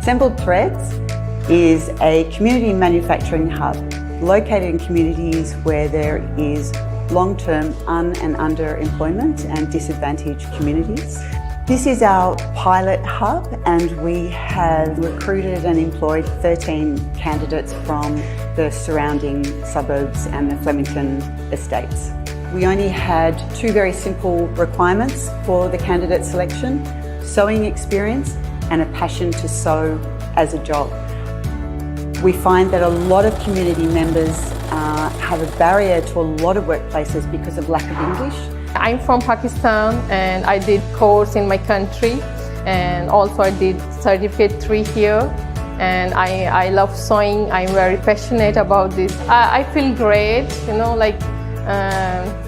Assembled Threads is a community manufacturing hub located in communities where there is long-term and underemployment and disadvantaged communities. This is our pilot hub, and we have recruited and employed 13 candidates from the surrounding suburbs and the Flemington estates. We only had two very simple requirements for the candidate selection: sewing experience and a passion to sew as a job. We find that a lot of community members have a barrier to a lot of workplaces because of lack of English. I'm from Pakistan and I did course in my country, and also I did certificate 3 here, and I love sewing. I'm very passionate about this. I feel great,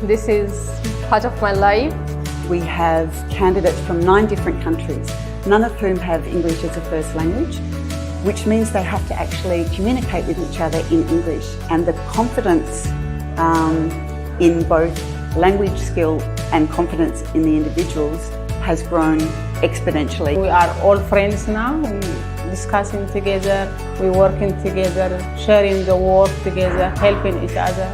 this is part of my life. We have candidates from 9 different countries, none of whom have English as a first language, which means they have to actually communicate with each other in English. And the confidence in both language skill and confidence in the individuals has grown exponentially. We are all friends now, we're discussing together, we're working together, sharing the work together, helping each other.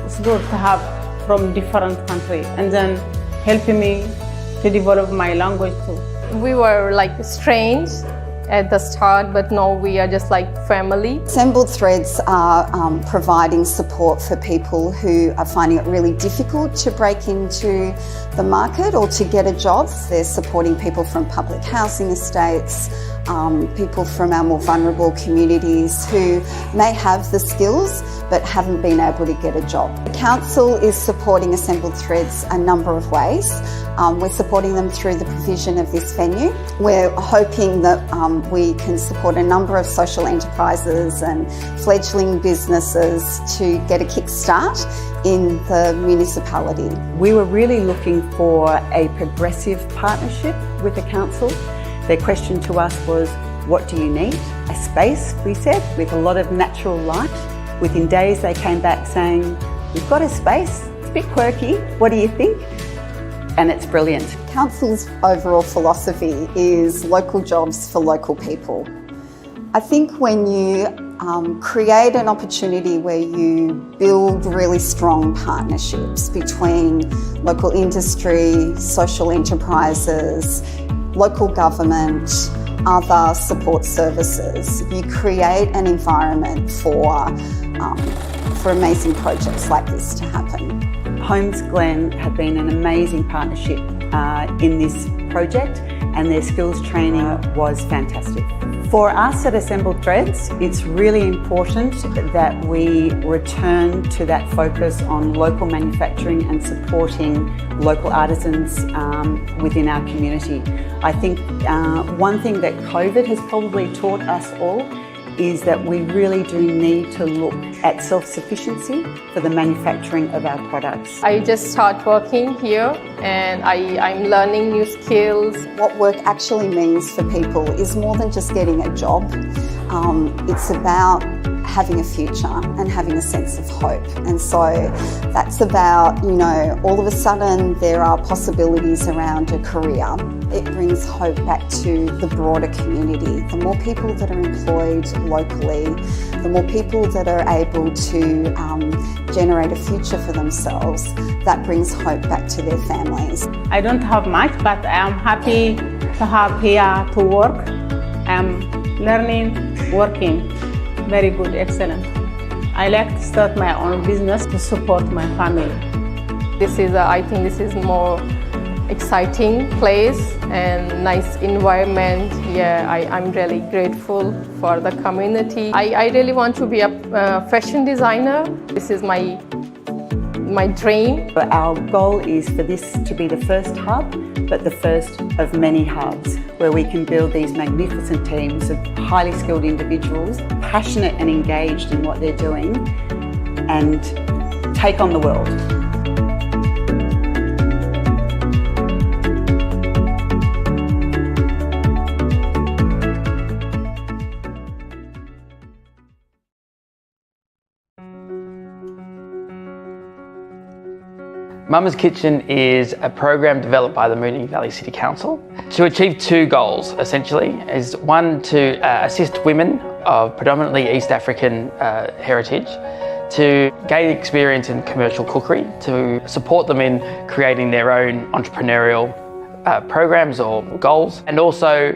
It's good to have from different countries and then helping me to develop my language too. We were like strange at the start, but now we are just like family. Assembled Threads are providing support for people who are finding it really difficult to break into the market or to get a job. They're supporting people from public housing estates, people from our more vulnerable communities who may have the skills but haven't been able to get a job. The Council is supporting Assembled Threads a number of ways. We're supporting them through the provision of this venue. We're hoping that we can support a number of social enterprises and fledgling businesses to get a kickstart in the municipality. We were really looking for a progressive partnership with the council. Their question to us was, what do you need? A space, we said, with a lot of natural light. Within days they came back saying, we've got a space, it's a bit quirky, what do you think? And it's brilliant. Council's overall philosophy is local jobs for local people. I think when you create an opportunity where you build really strong partnerships between local industry, social enterprises, local government, other support services, you create an environment for amazing projects like this to happen. Homes Glen have been an amazing partnership in this project, and their skills training was fantastic. For us at Assembled Threads, it's really important that we return to that focus on local manufacturing and supporting local artisans within our community. I think one thing that COVID has probably taught us all is that we really do need to look at self-sufficiency for the manufacturing of our products. I just start working here and I'm learning new skills. What work actually means for people is more than just getting a job. It's about having a future and having a sense of hope. And so that's about, all of a sudden there are possibilities around a career. It brings hope back to the broader community. The more people that are employed locally, the more people that are able to generate a future for themselves, that brings hope back to their families. I don't have much, but I am happy to have here to work. I'm learning, working. Very good, excellent. I like to start my own business to support my family. I think this is more exciting place and nice environment. Yeah, I'm really grateful for the community. I really want to be a fashion designer. This is my dream. Our goal is for this to be the first hub, but the first of many hubs where we can build these magnificent teams of highly skilled individuals, passionate and engaged in what they're doing, and take on the world. Mama's Kitchen is a program developed by the Moonee Valley City Council to achieve two goals, essentially. Is one, to assist women of predominantly East African heritage to gain experience in commercial cookery, to support them in creating their own entrepreneurial programs or goals, and also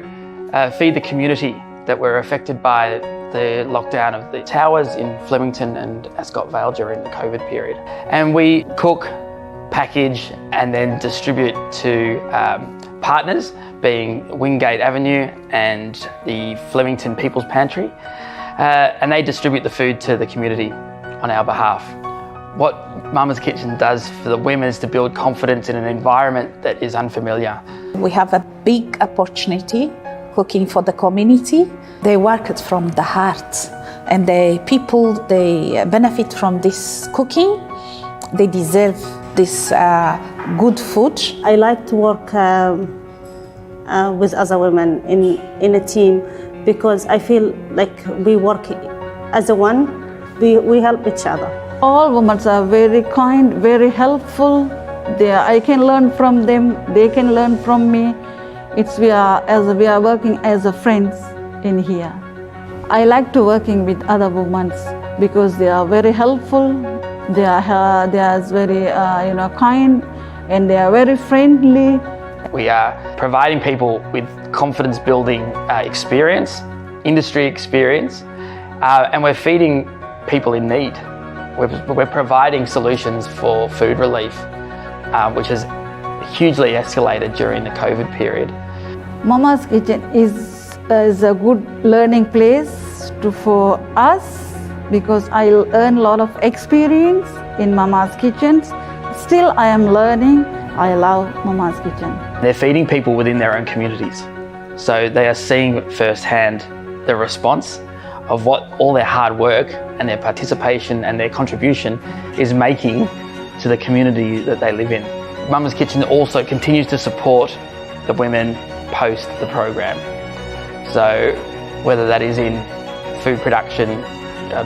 feed the community that were affected by the lockdown of the towers in Flemington and Ascot Vale during the COVID period. And we cook, package and then distribute to partners, being Wingate Avenue and the Flemington People's Pantry, and they distribute the food to the community on our behalf. What Mama's Kitchen does for the women is to build confidence in an environment that is unfamiliar. We have a big opportunity cooking for the community. They work it from the heart, and the people, they benefit from this cooking. They deserve this good food. I like to work with other women in a team, because I feel like we work as a one. We help each other. All women are very kind, very helpful. I can learn from them, they can learn from me. We are working as a friends in here. I like to working with other women because they are very helpful. They are very kind, and they are very friendly. We are providing people with confidence building experience, industry experience, and we're feeding people in need. We're providing solutions for food relief, which has hugely escalated during the COVID period. Mama's Kitchen is a good learning place for us, because I earn a lot of experience in Mama's Kitchen. Still I am learning. I love Mama's Kitchen. They're feeding people within their own communities. So they are seeing firsthand the response of what all their hard work and their participation and their contribution is making to the community that they live in. Mama's Kitchen also continues to support the women post the program. So whether that is in food production,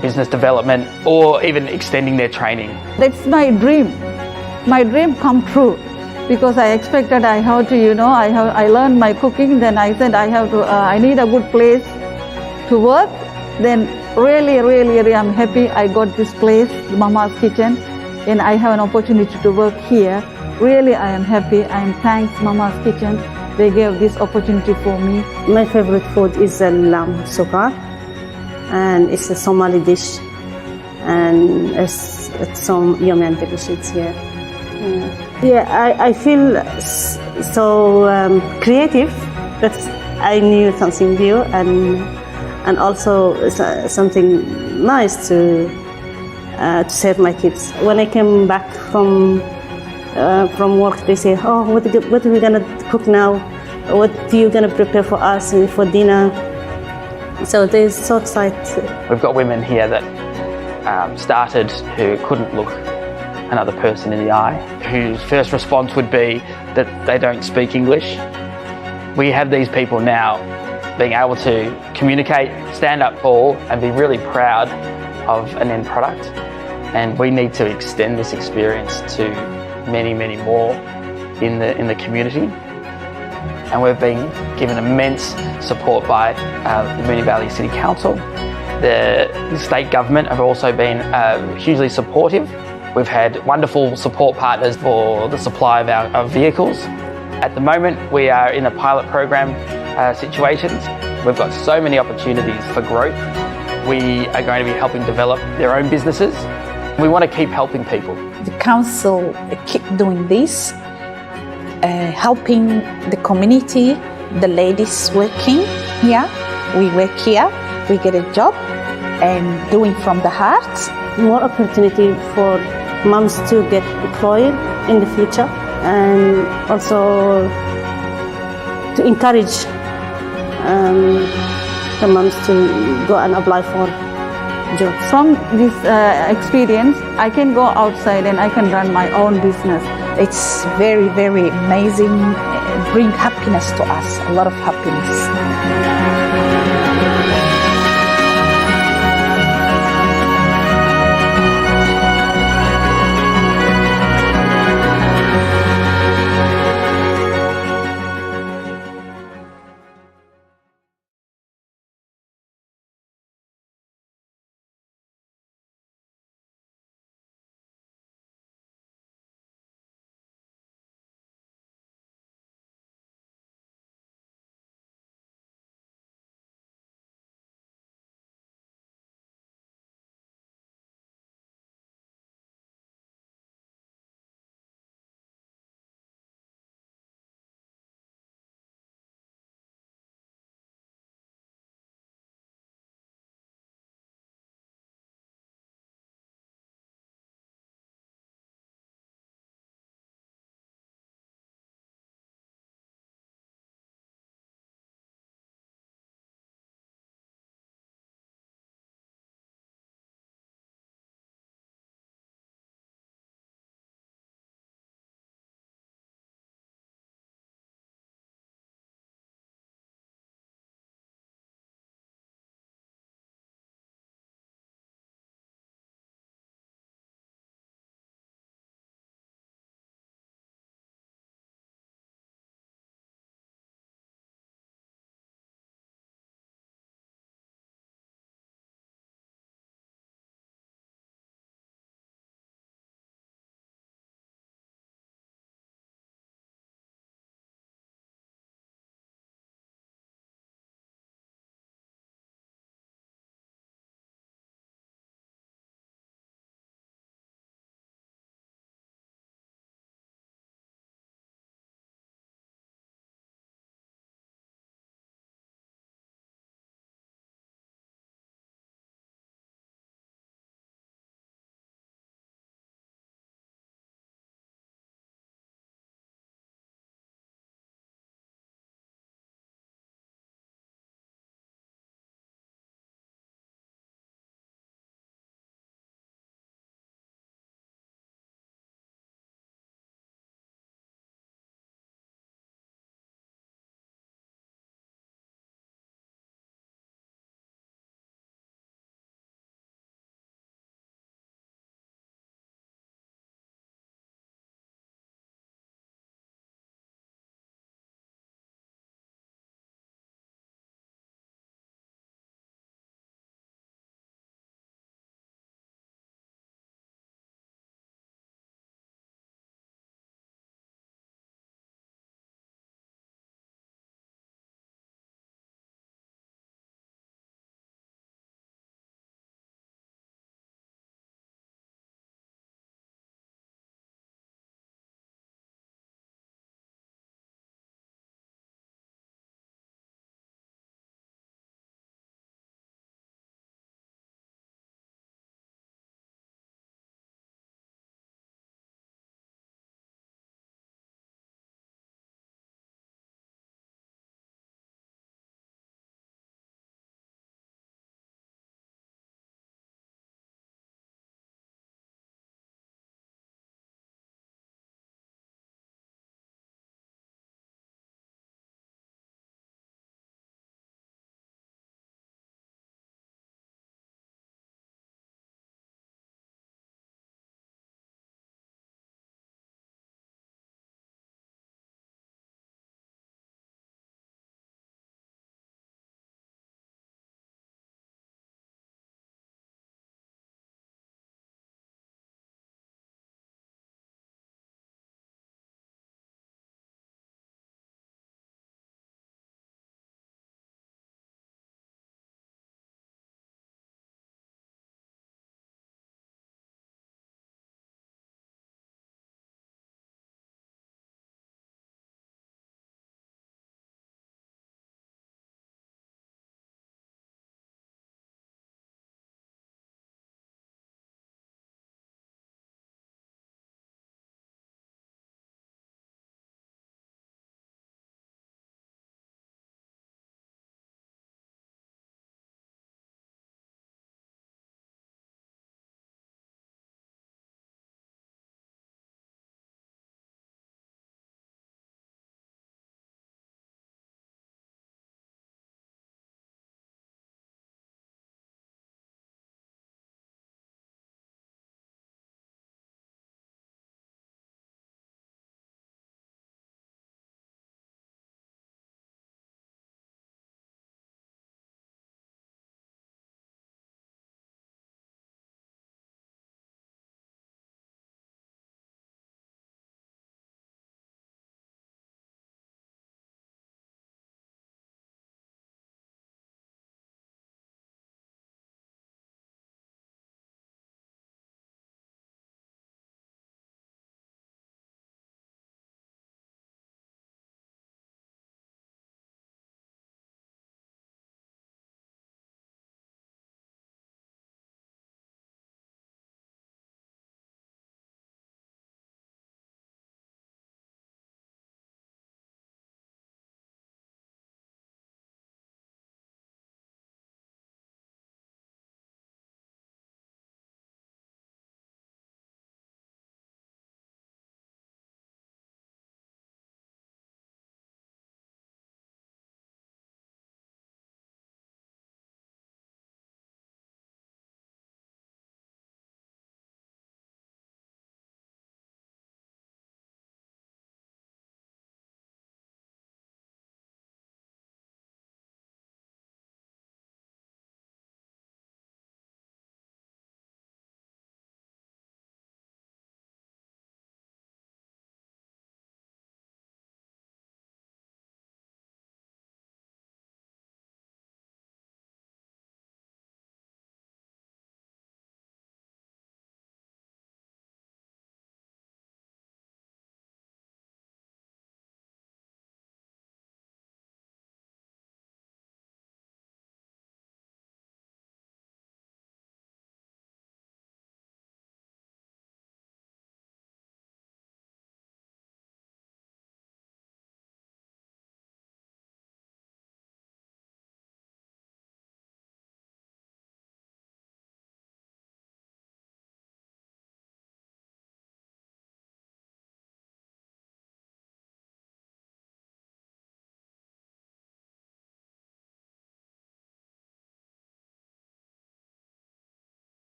business development, or even extending their training. That's my dream. My dream come true, because I expected I have to, I learned my cooking. Then I said I need a good place to work. Then really I'm happy I got this place, Mama's Kitchen, and I have an opportunity to work here. Really I am happy. I am thanks Mama's Kitchen. They gave this opportunity for me. My favorite food is lamb sukar, and it's a Somali dish, and it's some yummy and delicious here. I feel so creative that I knew something new, and also something nice to serve my kids. When I came back from work, they say, "Oh, what are we gonna cook now? What are you gonna prepare for us for dinner?" So they're so excited. We've got women here that started who couldn't look another person in the eye, whose first response would be that they don't speak English. We have these people now being able to communicate, stand up tall, and be really proud of an end product. And we need to extend this experience to many more in the community. And we've been given immense support by the Moonee Valley City Council. The state government have also been hugely supportive. We've had wonderful support partners for the supply of our vehicles. At the moment, we are in a pilot program situations. We've got so many opportunities for growth. We are going to be helping develop their own businesses. We want to keep helping people. The council keep doing this, helping the community, the ladies working here. We work here, we get a job, and doing from the heart. More opportunity for moms to get employed in the future, and also to encourage the moms to go and apply for jobs. From this experience, I can go outside and I can run my own business. It's very amazing, bring happiness to us, a lot of happiness.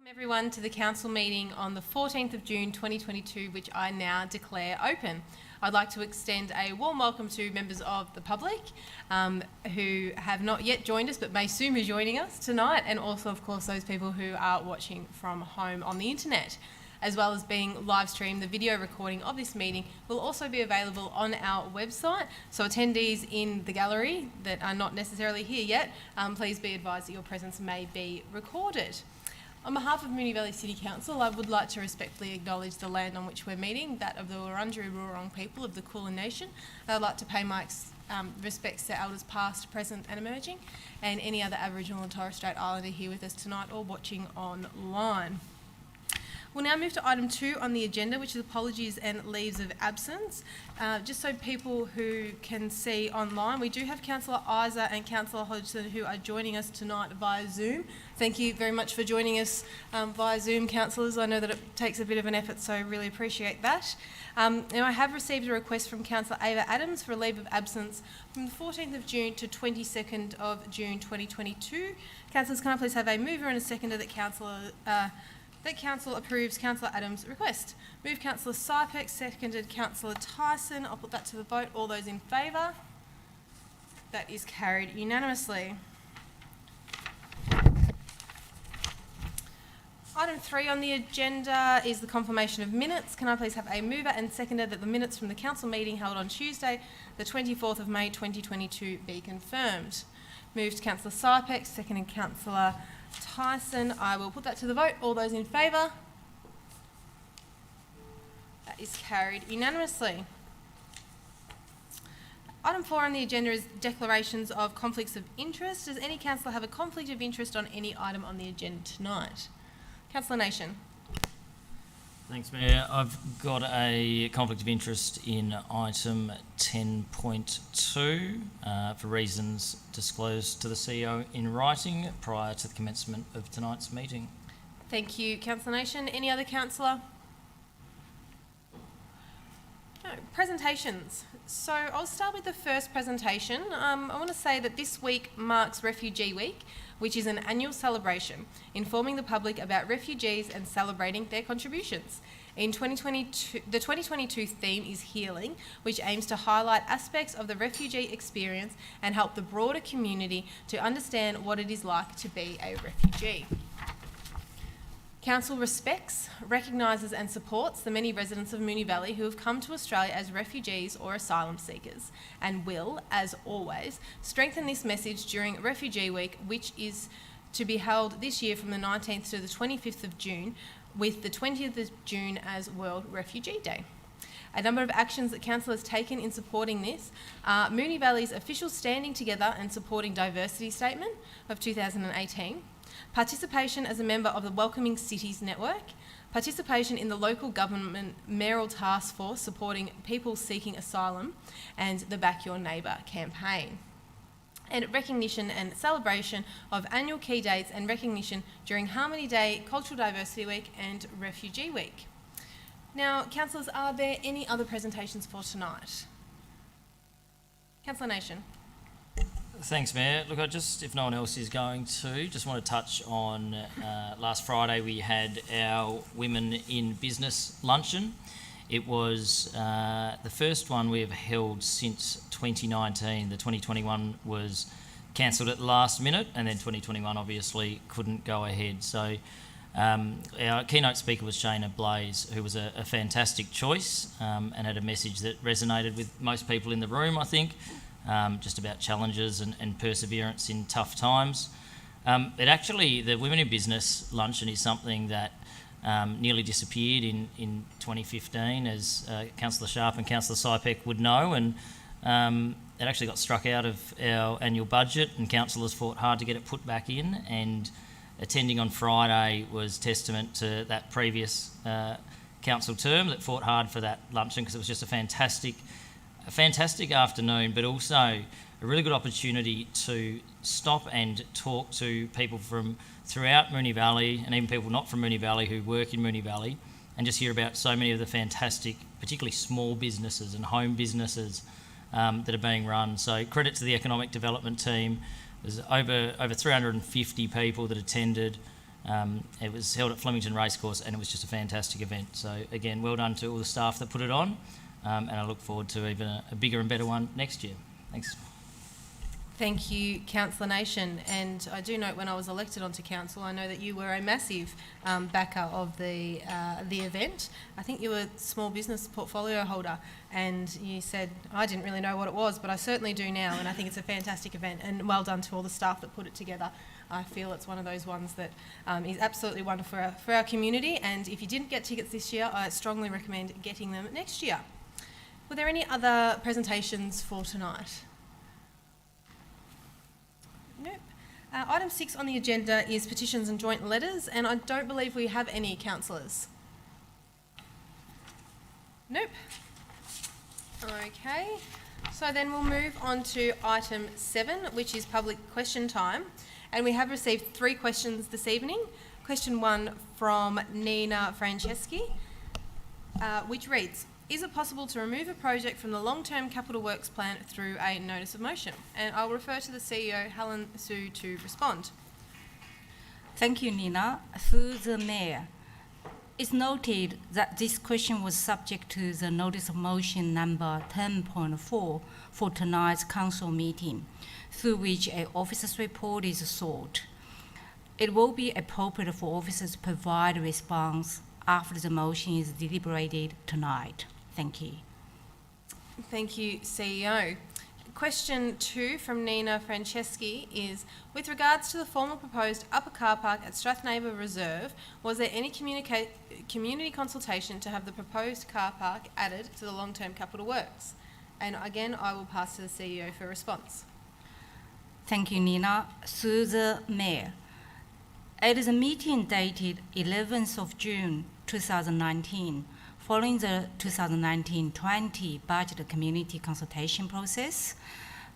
Everyone to the council meeting on the 14th of June 2022, which I now declare open. I'd like to extend a warm welcome to members of the public who have not yet joined us but may soon be joining us tonight, and also of course those people who are watching from home on the internet. As well as being live streamed, the video recording of this meeting will also be available on our website. So attendees in the gallery that are not necessarily here yet, please be advised that your presence may be recorded. On behalf of Moonee Valley City Council, I would like to respectfully acknowledge the land on which we're meeting, that of the Wurundjeri Wurrung people of the Kulin Nation. I'd like to pay my respects to elders past, present and emerging, and any other Aboriginal and Torres Strait Islander here with us tonight or watching online. We'll now move to item 2 on the agenda, which is apologies and leaves of absence. Just so people who can see online, we do have Councillor Isa and Councillor Hodgson who are joining us tonight via Zoom. Thank you very much for joining us via Zoom, councillors. I know that it takes a bit of an effort, so I really appreciate that. Now I have received a request from Councillor Ava Adams for a leave of absence from the 14th of June to 22nd of June 2022. Councillors, can I please have a mover and a seconder that Council approves Councillor Adams' request? Move Councillor Sypek, seconded Councillor Tyson. I'll put that to the vote. All those in favour? That is carried unanimously. Item 3 on the agenda is the confirmation of minutes. Can I please have a mover and seconder that the minutes from the council meeting held on Tuesday, the 24th of May 2022 be confirmed? Moved Councillor Sypek, seconded Councillor Tyson. I will put that to the vote. All those in favour? That is carried unanimously. Item 4 on the agenda is declarations of conflicts of interest. Does any councillor have a conflict of interest on any item on the agenda tonight? Councillor Nation. Thanks, Mayor. I've got a conflict of interest in item 10.2 for reasons disclosed to the CEO in writing prior to the commencement of tonight's meeting. Thank you, Councillor Nation. Any other councillor? No. Presentations. So I'll start with the first presentation. I want to say that this week marks Refugee Week, which is an annual celebration informing the public about refugees and celebrating their contributions. In 2022, the 2022 theme is Healing, which aims to highlight aspects of the refugee experience and help the broader community to understand what it is like to be a refugee. Council respects, recognises and supports the many residents of Moonee Valley who have come to Australia as refugees or asylum seekers, and will, as always, strengthen this message during Refugee Week, which is to be held this year from the 19th to the 25th of June, with the 20th of June as World Refugee Day. A number of actions that Council has taken in supporting this are Moonee Valley's official Standing Together and Supporting Diversity Statement of 2018, participation as a member of the Welcoming Cities Network, participation in the local government mayoral task force supporting people seeking asylum, and the Back Your Neighbour campaign. And recognition and celebration of annual key dates and recognition during Harmony Day, Cultural Diversity Week and Refugee Week. Now, councillors, are there any other presentations for tonight? Councillor Nation. Thanks, Mayor. Look, if no one else is going to, just want to touch on last Friday we had our Women in Business Luncheon. It was the first one we have held since 2019. The 2021 was cancelled at the last minute, and then 2021 obviously couldn't go ahead. So our keynote speaker was Shayna Blaze, who was a fantastic choice and had a message that resonated with most people in the room, I think. Just about challenges and perseverance in tough times. The Women in Business Luncheon is something that nearly disappeared in 2015, as Councillor Sharp and Councillor Sypek would know, and it actually got struck out of our annual budget, and councillors fought hard to get it put back in, and attending on Friday was testament to that previous council term that fought hard for that luncheon, because it was just a fantastic afternoon, but also a really good opportunity to stop and talk to people from throughout Moonee Valley, and even people not from Moonee Valley who work in Moonee Valley, and just hear about so many of the fantastic, particularly small businesses and home businesses that are being run. So credit to the economic development team. There's over 350 people that attended. It was held at Flemington Racecourse, and it was just a fantastic event. So again, well done to all the staff that put it on, and I look forward to even a bigger and better one next year. Thanks. Thank you, Councillor Nation. And I do note when I was elected onto council, I know that you were a massive backer of the event. I think you were a small business portfolio holder, and you said, I didn't really know what it was, but I certainly do now, and I think it's a fantastic event, and well done to all the staff that put it together. I feel it's one of those ones that is absolutely wonderful for our community, and if you didn't get tickets this year, I strongly recommend getting them next year. Were there any other presentations for tonight? Nope. Item 6 on the agenda is petitions and joint letters, and I don't believe we have any councillors. Nope. Okay, so then we'll move on to item 7, which is public question time, and we have received 3 questions this evening. Question 1 from Nina Franceschi, which reads, is it possible to remove a project from the long-term capital works plan through a notice of motion? And I'll refer to the CEO, Helen Sue, to respond. Thank you, Nina. Through the Mayor, it's noted that this question was subject to the notice of motion number 10.4 for tonight's council meeting, through which an officer's report is sought. It will be appropriate for officers to provide a response after the motion is deliberated tonight. Thank you. Thank you, CEO. Question 2 from Nina Franceschi is, with regards to the formal proposed upper car park at Strathnavor Reserve, was there any community consultation to have the proposed car park added to the long-term capital works? And again, I will pass to the CEO for a response. Thank you, Nina. Through the Mayor, at the meeting dated 11th of June 2019, following the 2019-20 budget community consultation process,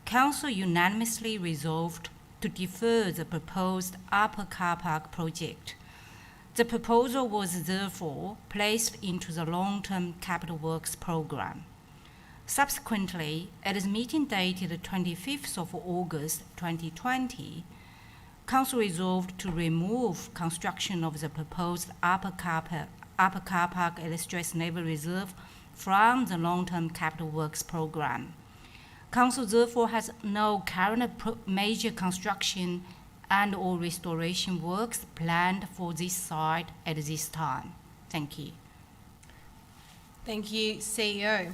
Council unanimously resolved to defer the proposed upper car park project. The proposal was therefore placed into the long-term capital works program. Subsequently, at the meeting dated 25th of August 2020, Council resolved to remove construction of the proposed upper car park at the Strathnavor Reserve from the long-term capital works program. Council therefore has no current major construction and or restoration works planned for this site at this time. Thank you. Thank you, CEO.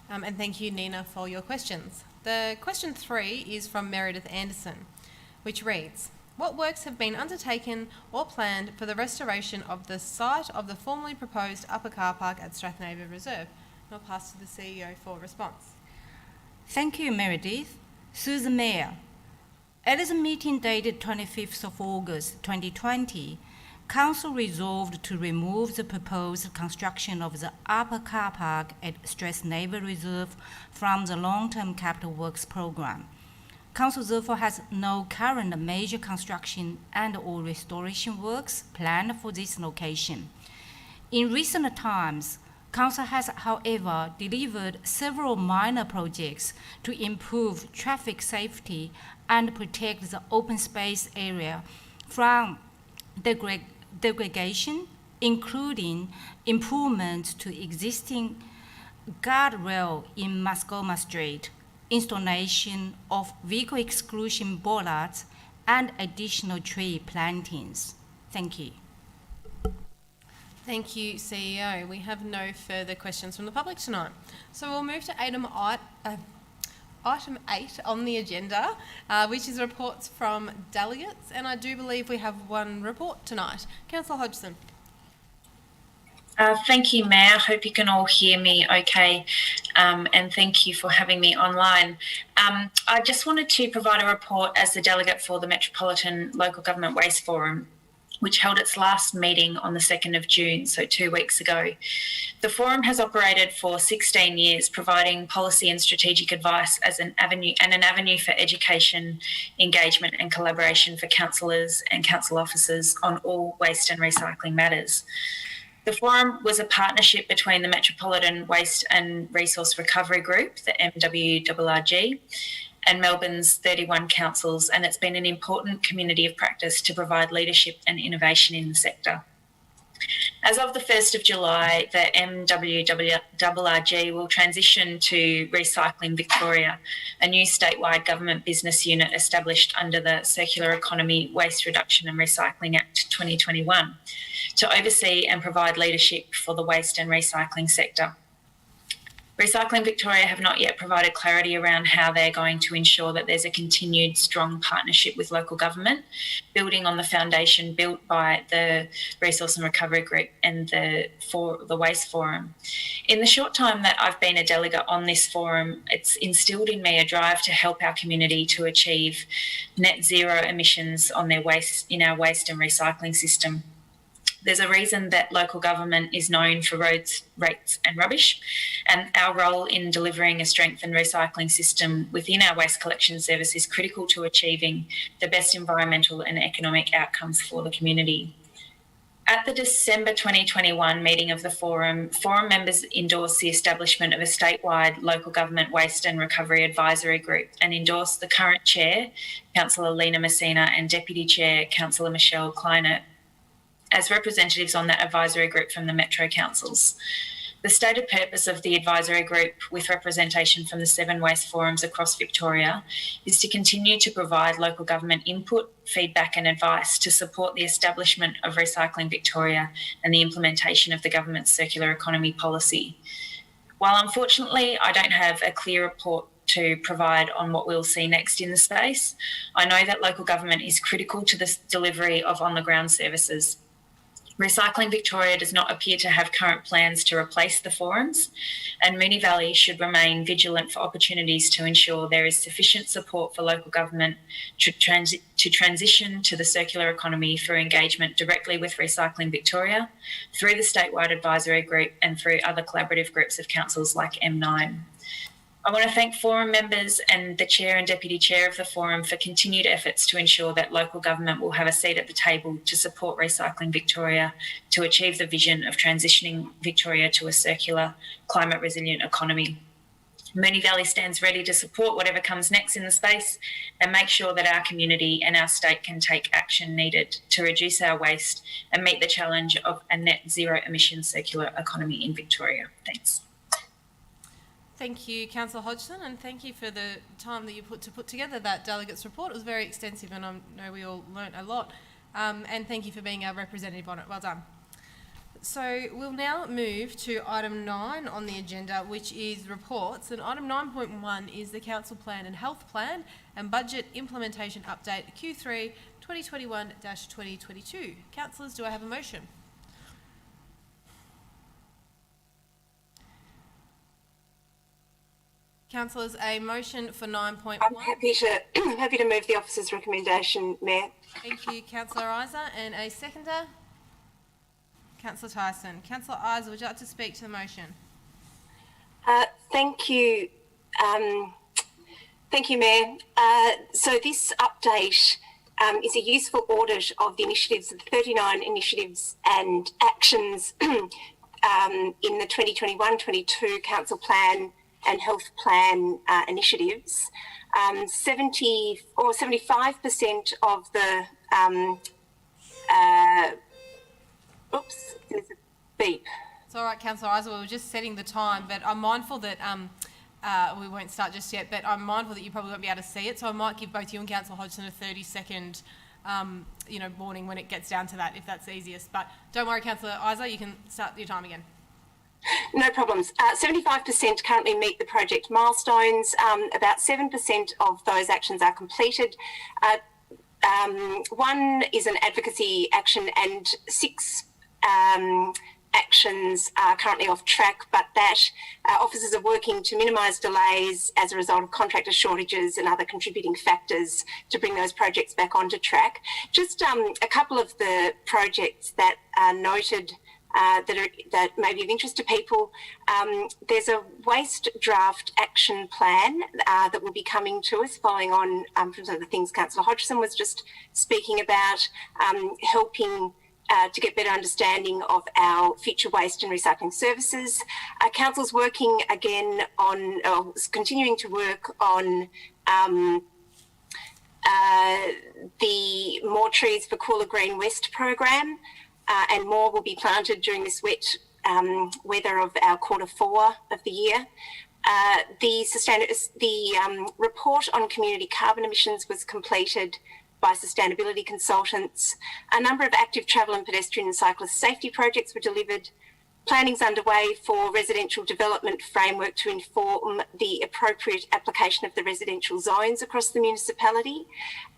And thank you, Nina, for your questions. The question 3 is from Meredith Anderson, which reads, what works have been undertaken or planned for the restoration of the site of the formerly proposed upper car park at Strathnavor Reserve? And I'll pass to the CEO for a response. Thank you, Meredith. Through the Mayor, at the meeting dated 25th of August 2020, Council resolved to remove the proposed construction of the upper car park at Strathnavor Reserve from the long-term capital works program. Council therefore has no current major construction and or restoration works planned for this location. In recent times, Council has, however, delivered several minor projects to improve traffic safety and protect the open space area from degradation, including improvements to existing guardrail in Mascoma Street, installation of vehicle exclusion bollards, and additional tree plantings. Thank you. Thank you, CEO. We have no further questions from the public tonight. So we'll move to item 8 on the agenda, which is reports from delegates, and I do believe we have one report tonight. Councillor Hodgson. Thank you, Mayor. I hope you can all hear me okay, and thank you for having me online. I just wanted to provide a report as the delegate for the Metropolitan Local Government Waste Forum, which held its last meeting on the 2nd of June, so 2 weeks ago. The forum has operated for 16 years, providing policy and strategic advice as an avenue for education, engagement and collaboration for councillors and council officers on all waste and recycling matters. The forum was a partnership between the Metropolitan Waste and Resource Recovery Group, the MWRRG, and Melbourne's 31 councils, and it's been an important community of practice to provide leadership and innovation in the sector. As of the 1st of July, the MWRG will transition to Recycling Victoria, a new statewide government business unit established under the Circular Economy, Waste Reduction and Recycling Act 2021 to oversee and provide leadership for the waste and recycling sector. Recycling Victoria have not yet provided clarity around how they're going to ensure that there's a continued strong partnership with local government, building on the foundation built by the Resource and Recovery Group and the Waste Forum. In the short time that I've been a delegate on this forum, it's instilled in me a drive to help our community to achieve net zero emissions on their waste in our waste and recycling system. There's a reason that local government is known for roads, rates and rubbish, and our role in delivering a strengthened recycling system within our waste collection service is critical to achieving the best environmental and economic outcomes for the community. At the December 2021 meeting of the forum members endorsed the establishment of a statewide local government waste and recovery advisory group and endorsed the current chair, Councillor Lena Messina, and Deputy Chair, Councillor Michelle Kleinert, as representatives on that advisory group from the Metro Councils. The stated purpose of the advisory group, with representation from the 7 waste forums across Victoria, is to continue to provide local government input, feedback and advice to support the establishment of Recycling Victoria and the implementation of the government's circular economy policy. While unfortunately I don't have a clear report to provide on what we'll see next in the space, I know that local government is critical to the delivery of on-the-ground services. Recycling Victoria does not appear to have current plans to replace the forums, and Moonee Valley should remain vigilant for opportunities to ensure there is sufficient support for local government to transition to the circular economy through engagement directly with Recycling Victoria, through the statewide advisory group and through other collaborative groups of councils like M9. I want to thank forum members and the chair and deputy chair of the forum for continued efforts to ensure that local government will have a seat at the table to support Recycling Victoria to achieve the vision of transitioning Victoria to a circular, climate resilient economy. Moonee Valley stands ready to support whatever comes next in the space and make sure that our community and our state can take action needed to reduce our waste and meet the challenge of a net zero emission circular economy in Victoria. Thanks. Thank you, Councillor Hodgson, and thank you for the time that you put together that delegates report. It was very extensive and I know we all learnt a lot. And thank you for being our representative on it. Well done. So we'll now move to item 9 on the agenda, which is reports. And item 9.1 is the Council Plan and Health Plan and Budget Implementation Update Q3 2021-2022. Councillors, do I have a motion? Councillors, a motion for 9.1. I'm happy to move the officer's recommendation, Mayor. Thank you, Councillor Isa. And a seconder? Councillor Tyson. Councillor Isa, would you like to speak to the motion? Thank you. Thank you, Mayor. So this update is a useful audit of the initiatives, the 39 initiatives and actions in the 2021-22 Council Plan and Health Plan initiatives. 70 or 75% of the oops, there's a beep. It's all right, Councillor Isa, we were just setting the time, but I'm mindful that we won't start just yet, but I'm mindful that you probably won't be able to see it, so I might give both you and Councillor Hodgson a 30-second warning when it gets down to that, if that's easiest. But don't worry, Councillor Isa, you can start your time again. No problems. 75% currently meet the project milestones. About 7% of those actions are completed. 1 is an advocacy action and 6 actions are currently off track, but that officers are working to minimise delays as a result of contractor shortages and other contributing factors to bring those projects back onto track. Just a couple of the projects that are noted that may be of interest to people. There's a waste draft action plan that will be coming to us following on from some of the things Councillor Hodgson was just speaking about, helping to get better understanding of our future waste and recycling services. Council's working again on, continuing to work on the More Trees for Cooler Green West program, and more will be planted during this wet weather of our Q4 of the year. The report on community carbon emissions was completed by sustainability consultants. A number of active travel and pedestrian and cyclist safety projects were delivered. Planning's underway for residential development framework to inform the appropriate application of the residential zones across the municipality,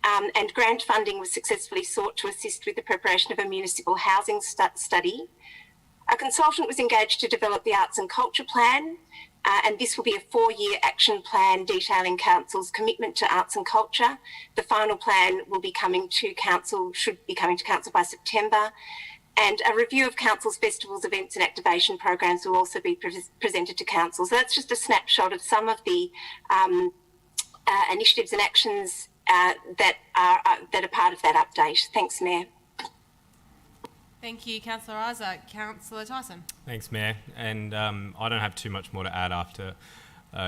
and grant funding was successfully sought to assist with the preparation of a municipal housing study. A consultant was engaged to develop the arts and culture plan, and this will be a 4-year action plan detailing council's commitment to arts and culture. The final plan will be coming to council, should be coming to council by September. And a review of council's festivals, events and activation programs will also be presented to council. So that's just a snapshot of some of the initiatives and actions that are part of that update. Thanks, Mayor. Thank you, Councillor Isaac. Councillor Tyson. Thanks, Mayor. And I don't have too much more to add after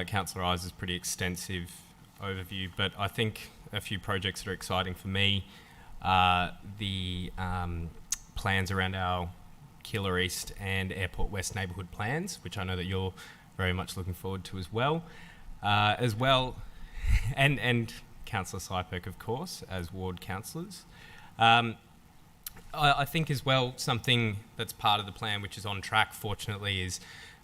Councillor Isaac's pretty extensive overview, but I think a few projects that are exciting for me are the plans around our Keilor East and Airport West neighbourhood plans, which I know that you're very much looking forward to as well, and Councillor Syperk, of course, as ward councillors. I think as well, something that's part of the plan, which is on track, fortunately, is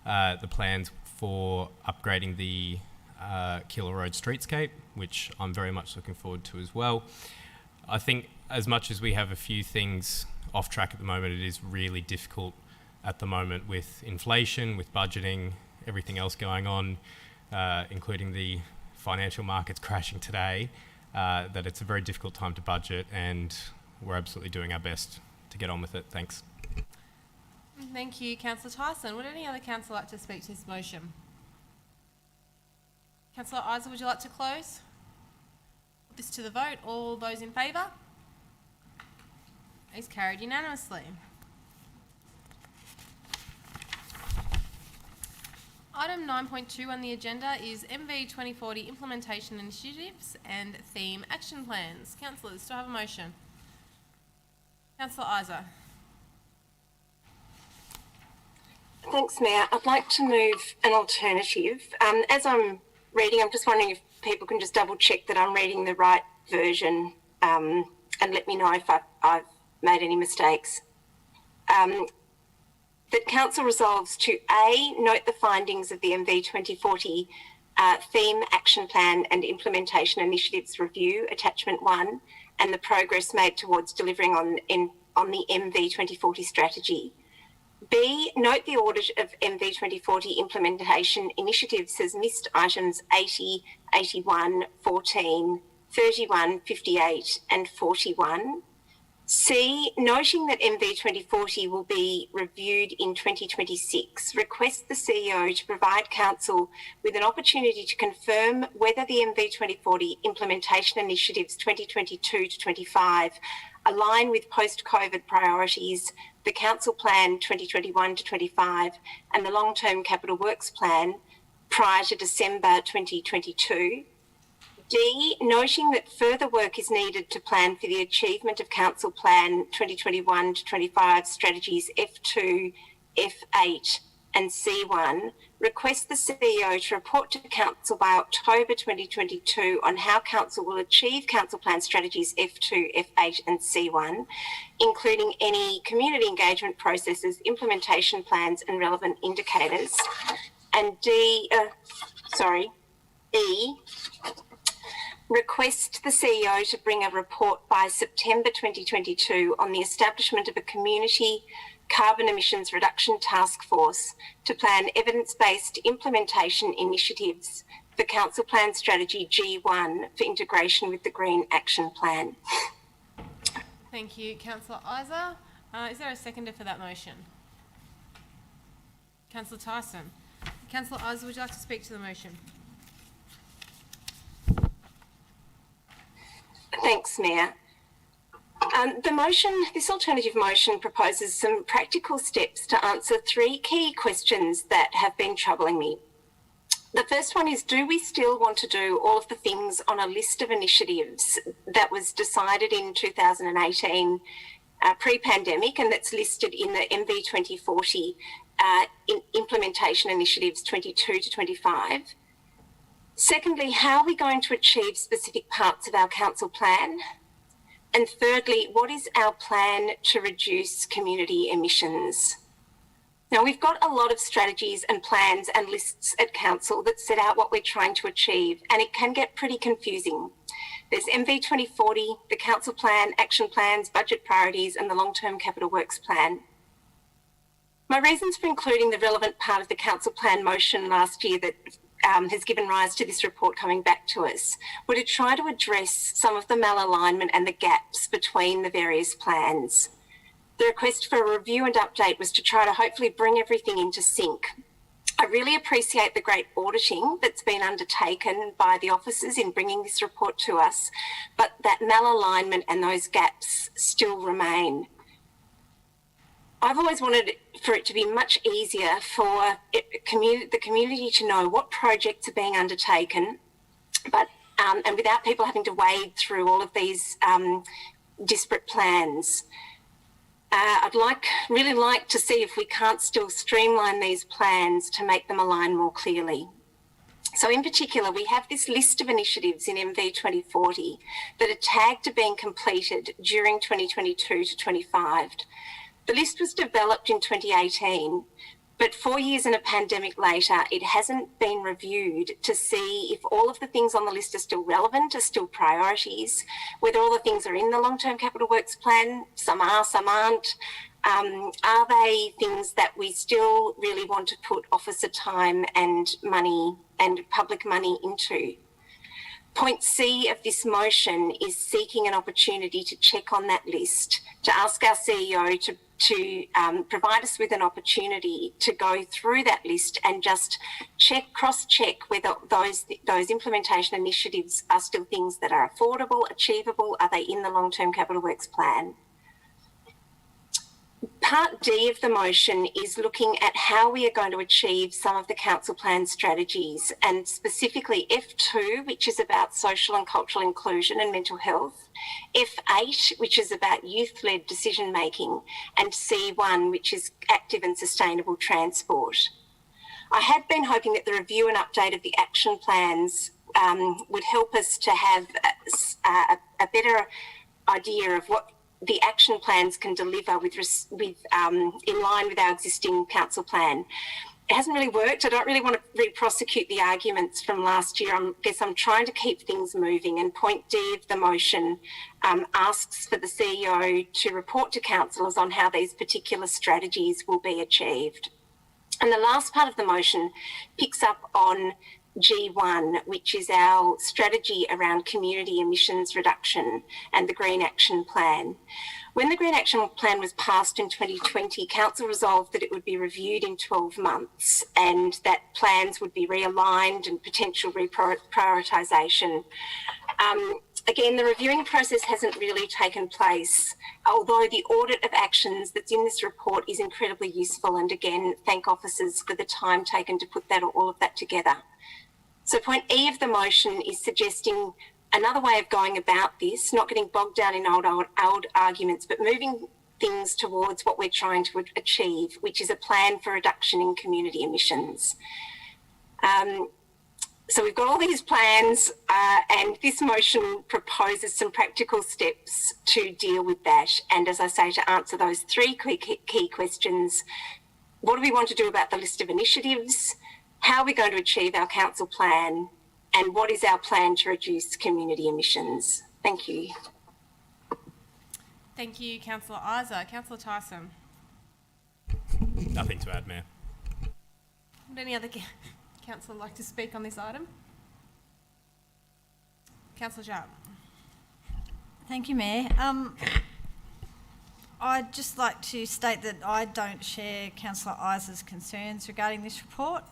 the plans for upgrading the Keilor Road streetscape, which I'm very much looking forward to as well. I think as much as we have a few things off track at the moment, it is really difficult at the moment with inflation, with budgeting, everything else going on, including the financial markets crashing today, that it's a very difficult time to budget, and we're absolutely doing our best to get on with it. Thanks. Thank you, Councillor Tyson. Would any other councillor like to speak to this motion? Councillor Isaac, would you like to close? Put this to the vote. All those in favour? It's carried unanimously. Item 9.2 on the agenda is MV 2040 Implementation Initiatives and Theme Action Plans. Councillors, do I have a motion? Councillor Isaac. Thanks, Mayor. I'd like to move an alternative. As I'm reading, I'm just wondering if people can just double check that I'm reading the right version, and let me know if I've made any mistakes. That Council resolves to A, note the findings of the MV 2040 Theme Action Plan and Implementation Initiatives Review, Attachment 1, and the progress made towards delivering on the MV 2040 strategy. B, note the audit of MV 2040 implementation initiatives as missed items 80, 81, 14, 31, 58 and 41. C, noting that MV 2040 will be reviewed in 2026, request the CEO to provide Council with an opportunity to confirm whether the MV 2040 implementation initiatives 2022 to 25 align with post-COVID priorities, the Council Plan 2021 to 25 and the Long-Term Capital Works Plan prior to December 2022. D, noting that further work is needed to plan for the achievement of Council Plan 2021 to 25 strategies F2, F8 and C1, request the CEO to report to Council by October 2022 on how Council will achieve Council Plan strategies F2, F8 and C1, including any community engagement processes, implementation plans and relevant indicators. And E, request the CEO to bring a report by September 2022 on the establishment of a community carbon emissions reduction task force to plan evidence-based implementation initiatives for Council Plan Strategy G1 for integration with the Green Action Plan. Thank you, Councillor Isaac. Is there a seconder for that motion? Councillor Tyson. Councillor Isaac, would you like to speak to the motion? Thanks, Mayor. This alternative motion proposes some practical steps to answer 3 key questions that have been troubling me. The first one is, do we still want to do all of the things on a list of initiatives that was decided in 2018 pre-pandemic and that's listed in the MV 2040 in implementation initiatives 22 to 25? Secondly, how are we going to achieve specific parts of our council plan? And thirdly, what is our plan to reduce community emissions? Now, we've got a lot of strategies and plans and lists at council that set out what we're trying to achieve, and it can get pretty confusing. There's MV 2040, the council plan, action plans, budget priorities, and the long-term capital works plan. My reasons for including the relevant part of the council plan motion last year that has given rise to this report coming back to us were to try to address some of the malalignment and the gaps between the various plans. The request for a review and update was to try to hopefully bring everything into sync. I really appreciate the great auditing that's been undertaken by the officers in bringing this report to us, but that malalignment and those gaps still remain. I've always wanted for it to be much easier for the community to know what projects are being undertaken, but and without people having to wade through all of these disparate plans. I'd really like to see if we can't still streamline these plans to make them align more clearly. So in particular, we have this list of initiatives in MV 2040 that are tagged to being completed during 2022 to 25. The list was developed in 2018, but 4 years and a pandemic later, it hasn't been reviewed to see if all of the things on the list are still relevant, are still priorities, whether all the things are in the long-term capital works plan, some are, some aren't. Are they things that we still really want to put officer time and money and public money into? Point C of this motion is seeking an opportunity to check on that list, to ask our CEO to provide us with an opportunity to go through that list and just cross-check whether those implementation initiatives are still things that are affordable, achievable, are they in the long-term capital works plan? Part D of the motion is looking at how we are going to achieve some of the council plan strategies, and specifically F2, which is about social and cultural inclusion and mental health, F8, which is about youth-led decision-making, and C1, which is active and sustainable transport. I had been hoping that the review and update of the action plans would help us to have a better idea of what the action plans can deliver in line with our existing council plan. It hasn't really worked. I don't really want to re-prosecute the arguments from last year. I guess I'm trying to keep things moving, and point D of the motion asks for the CEO to report to councillors on how these particular strategies will be achieved. And the last part of the motion picks up on G1, which is our strategy around community emissions reduction and the Green Action Plan. When the Green Action Plan was passed in 2020, Council resolved that it would be reviewed in 12 months and that plans would be realigned and potential reprioritisation. Again, the reviewing process hasn't really taken place, although the audit of actions that's in this report is incredibly useful, and again, thank officers for the time taken to put all of that together. So point E of the motion is suggesting another way of going about this, not getting bogged down in old arguments, but moving things towards what we're trying to achieve, which is a plan for reduction in community emissions. So we've got all these plans, and this motion proposes some practical steps to deal with that. And as I say, to answer those three key questions: what do we want to do about the list of initiatives? How are we going to achieve our council plan? And what is our plan to reduce community emissions? Thank you. Thank you, Councillor Isa. Councillor Tyson. Nothing to add, Mayor. Would any other councillor like to speak on this item? Councillor Sharp. Thank you, Mayor. I'd just like to state that I don't share Councillor Isa's concerns regarding this report.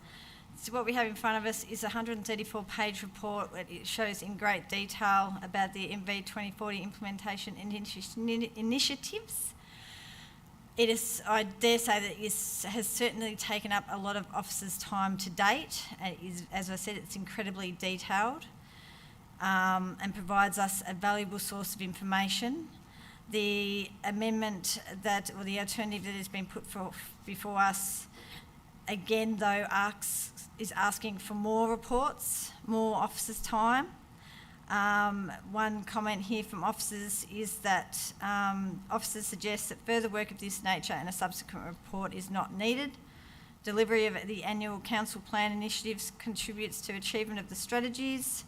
So what we have in front of us is a 134-page report where it shows in great detail about the MV 2040 implementation initiatives. It is, I dare say that it has certainly taken up a lot of officers' time to date. It is, as I said, it's incredibly detailed and provides us a valuable source of information. The amendment that, or the alternative that has been put before us, again though, is asking for more reports, more officers' time. One comment here from officers is that officers suggest that further work of this nature and a subsequent report is not needed. Delivery of the annual council plan initiatives contributes to achievement of the strategies,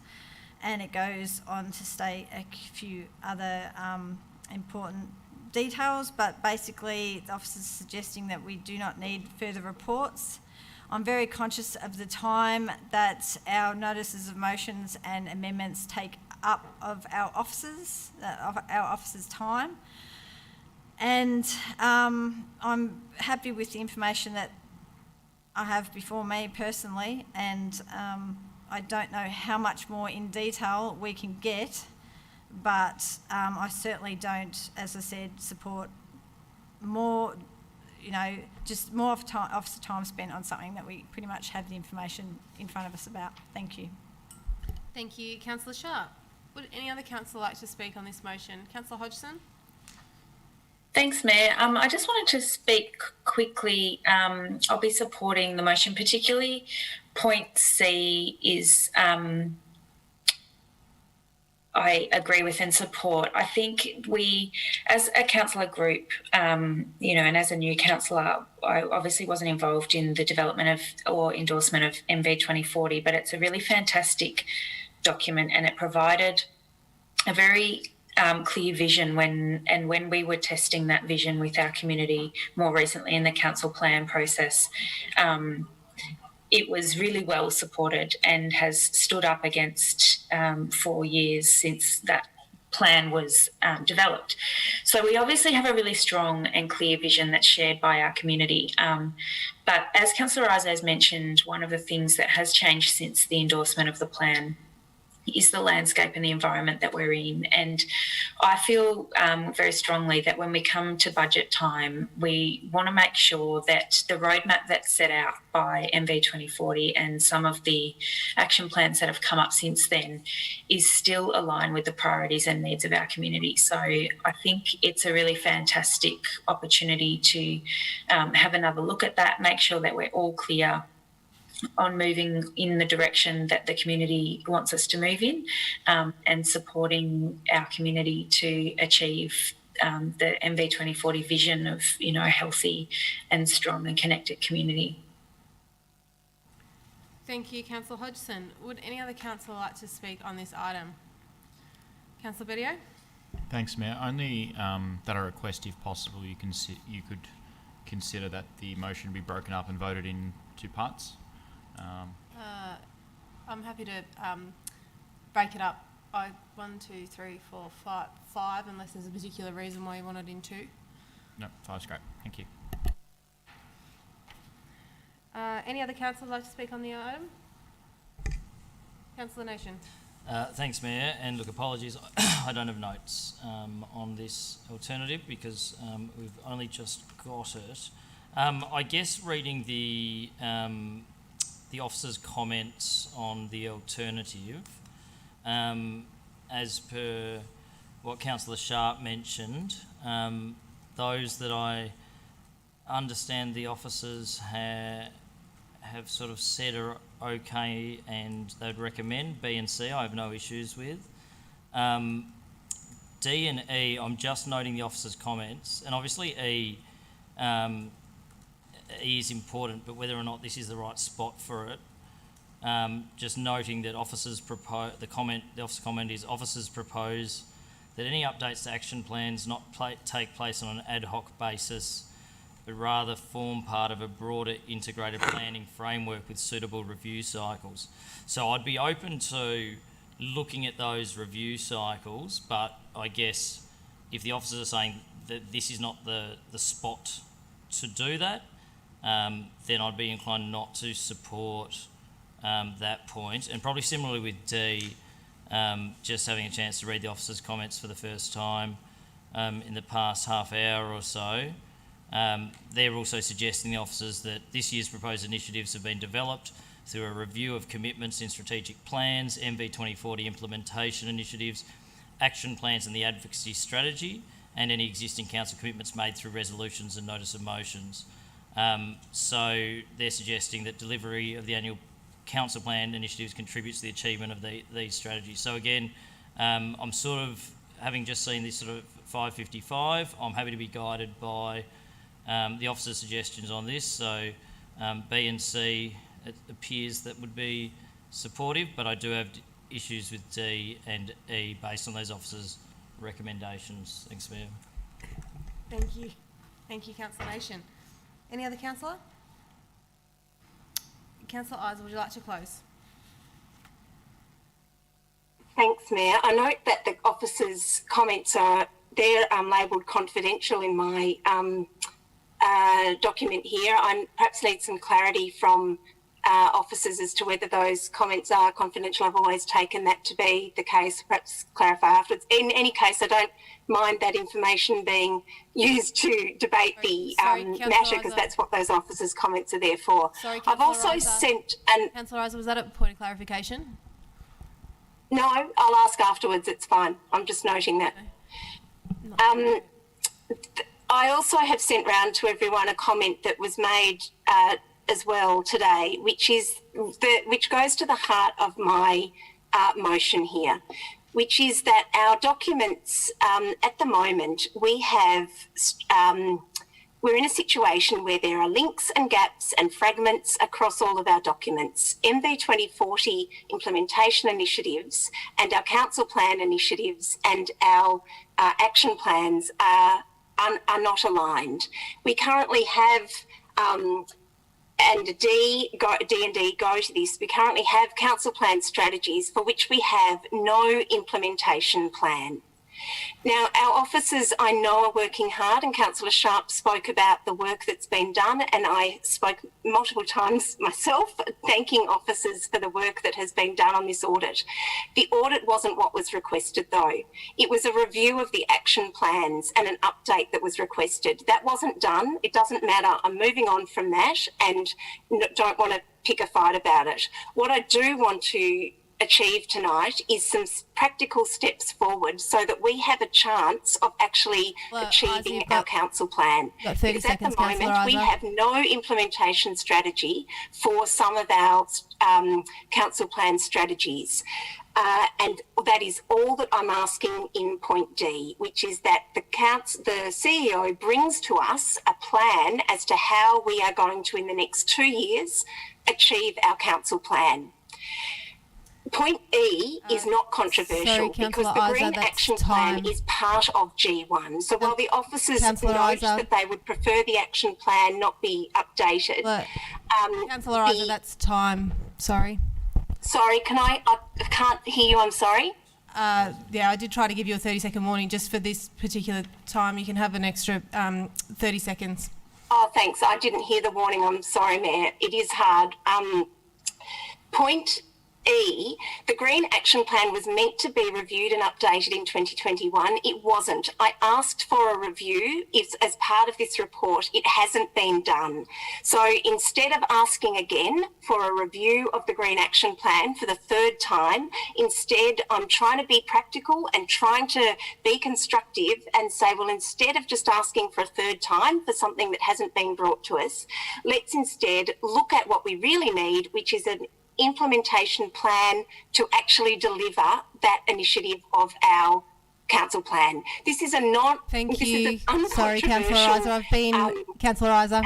and it goes on to state a few other important details, but basically the officers are suggesting that we do not need further reports. I'm very conscious of the time that our notices of motions and amendments take up of our officers' time. And I'm happy with the information that I have before me personally, and I don't know how much more in detail we can get, but I certainly don't, as I said, support more, just more officer time spent on something that we pretty much have the information in front of us about. Thank you. Thank you. Councillor Sharp. Would any other councillor like to speak on this motion? Councillor Hodgson? Thanks, Mayor. I just wanted to speak quickly. I'll be supporting the motion, particularly point C is I agree with and support. I think we, as a councillor group, and as a new councillor, I obviously wasn't involved in the development of or endorsement of MV 2040, but it's a really fantastic document, and it provided a very clear vision when we were testing that vision with our community more recently in the council plan process. It was really well supported and has stood up against 4 years since that plan was developed. So we obviously have a really strong and clear vision that's shared by our community. But as Councillor Rizo has mentioned, one of the things that has changed since the endorsement of the plan is the landscape and the environment that we're in. And I feel very strongly that when we come to budget time, we want to make sure that the roadmap that's set out by MV 2040 and some of the action plans that have come up since then is still aligned with the priorities and needs of our community. So I think it's a really fantastic opportunity to have another look at that, make sure that we're all clear on moving in the direction that the community wants us to move in, and supporting our community to achieve the MV 2040 vision of, a healthy and strong and connected community. Thank you, Councillor Hodgson. Would any other councillor like to speak on this item? Councillor Bedio? Thanks, Mayor. Only that I request, if possible, you could consider that the motion be broken up and voted in 2 parts. I'm happy to break it up. 1, 2, 3, 4, 5, unless there's a particular reason why you want it in 2. No, 5's great. Thank you. Any other councillor like to speak on the item? Councillor Nation. Thanks, Mayor. And look, apologies, I don't have notes on this alternative because we've only just got it. I guess reading the officer's comments on the alternative, as per what Councillor Sharp mentioned, those that I understand the officers have sort of said are okay and they'd recommend. B and C I have no issues with. D and E, I'm just noting the officer's comments, and obviously E is important, but whether or not this is the right spot for it, just noting that officers propose, the officer comment is officers propose that any updates to action plans not take place on an ad hoc basis, but rather form part of a broader integrated planning framework with suitable review cycles. So I'd be open to looking at those review cycles, but I guess if the officers are saying that this is not the spot to do that, then I'd be inclined not to support that point. And probably similarly with D, just having a chance to read the officer's comments for the first time in the past half hour or so, They're also suggesting, the officers, that this year's proposed initiatives have been developed through a review of commitments in strategic plans, MV 2040 implementation initiatives, action plans and the advocacy strategy, and any existing council commitments made through resolutions and notice of motions. So they're suggesting that delivery of the annual council plan initiatives contributes to the achievement of these strategies. So again, I'm sort of, having just seen this sort of 555, I'm happy to be guided by the officer's suggestions on this. So B and C, it appears that would be supportive, but I do have issues with D and E based on those officers' recommendations. Thanks, Mayor. Thank you. Thank you, Councillor Nation. Any other councillor? Councillor Isa, would you like to close? Thanks, Mayor. I note that the officers' comments they're labelled confidential in my document here. I perhaps need some clarity from officers as to whether those comments are confidential. I've always taken that to be the case. Perhaps clarify afterwards. In any case, I don't mind that information being used to debate the matter, because that's what those officers' comments are there for. Sorry, I've also sent an... Councillor Isa, was that a point of clarification? No, I'll ask afterwards. It's fine. I'm just noting that. I also have sent round to everyone a comment that was made as well today, which goes to the heart of my motion here, which is that our documents at the moment, we're in a situation where there are links and gaps and fragments across all of our documents. MV 2040 implementation initiatives and our council plan initiatives and our action plans are not aligned. We currently have, and D and D go to this, we currently have council plan strategies for which we have no implementation plan. Now, our officers, I know, are working hard, and Councillor Sharp spoke about the work that's been done, and I spoke multiple times myself thanking officers for the work that has been done on this audit. The audit wasn't what was requested, though. It was a review of the action plans and an update that was requested. That wasn't done. It doesn't matter. I'm moving on from that and don't want to pick a fight about it. What I do want to achieve tonight is some practical steps forward so that we have a chance of actually achieving our council plan. Because at the moment we have no implementation strategy for some of our council plan strategies. And that is all that I'm asking in point D, which is that the CEO brings to us a plan as to how we are going to, in the next 2 years, achieve our council plan. Point E is not controversial because the Green Action Plan is part of G1. So while the officers note that they would prefer the action plan not be updated. Councillor Isa, that's time. Sorry. Sorry, I can't hear you, I'm sorry. Yeah, I did try to give you a 30-second warning just for this particular time. You can have an extra 30 seconds. Oh, thanks. I didn't hear the warning. I'm sorry, Mayor. It is hard. Point E, the Green Action Plan was meant to be reviewed and updated in 2021. It wasn't. I asked for a review as part of this report. It hasn't been done. So instead of asking again for a review of the Green Action Plan for the third time, instead I'm trying to be practical and trying to be constructive and say, well, instead of just asking for a third time for something that hasn't been brought to us, let's instead look at what we really need, which is an implementation plan to actually deliver that initiative of our council plan. This is a not. Thank you. Sorry, Councillor Isa. I've been Councillor Isa.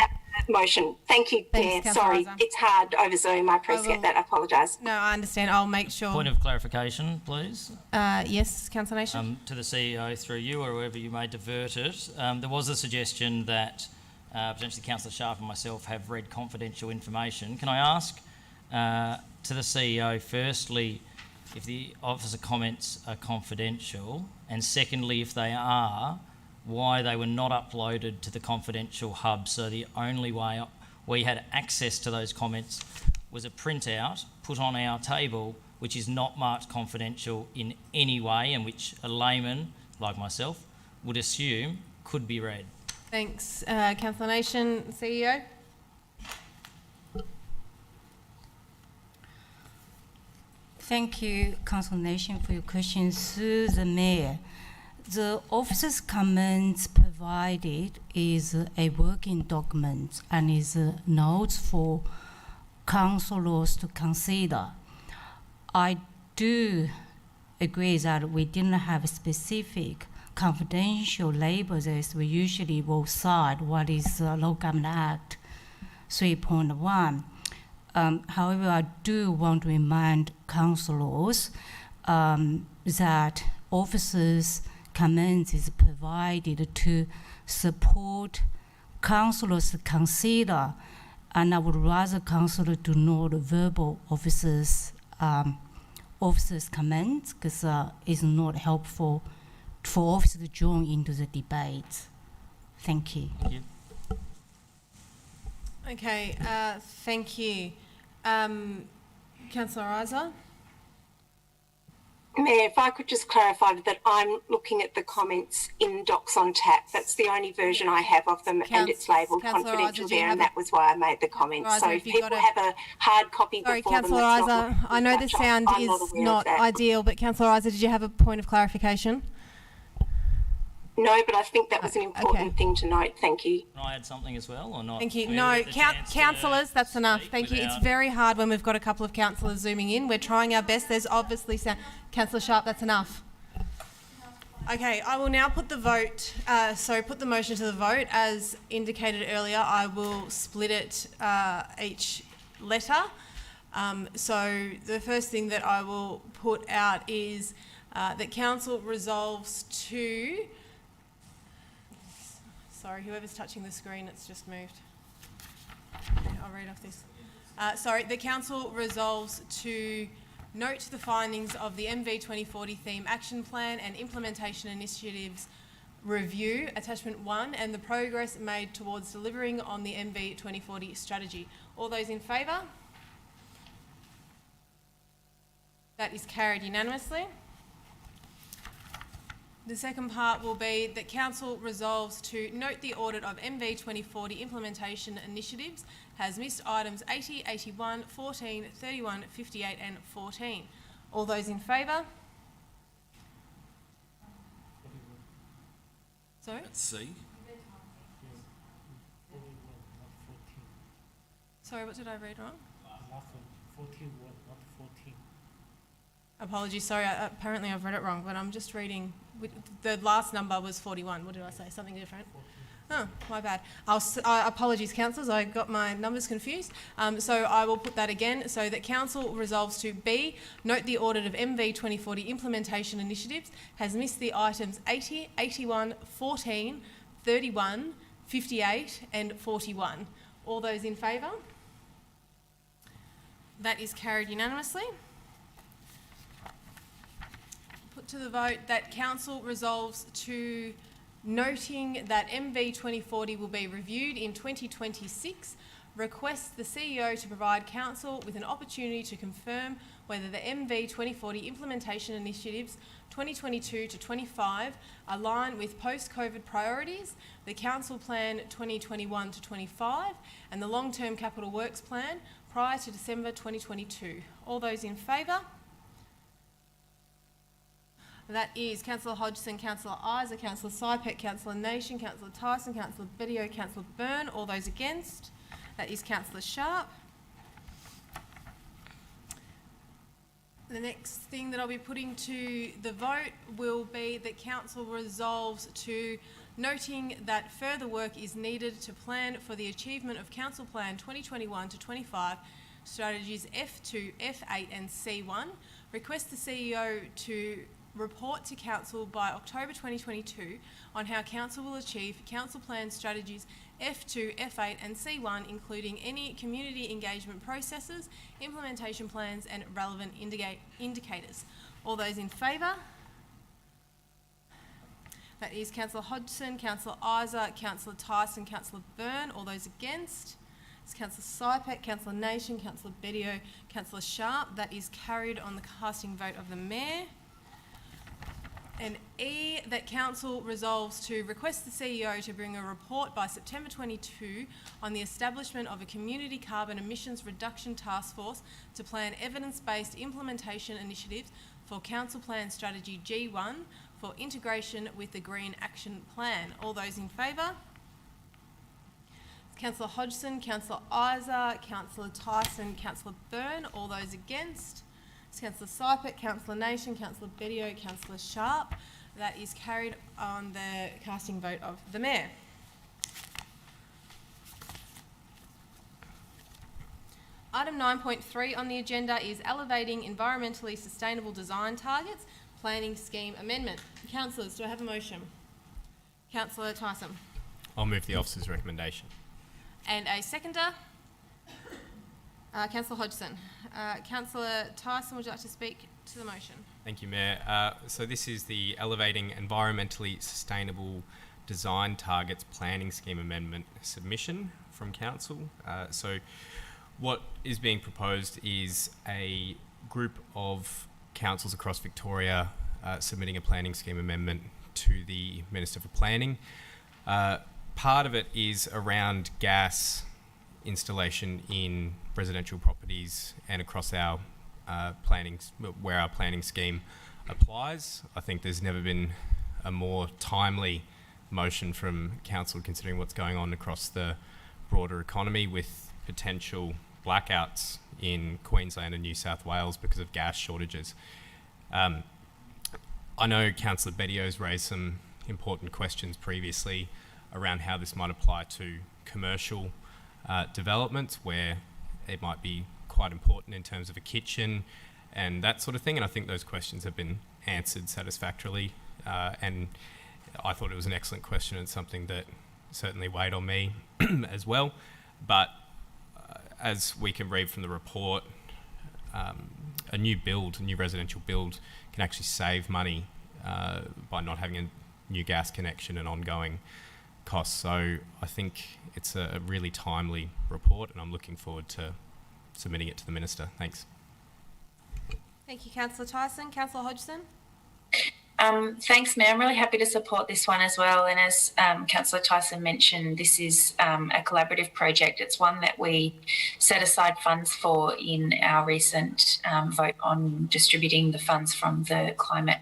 Motion. Thank you, Mayor. Sorry, Isa. It's hard over Zoom. I appreciate that. I apologise. No, I understand. I'll make sure. Point of clarification, please. Yes, Councillor Nation. To the CEO through you, or whoever you may divert it. There was a suggestion that potentially Councillor Sharp and myself have read confidential information. Can I ask? To the CEO, firstly, if the officer comments are confidential, and secondly, if they are, why they were not uploaded to the confidential hub. So the only way we had access to those comments was a printout put on our table, which is not marked confidential in any way, and which a layman like myself would assume could be read. Thanks, Councillor Nation. CEO? Thank you, Councillor Nation, for your question. Through the Mayor, the officer's comments provided is a working document and is notes for councillors to consider. I do agree that we didn't have a specific confidential labels as we usually will cite what is Local Government Act 3.1. However, I do want to remind councillors that officers' comments is provided to support councillors to consider, and I would rather councillors do not verbal officers' comments because it's not helpful for officers to join into the debate. Thank you. Thank you. Okay, thank you. Councillor Isa? Mayor, if I could just clarify that I'm looking at the comments in Docs on Tap. That's the only version I have of them, and it's labelled Councillor confidential Isa, there, and that was why I made the comments. Isa, So have if you people got have a hard copy Sorry, before them, Councillor that's not Isa, I know the much. sound I'm is not aware of not that. ideal, but Councillor Isa, did you have a point of clarification? No, but I think that was an important thing to note. Thank you. Can I add something as well, or not? Thank you. We No, all get the chance to councillors, that's enough. speak Thank you. It's without- very hard when we've got a couple of councillors zooming in. We're trying our best. There's obviously sound. Councillor Sharp, that's enough. Okay, I will now put the vote, put the motion to the vote. As indicated earlier, I will split it each letter. So the first thing that I will put out is that council resolves to... Sorry, whoever's touching the screen, it's just moved. Okay, I'll read off this. The council resolves to note the findings of the MV 2040 Theme Action Plan and Implementation Initiatives Review, Attachment 1, and the progress made towards delivering on the MV 2040 strategy. All those in favour? That is carried unanimously. The second part will be that council resolves to note the audit of MV 2040 implementation initiatives has missed items 80, 81, 14, 31, 58 and 14. All those in favour? Sorry? That's C. Sorry, what did I read wrong? 14, not 14. Apologies, sorry, apparently I've read it wrong, but I'm just reading. The last number was 41. What did I say? Something different? Oh, my bad. Apologies, councillors, I got my numbers confused. So I will put that again. So that council resolves to B, note the audit of MV 2040 implementation initiatives has missed the items 80, 81, 14, 31, 58 and 41. All those in favour? That is carried unanimously. Put to the vote that council resolves to noting that MV 2040 will be reviewed in 2026, requests the CEO to provide council with an opportunity to confirm whether the MV 2040 implementation initiatives 2022 to 25 align with post-COVID priorities, the council plan 2021 to 25 and the long-term capital works plan prior to December 2022. All those in favour? That is Councillor Hodgson, Councillor Isa, Councillor Sypek, Councillor Nation, Councillor Tyson, Councillor Bedio, Councillor Byrne. All those against? That is Councillor Sharp. The next thing that I'll be putting to the vote will be that council resolves to noting that further work is needed to plan for the achievement of Council Plan 2021 to 25 strategies F2, F8 and C1. Request the CEO to report to Council by October 2022 on how Council will achieve Council Plan strategies F2, F8 and C1, including any community engagement processes, implementation plans and relevant indicators. All those in favour? That is Councillor Hodgson, Councillor Isa, Councillor Tyson, Councillor Byrne. All those against? It's Councillor Sypek, Councillor Nation, Councillor Bedio, Councillor Sharp. That is carried on the casting vote of the Mayor. And E, that Council resolves to request the CEO to bring a report by September 22 on the establishment of a community carbon emissions reduction task force to plan evidence-based implementation initiatives for Council Plan Strategy G1 for integration with the Green Action Plan. All those in favour? Councillor Hodgson, Councillor Isa, Councillor Tyson, Councillor Byrne. All those against? Councillor Seipert, Councillor Nation, Councillor Bedio, Councillor Sharp. That is carried on the casting vote of the Mayor. Item 9.3 on the agenda is elevating environmentally sustainable design targets, planning scheme amendment. Councillors, do I have a motion? Councillor Tyson. I'll move the officer's recommendation. And a seconder? Councillor Hodgson. Councillor Tyson, would you like to speak to the motion? Thank you, Mayor. So this is the Elevating Environmentally Sustainable Design Targets Planning Scheme Amendment submission from Council. So what is being proposed is a group of councils across Victoria submitting a planning scheme amendment to the Minister for Planning. Part of it is around gas installation in residential properties and across our where our planning scheme applies. I think there's never been a more timely motion from Council considering what's going on across the broader economy with potential blackouts in Queensland and New South Wales because of gas shortages. I know Councillor Bedio's raised some important questions previously around how this might apply to commercial developments where it might be quite important in terms of a kitchen and that sort of thing, and I think those questions have been answered satisfactorily, and I thought it was an excellent question and something that certainly weighed on me as well. But as we can read from the report, a new residential build can actually save money by not having a new gas connection and ongoing costs. So I think it's a really timely report and I'm looking forward to submitting it to the Minister. Thanks. Thank you, Councillor Tyson. Councillor Hodgson. Thanks, Mayor. I'm really happy to support this one as well. And as Councillor Tyson mentioned, this is a collaborative project. It's one that we set aside funds for in our recent vote on distributing the funds from the Climate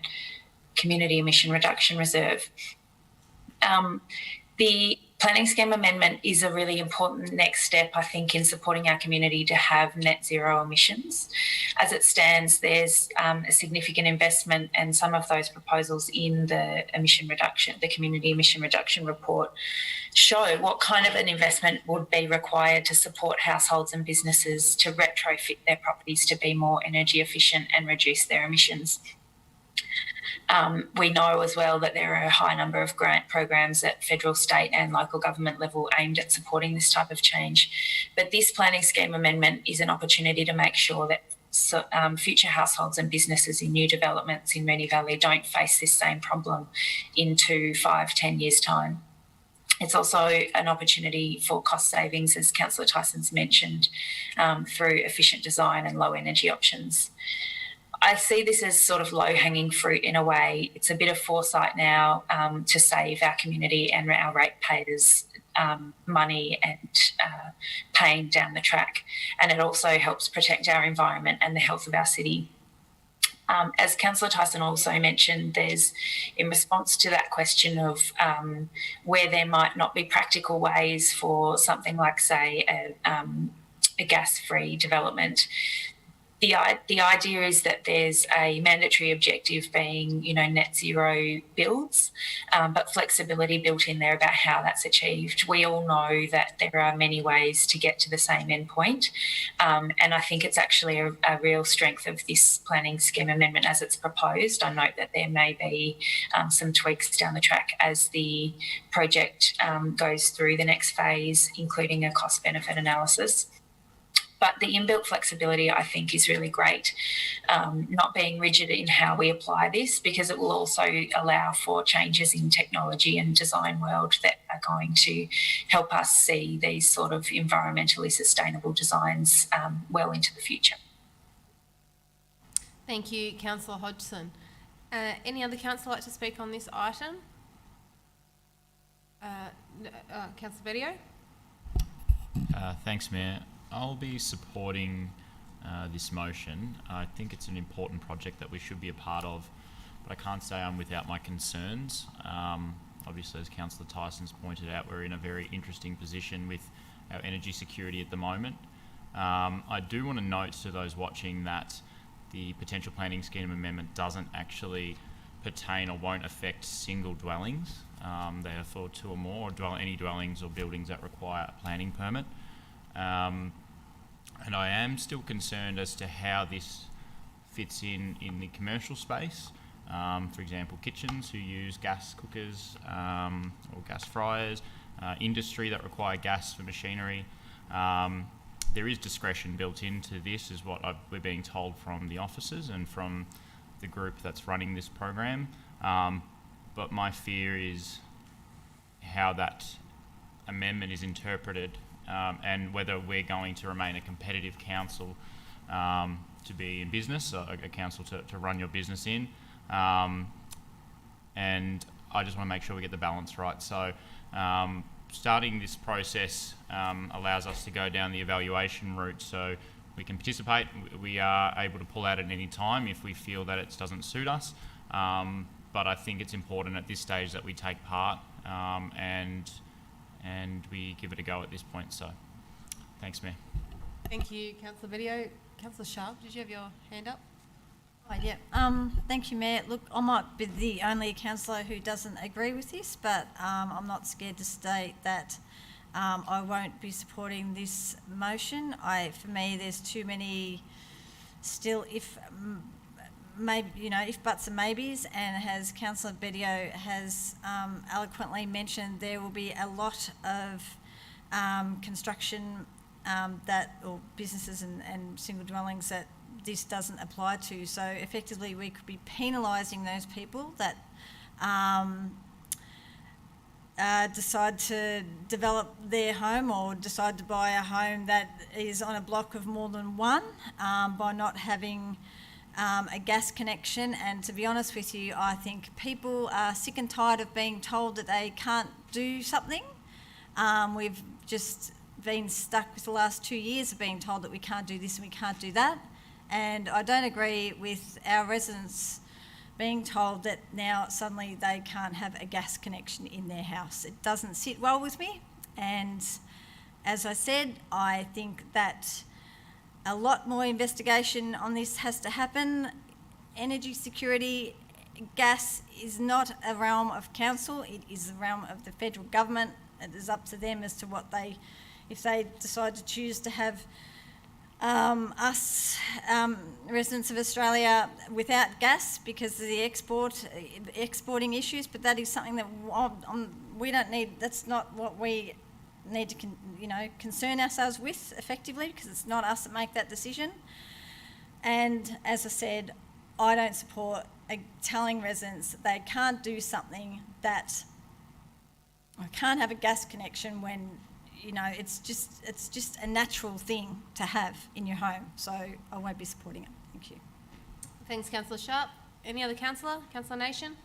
Community Emission Reduction Reserve. The planning scheme amendment is a really important next step, I think, in supporting our community to have net zero emissions. As it stands, there's a significant investment, and some of those proposals in the community emission reduction report show what kind of an investment would be required to support households and businesses to retrofit their properties to be more energy efficient and reduce their emissions. We know as well that there are a high number of grant programs at federal, state and local government level aimed at supporting this type of change. But this planning scheme amendment is an opportunity to make sure that future households and businesses in new developments in Moonee Valley don't face this same problem in 5-10 years' time. It's also an opportunity for cost savings, as Councillor Tyson's mentioned, through efficient design and low energy options. I see this as sort of low-hanging fruit in a way. It's a bit of foresight now to save our community and our ratepayers money and pain down the track. And it also helps protect our environment and the health of our city. As Councillor Tyson also mentioned, there's, in response to that question of where there might not be practical ways for something like, say, a gas-free development, the idea is that there's a mandatory objective being, net zero builds, but flexibility built in there about how that's achieved. We all know that there are many ways to get to the same endpoint, and I think it's actually a real strength of this planning scheme amendment as it's proposed. I note that there may be some tweaks down the track as the project goes through the next phase, including a cost-benefit analysis. But the inbuilt flexibility, I think, is really great, not being rigid in how we apply this, because it will also allow for changes in technology and design world that are going to help us see these sort of environmentally sustainable designs well into the future. Thank you, Councillor Hodgson. Any other councillor like to speak on this item? Councillor Bedio? Thanks, Mayor. I'll be supporting this motion. I think it's an important project that we should be a part of, but I can't say I'm without my concerns. Obviously, as Councillor Tyson's pointed out, we're in a very interesting position with our energy security at the moment. I do want to note to those watching that the potential planning scheme amendment doesn't actually pertain or won't affect single dwellings. They are for 2 or more, or any dwellings or buildings that require a planning permit. And I am still concerned as to how this fits in the commercial space. For example, kitchens who use gas cookers or gas fryers, industry that require gas for machinery. There is discretion built into this, is what we're being told from the officers and from the group that's running this program. But my fear is how that amendment is interpreted, and whether we're going to remain a competitive council to be in business, a council to run your business in. And I just want to make sure we get the balance right. So starting this process allows us to go down the evaluation route, so we can participate. We are able to pull out at any time if we feel that it doesn't suit us. But I think it's important at this stage that we take part and we give it a go at this point. So thanks, Mayor. Thank you, Councillor Bedio. Councillor Sharp, did you have your hand up? Oh, yeah. Thank you, Mayor. Look, I might be the only councillor who doesn't agree with this, but I'm not scared to state that I won't be supporting this motion. For me, there's too many still if buts and maybes, and as Councillor Bedio has eloquently mentioned, there will be a lot of construction or businesses and single dwellings that this doesn't apply to. So effectively we could be penalising those people that decide to develop their home or decide to buy a home that is on a block of more than one by not having a gas connection. And to be honest with you, I think people are sick and tired of being told that they can't do something. We've just been stuck with the last 2 years of being told that we can't do this and we can't do that. And I don't agree with our residents being told that now suddenly they can't have a gas connection in their house. It doesn't sit well with me. And as I said, I think that a lot more investigation on this has to happen. Energy security, gas is not a realm of council, it is the realm of the federal government. It is up to them as to what if they decide to choose to have us residents of Australia without gas because of the exporting issues, but that is something that we don't need. That's not what we need to concern ourselves with effectively, because it's not us that make that decision. And as I said, I don't support telling residents that they can't do something, that I can't have a gas connection when it's just a natural thing to have in your home. So I won't be supporting it. Thank you. Thanks, Councillor Sharp. Any other councillor? Councillor Nation?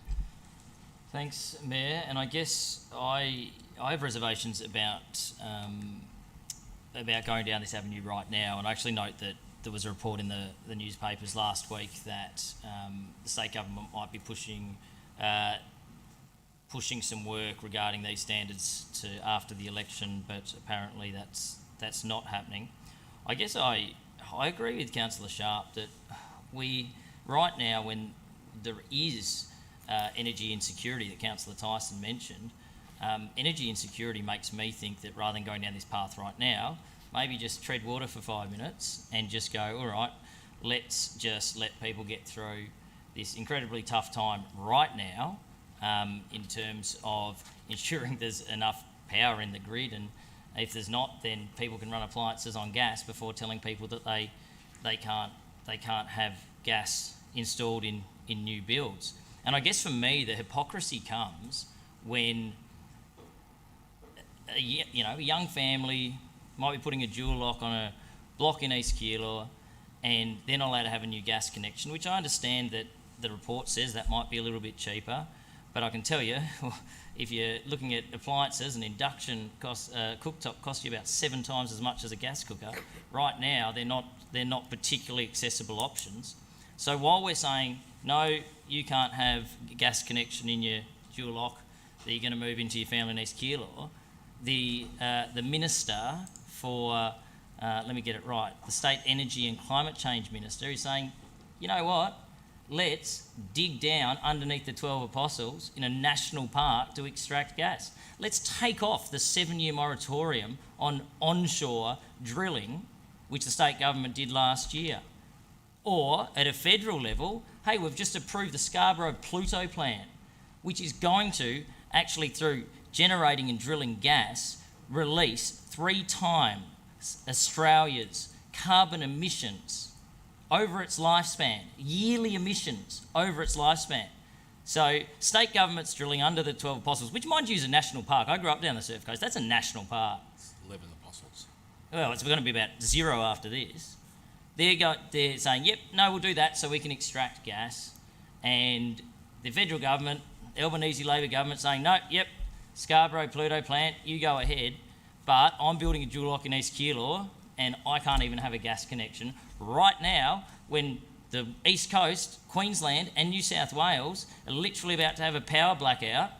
Thanks, Mayor. And I guess I have reservations about going down this avenue right now. And I actually note that there was a report in the newspapers last week that the state government might be pushing some work regarding these standards to after the election, but apparently that's not happening. I guess I agree with Councillor Sharp that we right now, when there is energy insecurity that Councillor Tyson mentioned, energy insecurity makes me think that rather than going down this path right now, maybe just tread water for 5 minutes and just go, all right, let's just let people get through this incredibly tough time right now, in terms of ensuring there's enough power in the grid, and if there's not, then people can run appliances on gas before telling people that they can't have gas installed in new builds. And I guess for me, the hypocrisy comes when a young family might be putting a dual lock on a block in East Keilor, and they're not allowed to have a new gas connection, which I understand that the report says that might be a little bit cheaper, but I can tell you, if you're looking at appliances, an induction cooktop costs you about 7 times as much as a gas cooker. Right now, they're not particularly accessible options. So while we're saying, no, you can't have a gas connection in your dual lock that you're going to move into your family in East Keilor, the Minister for, let me get it right, the State Energy and Climate Change Minister is saying, you know what, let's dig down underneath the 12 Apostles in a national park to extract gas. Let's take off the 7-year moratorium on onshore drilling, which the state government did last year. Or, at a federal level, hey, we've just approved the Scarborough Pluto plant, which is going to, actually through generating and drilling gas, release 3 times Australia's carbon emissions over its lifespan, yearly emissions over its lifespan. So state government's drilling under the 12 Apostles, which mind you is a national park. I grew up down the Surf Coast. That's a national park. It's 11 Apostles. Well, it's going to be about 0 after this. They're saying, yep, no, we'll do that so we can extract gas. And the federal government, Albanese Labor government saying, no, yep, Scarborough Pluto plant, you go ahead. But I'm building a dual lock in East Keilor and I can't even have a gas connection right now when the East Coast, Queensland and New South Wales are literally about to have a power blackout.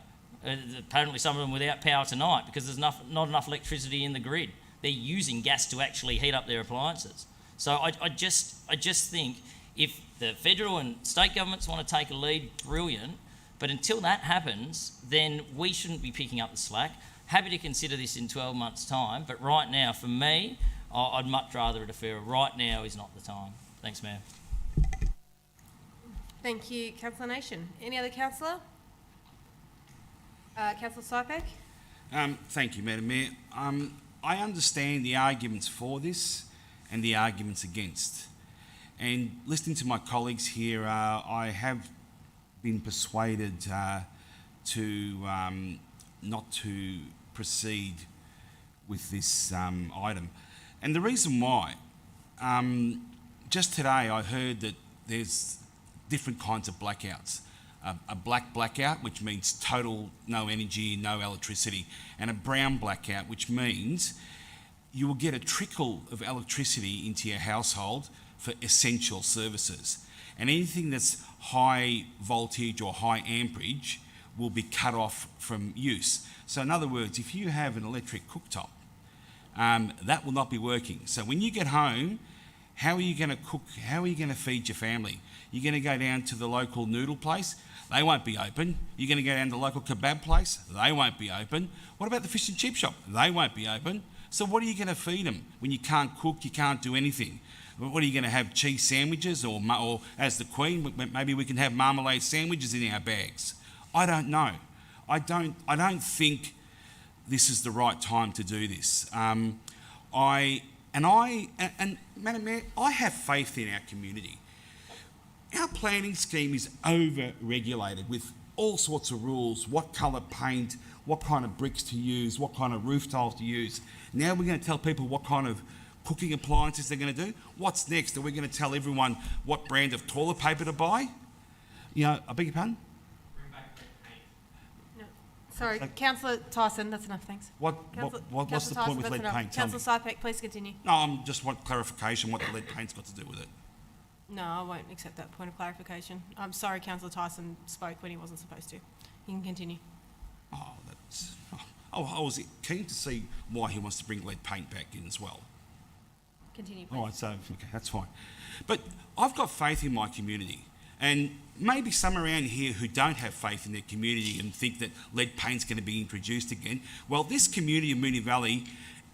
Apparently some of them without power tonight because there's not enough electricity in the grid. They're using gas to actually heat up their appliances. So I just think if the federal and state governments want to take a lead, brilliant. But until that happens, then we shouldn't be picking up the slack. Happy to consider this in 12 months' time, but right now, for me, I'd much rather a deferral. Right now is not the time. Thanks, Mayor. Thank you, Councillor Nation. Any other councillor? Councillor Sypek? Thank you, Madam Mayor. I understand the arguments for this and the arguments against. And listening to my colleagues here, I have been persuaded not to proceed with this item. And the reason why, just today I heard that there's different kinds of blackouts. A black blackout, which means total no energy, no electricity, and a brown blackout, which means you will get a trickle of electricity into your household for essential services. And anything that's high voltage or high amperage will be cut off from use. So in other words, if you have an electric cooktop, that will not be working. So when you get home, how are you going to cook? How are you going to feed your family? You're going to go down to the local noodle place? They won't be open. You're going to go down to the local kebab place? They won't be open. What about the fish and chip shop? They won't be open. So what are you going to feed them when you can't cook, you can't do anything? What are you going to have, cheese sandwiches or as the Queen, maybe we can have marmalade sandwiches in our bags? I don't know. I don't think this is the right time to do this. And Madam Mayor, I have faith in our community. Our planning scheme is over-regulated with all sorts of rules, what colour paint, what kind of bricks to use, what kind of roof tiles to use. Now we're going to tell people what kind of cooking appliances they're going to do. What's next? Are we going to tell everyone what brand of toilet paper to buy? You know, I beg your pardon? Sorry, Councillor Tyson, that's enough, thanks. What's the point with lead paint? Councillor Sypek, please continue. No, I just want clarification what the lead paint's got to do with it. No, I won't accept that point of clarification. I'm sorry Councillor Tyson spoke when he wasn't supposed to. You can continue. I was keen to see why he wants to bring lead paint back in as well. Continue, please. All right, so, okay, that's fine. But I've got faith in my community. And maybe some around here who don't have faith in their community and think that lead paint's going to be introduced again. Well, this community of Moonee Valley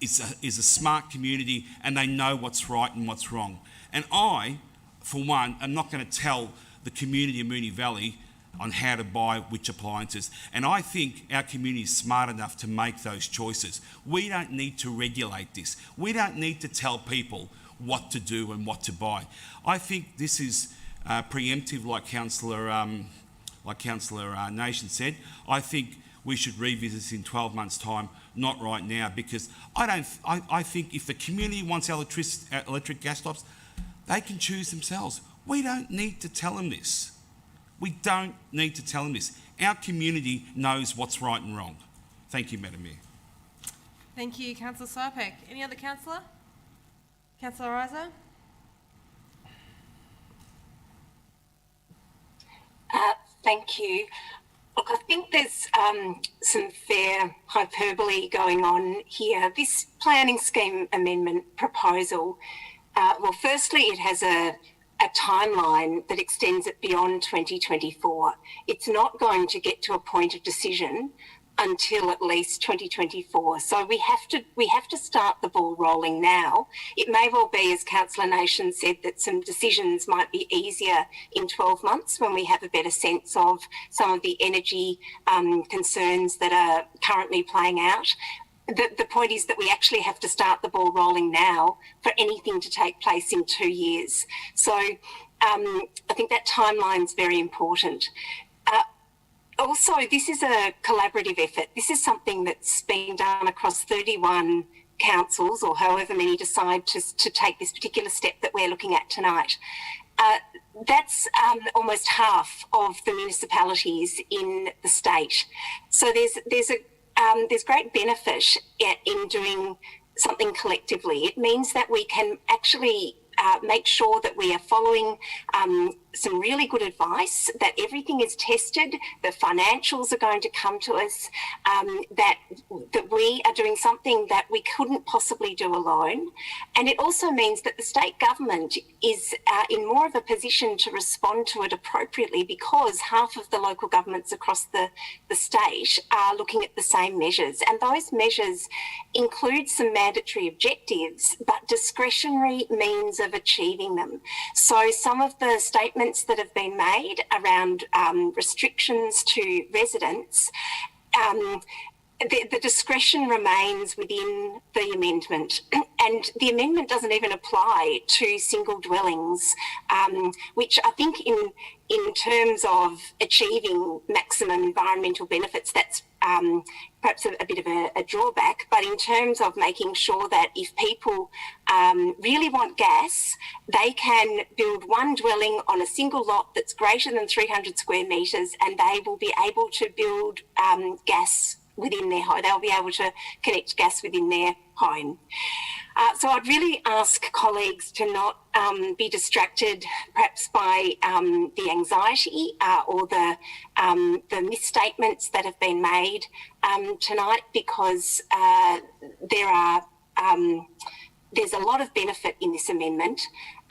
is a smart community and they know what's right and what's wrong. And I, for one, am not going to tell the community of Moonee Valley on how to buy which appliances. And I think our community is smart enough to make those choices. We don't need to regulate this. We don't need to tell people what to do and what to buy. I think this is preemptive, like Councillor Nation said. I think we should revisit this in 12 months' time, not right now, because I think if the community wants electric gas stops, they can choose themselves. We don't need to tell them this. We don't need to tell them this. Our community knows what's right and wrong. Thank you, Madam Mayor. Thank you, Councillor Sarpek. Any other councillor? Councillor Isa? Thank you. Look, I think there's some fair hyperbole going on here. This planning scheme amendment proposal, well, firstly, it has a timeline that extends it beyond 2024. It's not going to get to a point of decision until at least 2024. So we have to start the ball rolling now. It may well be, as Councillor Nation said, that some decisions might be easier in 12 months when we have a better sense of some of the energy concerns that are currently playing out. The point is that we actually have to start the ball rolling now for anything to take place in 2 years. So I think that timeline's very important. Also, this is a collaborative effort. This is something that's been done across 31 councils, or however many decide to take this particular step that we're looking at tonight. That's almost half of the municipalities in the state. So there's great benefit in doing something collectively. It means that we can actually make sure that we are following some really good advice, that everything is tested, the financials are going to come to us, that we are doing something that we couldn't possibly do alone. And it also means that the state government is in more of a position to respond to it appropriately, because half of the local governments across the state are looking at the same measures. And those measures include some mandatory objectives, but discretionary means of achieving them. So some of the statements that have been made around restrictions to residents, the discretion remains within the amendment, and the amendment doesn't even apply to single dwellings, which I think in terms of achieving maximum environmental benefits, that's perhaps a bit of a drawback. But in terms of making sure that if people really want gas, they can build one dwelling on a single lot that's greater than 300 square metres, and they will be able to build gas within their home. They'll be able to connect gas within their home. So I'd really ask colleagues to not be distracted perhaps by the anxiety or the misstatements that have been made tonight, because there's a lot of benefit in this amendment.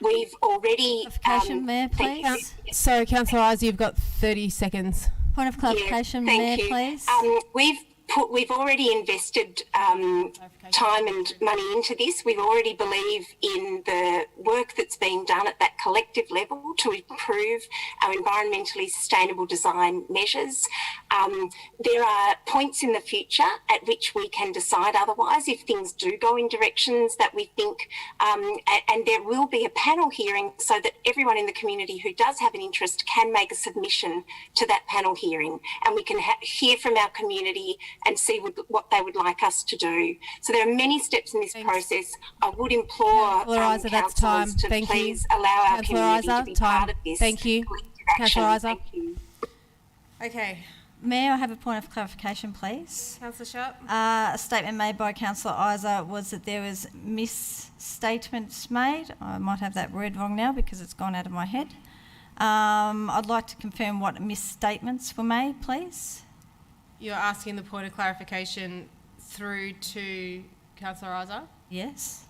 We've already... Clarification, Mayor, please. So, Councillor Isa, you've got 30 seconds. Point of clarification, Mayor, please. We've already invested time and money into this. We already believe in the work that's being done at that collective level to improve our environmentally sustainable design measures. There are points in the future at which we can decide otherwise if things do go in directions that we think, and there will be a panel hearing so that everyone in the community who does have an interest can make a submission to that panel hearing, and we can hear from our community and see what they would like us to do. So there are many steps in this process. I would implore councillors to please allow our community to be part of this. Thank you. Councillor Isa. Thank you. Okay. Mayor, I have a point of clarification, please. Councillor Sharp. A statement made by Councillor Isa was that there was misstatements made. I might have that word wrong now because it's gone out of my head. I'd like to confirm what misstatements were made, please. You're asking the point of clarification through to Councillor Isa? Yes.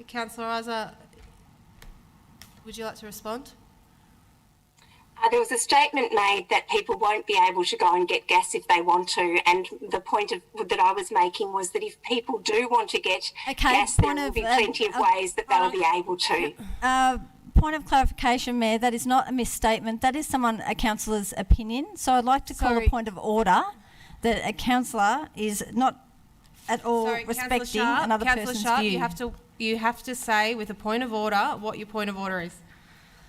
Councillor Isa, would you like to respond? There was a statement made that people won't be able to go and get gas if they want to, and the point that I was making was that if people do want to get gas, there will be plenty of ways that they'll be able to. Point of clarification, Mayor, that is not a misstatement. That is a councillor's opinion. So I'd like to call a point of order that a councillor is not at all respecting another person's view. You have to say with a point of order what your point of order is.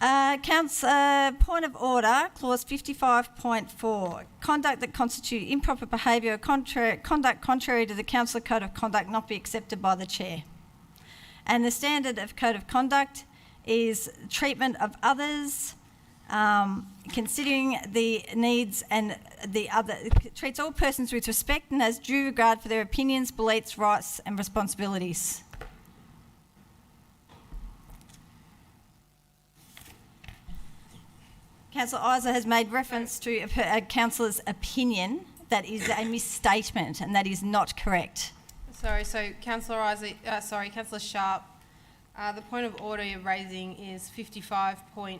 Point of order, clause 55.4. Conduct that constitute improper behaviour or conduct contrary to the council code of conduct not be accepted by the chair. And the standard of code of conduct is treatment of others, considering the needs and the other, treats all persons with respect and has due regard for their opinions, beliefs, rights and responsibilities. Councillor Isa has made reference to a councillor's opinion. That is a misstatement and that is not correct. Sorry, so Councillor Councillor Sharp, the point of order you're raising is 55.4, is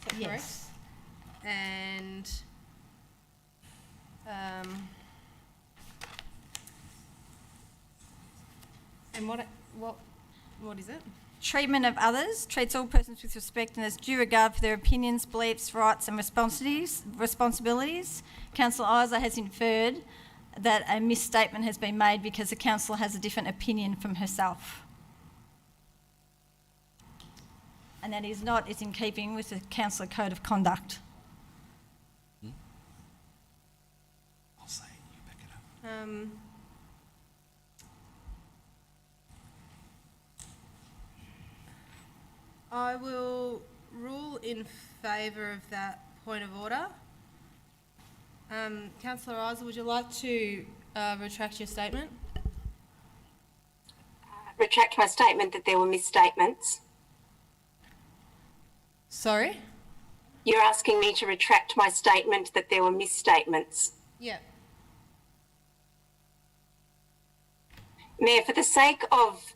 that Yes. correct? And what is it? Treatment of others, treats all persons with respect and has due regard for their opinions, beliefs, rights and responsibilities. Councillor Isa has inferred that a misstatement has been made because the councillor has a different opinion from herself. And that is not, it's in keeping with the councillor code of conduct. I'll say it, you back it up. I will rule in favour of that point of order. Councillor Isa, would you like to retract your statement? Retract my statement that there were misstatements. Sorry? You're asking me to retract my statement that there were misstatements. Yeah. Mayor, for the sake of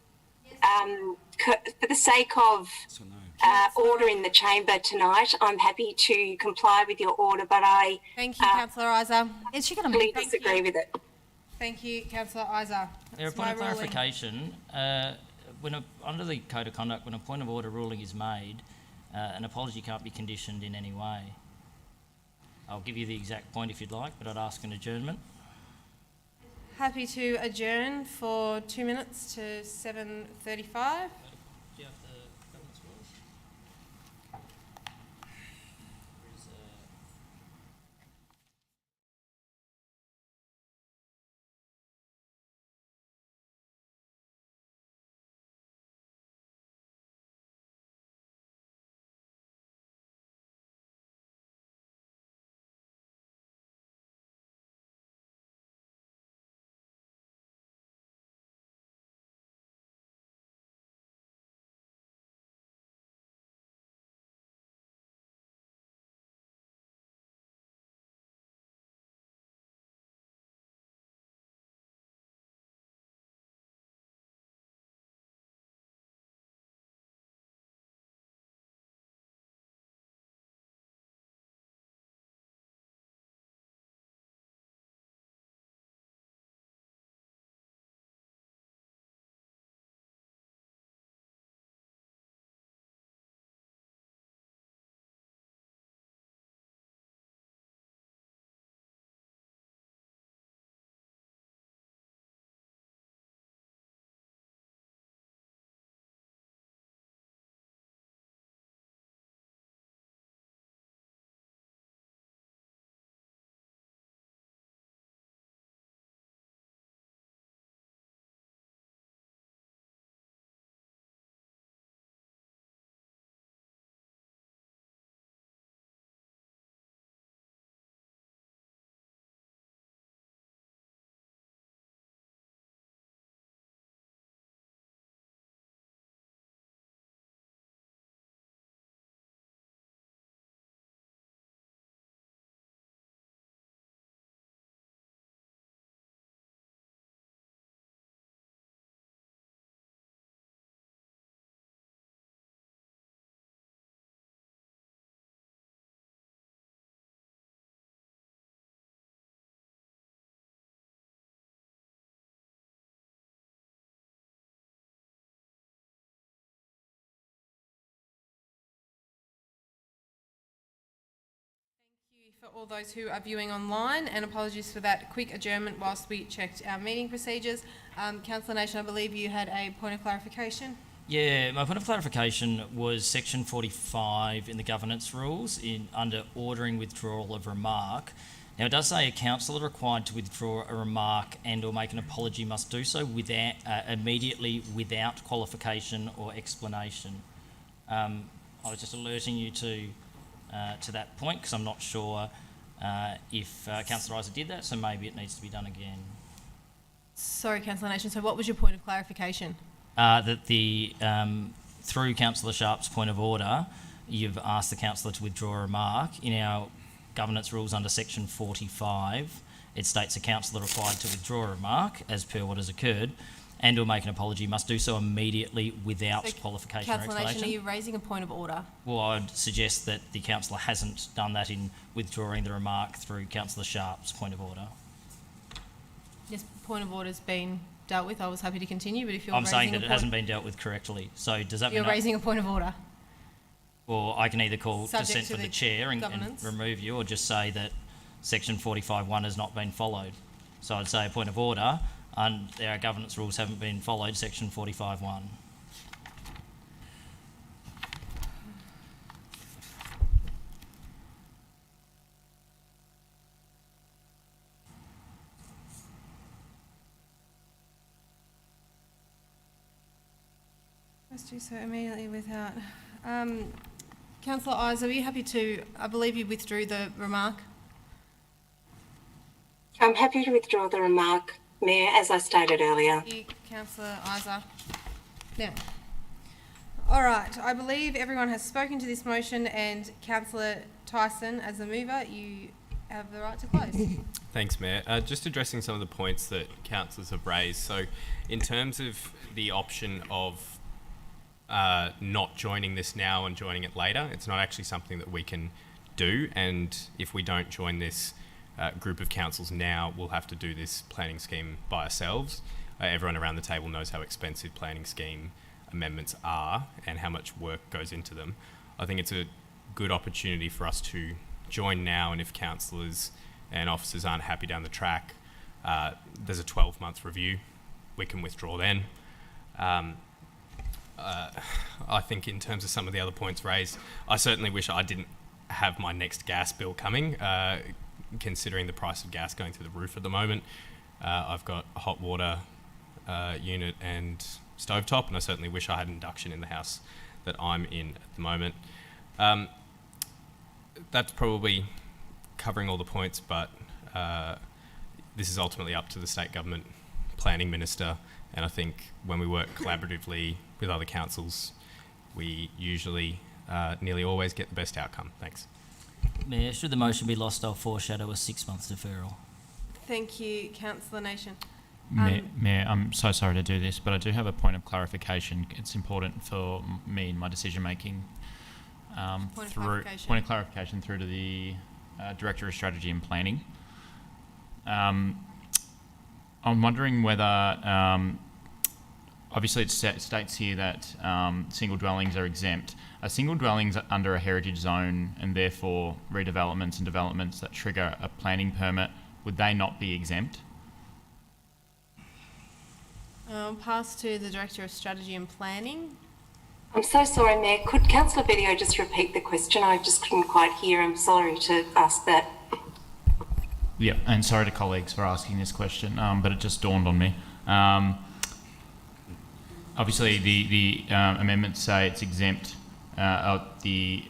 order in the chamber tonight, I'm happy to comply with your order, but I Thank you, Councillor Isa. Is she going really disagree with it. Thank you, Councillor Isa. A point of clarification. Under the Code of Conduct, when a point of order ruling is made, an apology can't be conditioned in any way. I'll give you the exact point if you'd like, but I'd ask an adjournment. Happy to adjourn for 2 minutes to 7:35. Do you have the governance rules? For all those who are viewing online, and apologies for that quick adjournment whilst we checked our meeting procedures. Councillor Nation, I believe you had a point of clarification. Yeah, my point of clarification was section 45 in the governance rules under ordering withdrawal of remark. Now it does say a councillor required to withdraw a remark and or make an apology must do so without, immediately without qualification or explanation. I was just alerting you to that point because I'm not sure if Councillor Isa did that, so maybe it needs to be done again. Sorry, Councillor Nation. So what was your point of clarification? That through Councillor Sharp's point of order, you've asked the councillor to withdraw a remark. In our governance rules under section 45, it states a councillor required to withdraw a remark as per what has occurred and or make an apology must do so immediately without qualification or Councillor explanation. Nation, are you raising a point of order? Well, I would suggest that the councillor hasn't done that in withdrawing the remark through Councillor Sharp's point of order. Yes, point of order's been dealt with. I was happy to continue, but if you're I'm raising saying that a it hasn't been dealt with correctly. So does that you're mean raising a point of order? Or I can either call Subject dissent to for the the chair and governance. remove you, or just say that section 45(1) has not been followed. So I'd say a point of order, and our governance rules haven't been followed, section 45(1). Let's do so immediately without... Councillor Isa, are you happy to... I believe you withdrew the remark. I'm happy to withdraw the remark, Mayor, as I stated earlier. Thank you, Councillor Isa. Now, all right, I believe everyone has spoken to this motion, and Councillor Tyson, as the mover, you have the right to close. Thanks, Mayor. Just addressing some of the points that councillors have raised. So in terms of the option of not joining this now and joining it later, it's not actually something that we can do, and if we don't join this group of councils now, we'll have to do this planning scheme by ourselves. Everyone around the table knows how expensive planning scheme amendments are and how much work goes into them. I think it's a good opportunity for us to join now, and if councillors and officers aren't happy down the track, there's a 12-month review. We can withdraw then. I think in terms of some of the other points raised, I certainly wish I didn't have my next gas bill coming, considering the price of gas going through the roof at the moment. I've got a hot water unit and stovetop, and I certainly wish I had induction in the house that I'm in at the moment. That's probably covering all the points, but this is ultimately up to the state government planning minister, and I think when we work collaboratively with other councils, we usually nearly always get the best outcome. Thanks. Mayor, should the motion be lost, I'll foreshadow a 6-month deferral. Thank you, Councillor Nation. Mayor, I'm so sorry to do this, but I do have a point of clarification. It's important for me in my decision making. Point of clarification through to the Director of Strategy and Planning. I'm wondering whether, obviously it states here that single dwellings are exempt. Are single dwellings under a heritage zone and therefore redevelopments and developments that trigger a planning permit, would they not be exempt? I'll pass to the Director of Strategy and Planning. I'm so sorry, Mayor. Could Councillor Video just repeat the question? I just couldn't quite hear. I'm sorry to ask that. Yeah, and sorry to colleagues for asking this question, but it just dawned on me. Obviously, the amendments say it's exempt. The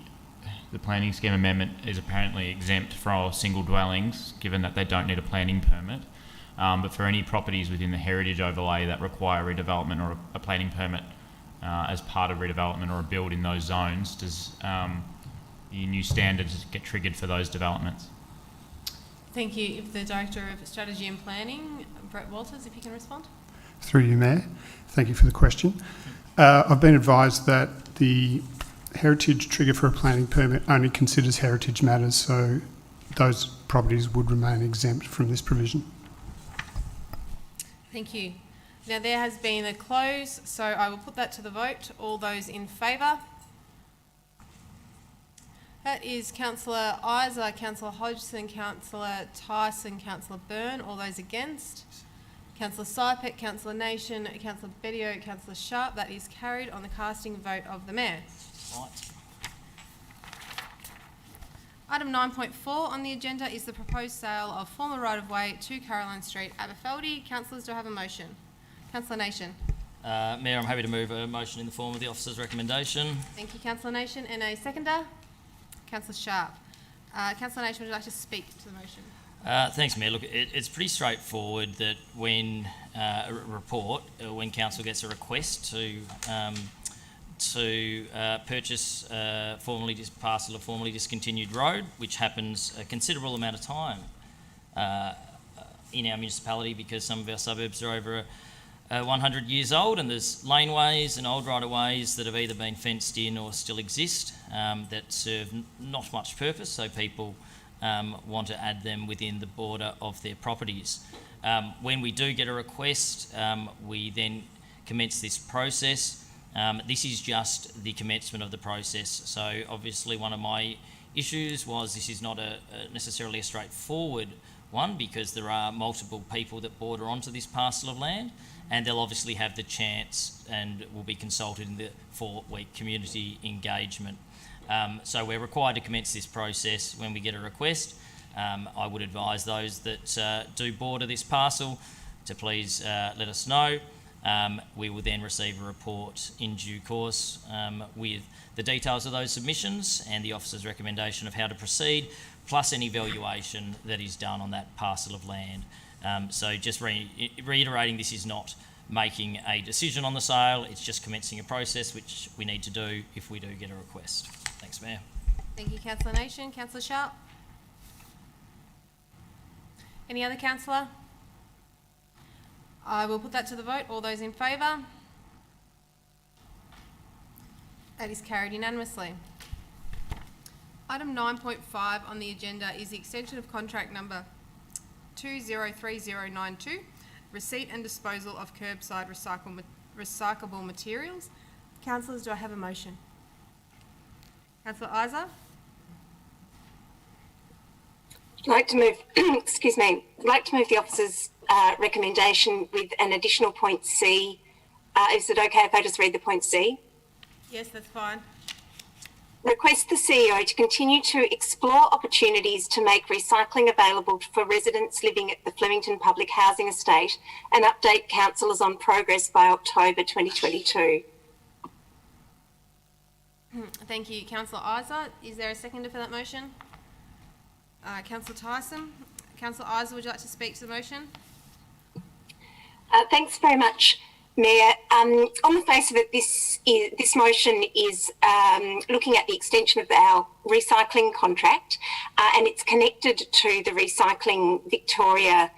planning scheme amendment is apparently exempt for single dwellings, given that they don't need a planning permit. But for any properties within the heritage overlay that require redevelopment or a planning permit as part of redevelopment or a build in those zones, does the new standards get triggered for those developments? Thank you. If the Director of Strategy and Planning, Brett Walters, if you can respond. Through you, Mayor. Thank you for the question. I've been advised that the heritage trigger for a planning permit only considers heritage matters, so those properties would remain exempt from this provision. Thank you. Now there has been a close, so I will put that to the vote. All those in favour? That is Councillor Isa, Councillor Hodgson, Councillor Tyson, Councillor Byrne. All those against? Councillor Sypek, Councillor Nation, Councillor Bedio, Councillor Sharp. That is carried on the casting vote of the Mayor. Right. Item 9.4 on the agenda is the proposed sale of former right-of-way to Caroline Street, Aberfeldy. Councillors, do I have a motion? Councillor Nation. Mayor, I'm happy to move a motion in the form of the officer's recommendation. Thank you, Councillor Nation. And a seconder? Councillor Sharp. Councillor Nation, would you like to speak to the motion? Thanks, Mayor. Look, it's pretty straightforward that when a report, when council gets a request to purchase a parcel of formerly discontinued road, which happens a considerable amount of time in our municipality because some of our suburbs are over 100 years old, and there's laneways and old right-of-ways that have either been fenced in or still exist that serve not much purpose, so people want to add them within the border of their properties. When we do get a request, we then commence this process. This is just the commencement of the process. So obviously one of my issues was this is not necessarily a straightforward one because there are multiple people that border onto this parcel of land, and they'll obviously have the chance and will be consulted in the 4-week community engagement. So we're required to commence this process when we get a request. I would advise those that do border this parcel to please let us know. We will then receive a report in due course with the details of those submissions and the officer's recommendation of how to proceed, plus any valuation that is done on that parcel of land. So just reiterating, this is not making a decision on the sale, it's just commencing a process which we need to do if we do get a request. Thanks, Mayor. Thank you, Councillor Nation. Councillor Sharp? Any other councillor? I will put that to the vote. All those in favour? That is carried unanimously. Item 9.5 on the agenda is the extension of contract number 203092, receipt and disposal of curbside recyclable materials. Councillors, do I have a motion? Councillor Isa? I'd like to move, excuse me, I'd like to move the officer's recommendation with an additional point C. Is it okay if I just read the point C? Yes, that's fine. Request the CEO to continue to explore opportunities to make recycling available for residents living at the Flemington Public Housing Estate and update councillors on progress by October 2022. Thank you, Councillor Isa. Is there a seconder for that motion? Councillor Tyson. Councillor Isa, would you like to speak to the motion? Thanks very much, Mayor. On the face of it, this motion is looking at the extension of our recycling contract, and it's connected to the Recycling Victoria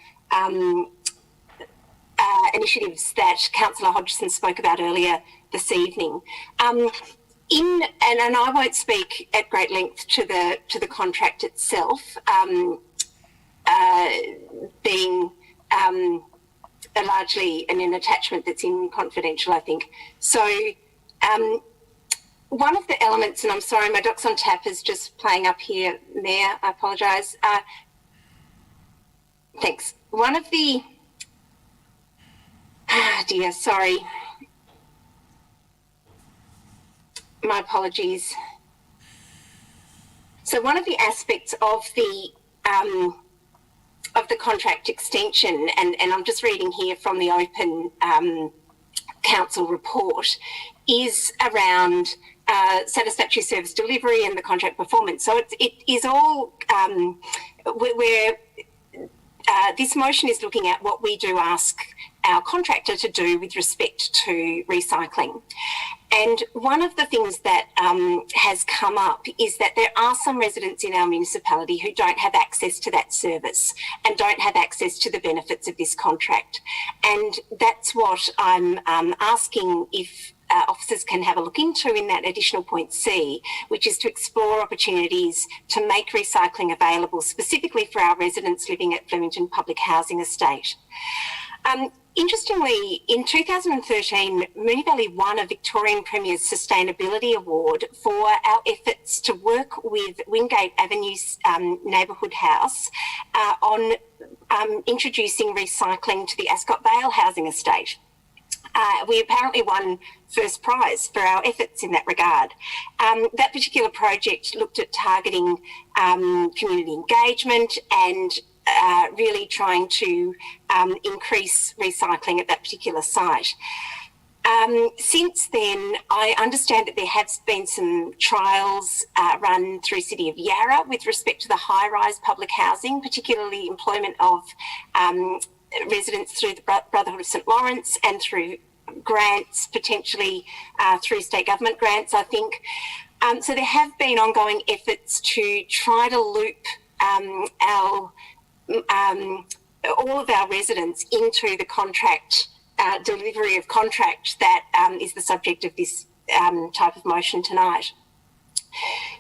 initiatives that Councillor Hodgson spoke about earlier this evening. And I won't speak at great length to the contract itself, being largely an attachment that's in confidential, I think. So one of the elements, and I'm sorry, my doc's on tap is just playing up here, Mayor, I apologise. Thanks. One of the, sorry. My apologies. So one of the aspects of the contract extension, and I'm just reading here from the Open Council report, is around satisfactory service delivery and the contract performance. So it is all where this motion is looking at what we do ask our contractor to do with respect to recycling. And one of the things that has come up is that there are some residents in our municipality who don't have access to that service and don't have access to the benefits of this contract. And that's what I'm asking if officers can have a look into in that additional point C, which is to explore opportunities to make recycling available specifically for our residents living at Flemington Public Housing Estate. Interestingly, in 2013, Moonee Valley won a Victorian Premier's Sustainability Award for our efforts to work with Wingate Avenue's neighbourhood house on introducing recycling to the Ascot Vale housing estate. We apparently won first prize for our efforts in that regard. That particular project looked at targeting community engagement and really trying to increase recycling at that particular site. Since then, I understand that there have been some trials run through City of Yarra with respect to the high-rise public housing, particularly employment of residents through the Brotherhood of St Lawrence and through grants, potentially through state government grants, I think. So there have been ongoing efforts to try to loop all of our residents into the contract, delivery of contract that is the subject of this type of motion tonight.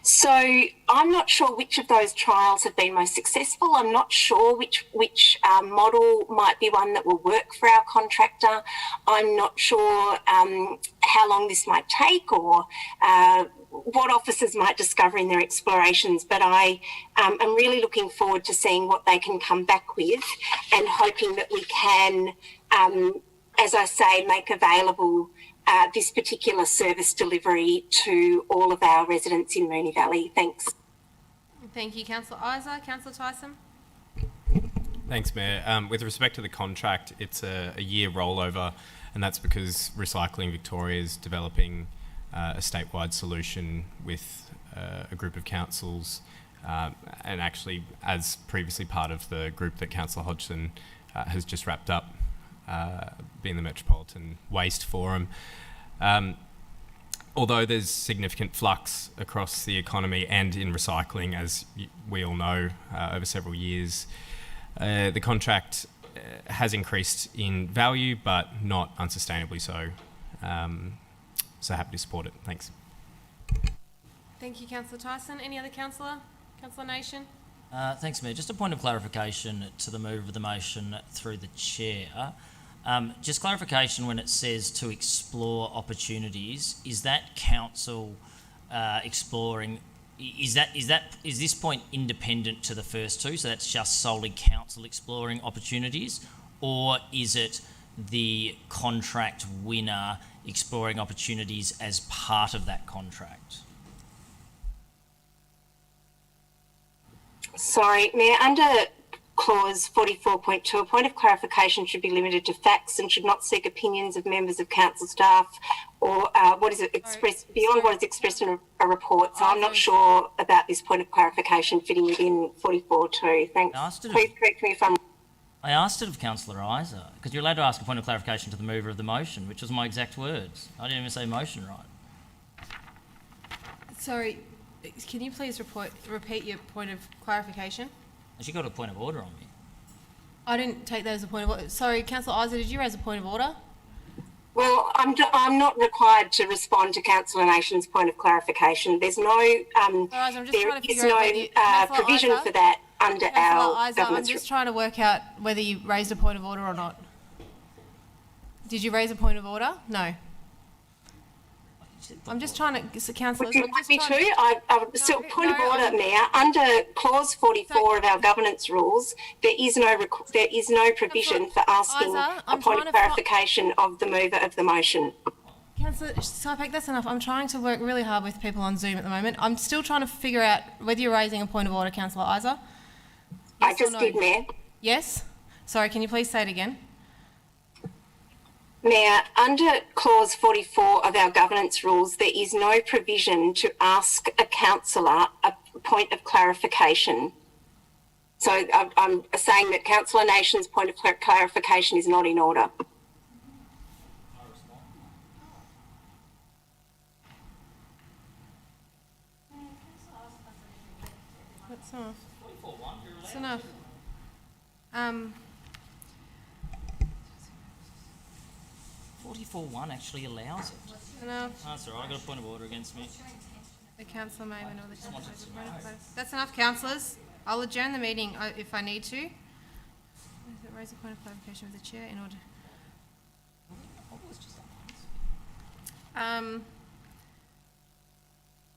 So I'm not sure which of those trials have been most successful. I'm not sure which model might be one that will work for our contractor. I'm not sure how long this might take or what officers might discover in their explorations, but I am really looking forward to seeing what they can come back with and hoping that we can, as I say, make available this particular service delivery to all of our residents in Moonee Valley. Thanks. Thank you, Councillor Isa. Councillor Tyson? Thanks, Mayor. With respect to the contract, it's a year rollover, and that's because Recycling Victoria is developing a statewide solution with a group of councils, and actually as previously part of the group that Councillor Hodgson has just wrapped up, being the Metropolitan Waste Forum. Although there's significant flux across the economy and in recycling, as we all know, over several years, the contract has increased in value, but not unsustainably so. So happy to support it. Thanks. Thank you, Councillor Tyson. Any other councillor? Councillor Nation? Thanks, Mayor. Just a point of clarification to the move of the motion through the chair. Just clarification when it says to explore opportunities, is that council exploring? Is this point independent to the first two? So that's just solely council exploring opportunities, or is it the contract winner exploring opportunities as part of that contract? Sorry, Mayor, under clause 44.2, a point of clarification should be limited to facts and should not seek opinions of members of council staff or what is expressed beyond what is expressed in a report. So I'm not sure about this point of clarification fitting within 44.2. Thanks. Please correct me if I'm... I asked it of Councillor Isa, because you're allowed to ask a point of clarification to the mover of the motion, which was my exact words. I didn't even say motion right. Sorry, can you please repeat your point of clarification? She got a point of order on me. I didn't take that as a point of order. Sorry, Councillor Isa, did you raise a point of order? Well, I'm not required to respond to Councillor Nation's point of clarification. There's no provision for that under our Isa, government's... I'm just trying to work out whether you raised a point of order or not. Did you raise a point of order? No. I'm just trying to, Councillor... Would you like me to? Point of order, Mayor. Under clause 44 of our governance rules, there is no provision for asking a point of clarification of the mover of the motion. Councillor Sypek, that's enough. I'm trying to work really hard with people on Zoom at the moment. I'm still trying to figure out whether you're raising a point of order, Councillor Isa. Yes, I just did, Mayor. Yes? Sorry, can you please say it again? Mayor, under clause 44 of our governance rules, there is no provision to ask a councillor a point of clarification. So I'm saying that Councillor Nation's point of clarification is not in order. That's enough. That's enough. 44.1 actually allows it. Enough. Oh, that's all right. I got a point of order against me. The councillor may or the councillor. That's enough, councillors. I'll adjourn the meeting if I need to. Raise a point of clarification with the chair in order.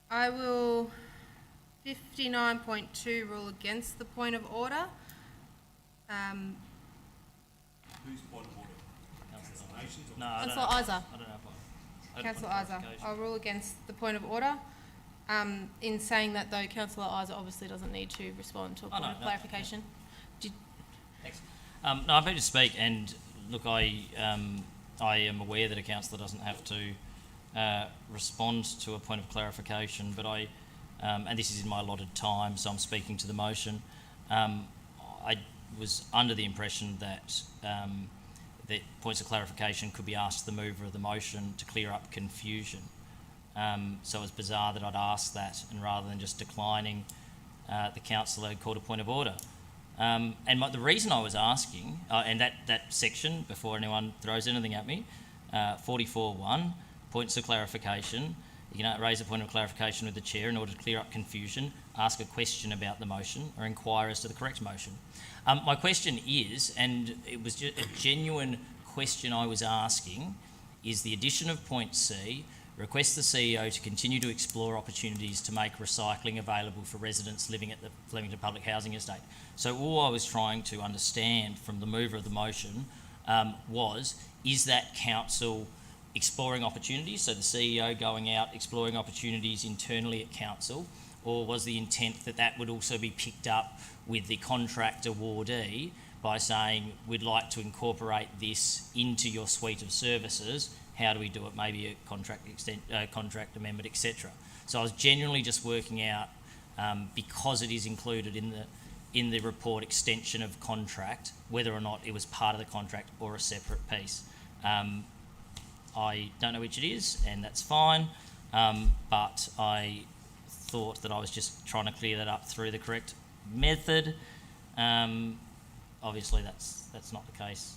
I will 59.2 rule against the point of order. Whose point of order? No, Councillor Isa. I don't know. Councillor Isa. I'll rule against the point of order. In saying that, though, Councillor Isa obviously doesn't need to respond to a point of clarification. Thanks. No, I'm happy to speak, and look, I I am aware that a councillor doesn't have to respond to a point of clarification, but and this is in my allotted time, so I'm speaking to the motion. I was under the impression that that points of clarification could be asked to the mover of the motion to clear up confusion. So it's bizarre that I'd ask that, and rather than just declining, the councillor had called a point of order. And the reason I was asking, and that section, before anyone throws anything at me, 44.1, points of clarification. You can raise a point of clarification with the chair in order to clear up confusion, ask a question about the motion, or inquire as to the correct motion. My question is, and it was just a genuine question I was asking, is the addition of point C, request the CEO to continue to explore opportunities to make recycling available for residents living at the Flemington Public Housing Estate. So all I was trying to understand from the mover of the motion is that council exploring opportunities, so the CEO going out exploring opportunities internally at council, or was the intent that that would also be picked up with the contract awardee by saying, we'd like to incorporate this into your suite of services, how do we do it, maybe a contract amendment, etc. So I was genuinely just working out, because it is included in the report extension of contract, whether or not it was part of the contract or a separate piece. I don't know which it is, and that's fine, but I thought that I was just trying to clear that up through the correct method. Obviously that's not the case,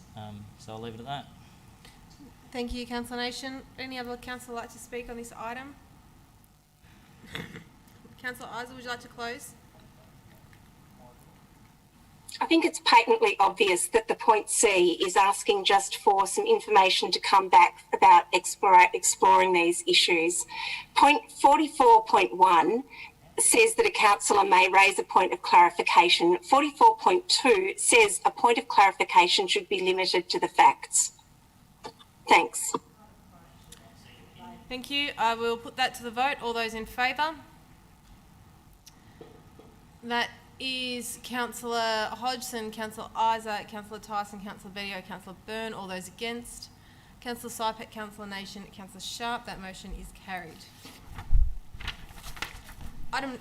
so I'll leave it at that. Thank you, Councillor Nation. Any other councillor like to speak on this item? Councillor Isa, would you like to close? I think it's patently obvious that the point C is asking just for some information to come back about exploring these issues. Point 44.1 says that a councillor may raise a point of clarification. 44.2 says a point of clarification should be limited to the facts. Thanks. Thank you. I will put that to the vote. All those in favour? That is Councillor Hodgson, Councillor Isa, Councillor Tyson, Councillor Bedio, Councillor Byrne. All those against? Councillor Sypek, Councillor Nation, Councillor Sharp. That motion is carried. Item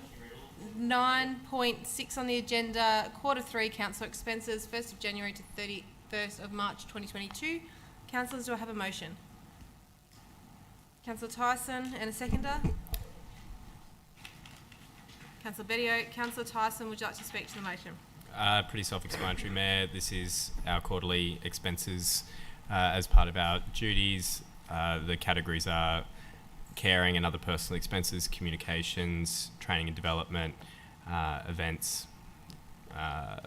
9.6 on the agenda, Q3 council expenses, 1st of January to 31st of March 2022. Councillors, do I have a motion? Councillor Tyson and a seconder. Councillor Bedio. Councillor Tyson, would you like to speak to the motion? Pretty self-explanatory, Mayor. This is our quarterly expenses as part of our duties. The categories are caring and other personal expenses, communications, training and development, events, a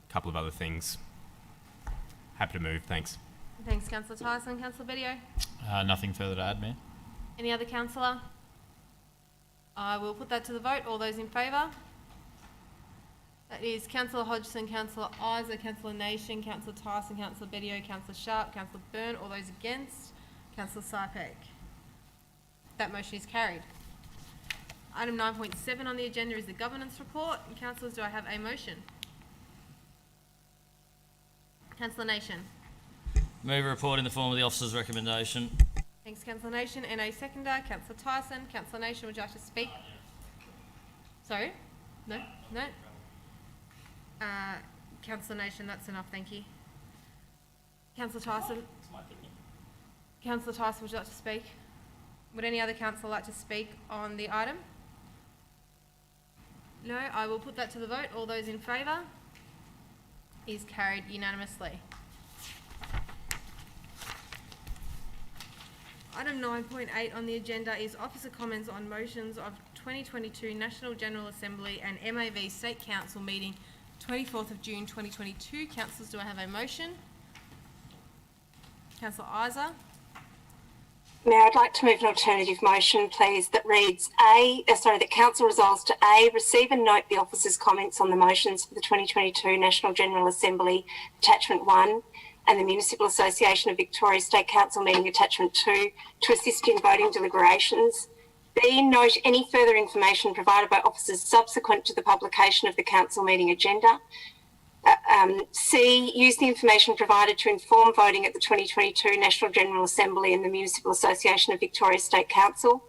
couple of other things. Happy to move, thanks. Thanks, Councillor Tyson. Councillor Bedio? Nothing further to add, Mayor. Any other councillor? I will put that to the vote. All those in favour? That is Councillor Hodgson, Councillor Isa, Councillor Nation, Councillor Tyson, Councillor Bedio, Councillor Sharp, Councillor Byrne. All those against? Councillor Sypek. That motion is carried. Item 9.7 on the agenda is the governance report. Councillors, do I have a motion? Councillor Nation. Move a report in the form of the officer's recommendation. Thanks, Councillor Nation. And a seconder, Councillor Tyson. Councillor Nation, would you like to speak? Sorry? No? No? Councillor Nation, that's enough, thank you. Councillor Tyson. Councillor Tyson, would you like to speak? Would any other councillor like to speak on the item? No? I will put that to the vote. All those in favour? Is carried unanimously. Item 9.8 on the agenda is officer comments on motions of 2022 National General Assembly and MAV State Council meeting 24th of June 2022. Councillors, do I have a motion? Councillor Isa. Mayor, I'd like to move an alternative motion, please, that reads that Council resolves to A, receive and note the officer's comments on the motions for the 2022 National General Assembly Attachment 1 and the Municipal Association of Victoria State Council meeting Attachment 2 to assist in voting deliberations. B, note any further information provided by officers subsequent to the publication of the council meeting agenda. C, use the information provided to inform voting at the 2022 National General Assembly and the Municipal Association of Victoria State Council.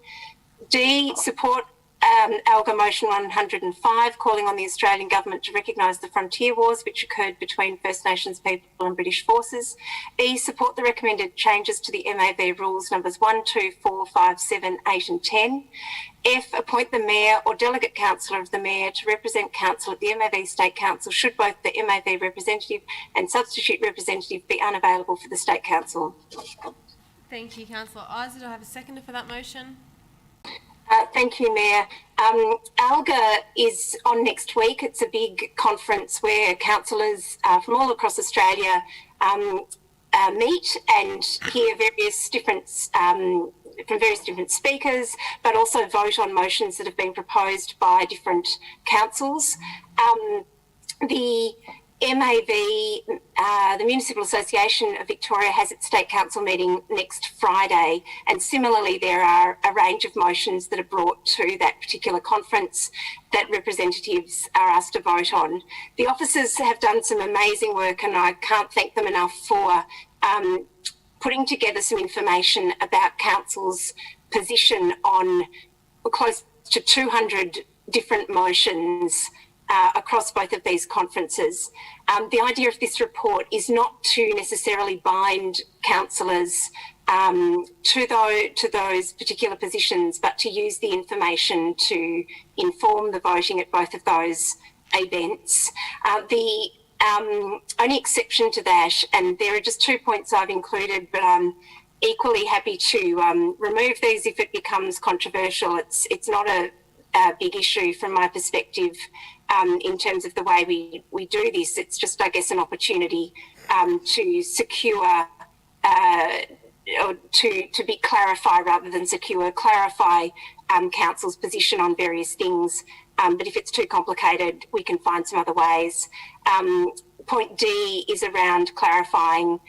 D, support ALGA Motion 105, calling on the Australian Government to recognise the frontier wars which occurred between First Nations people and British forces. E, support the recommended changes to the MAV rules numbers 1, 2, 4, 5, 7, 8 and 10. F, appoint the Mayor or Delegate Councillor of the Mayor to represent Council at the MAV State Council should both the MAV representative and substitute representative be unavailable for the State Council. Thank you, Councillor Isa. Do I have a seconder for that motion? Thank you, Mayor. ALGA is on next week. It's a big conference where councillors from all across Australia meet and hear various different from various different speakers, but also vote on motions that have been proposed by different councils. The MAV, the Municipal Association of Victoria, has its State Council meeting next Friday, and similarly there are a range of motions that are brought to that particular conference that representatives are asked to vote on. The officers have done some amazing work, and I can't thank them enough for putting together some information about Council's position on close to 200 different motions across both of these conferences. The idea of this report is not to necessarily bind councillors to those particular positions, but to use the information to inform the voting at both of those events. The only exception to that, and there are just 2 points I've included, but I'm equally happy to remove these if it becomes controversial. It's not a big issue from my perspective in terms of the way we do this. It's just, I guess, an opportunity to secure or to be clarify rather than secure, clarify Council's position on various things. But if it's too complicated, we can find some other ways. Point D is around clarifying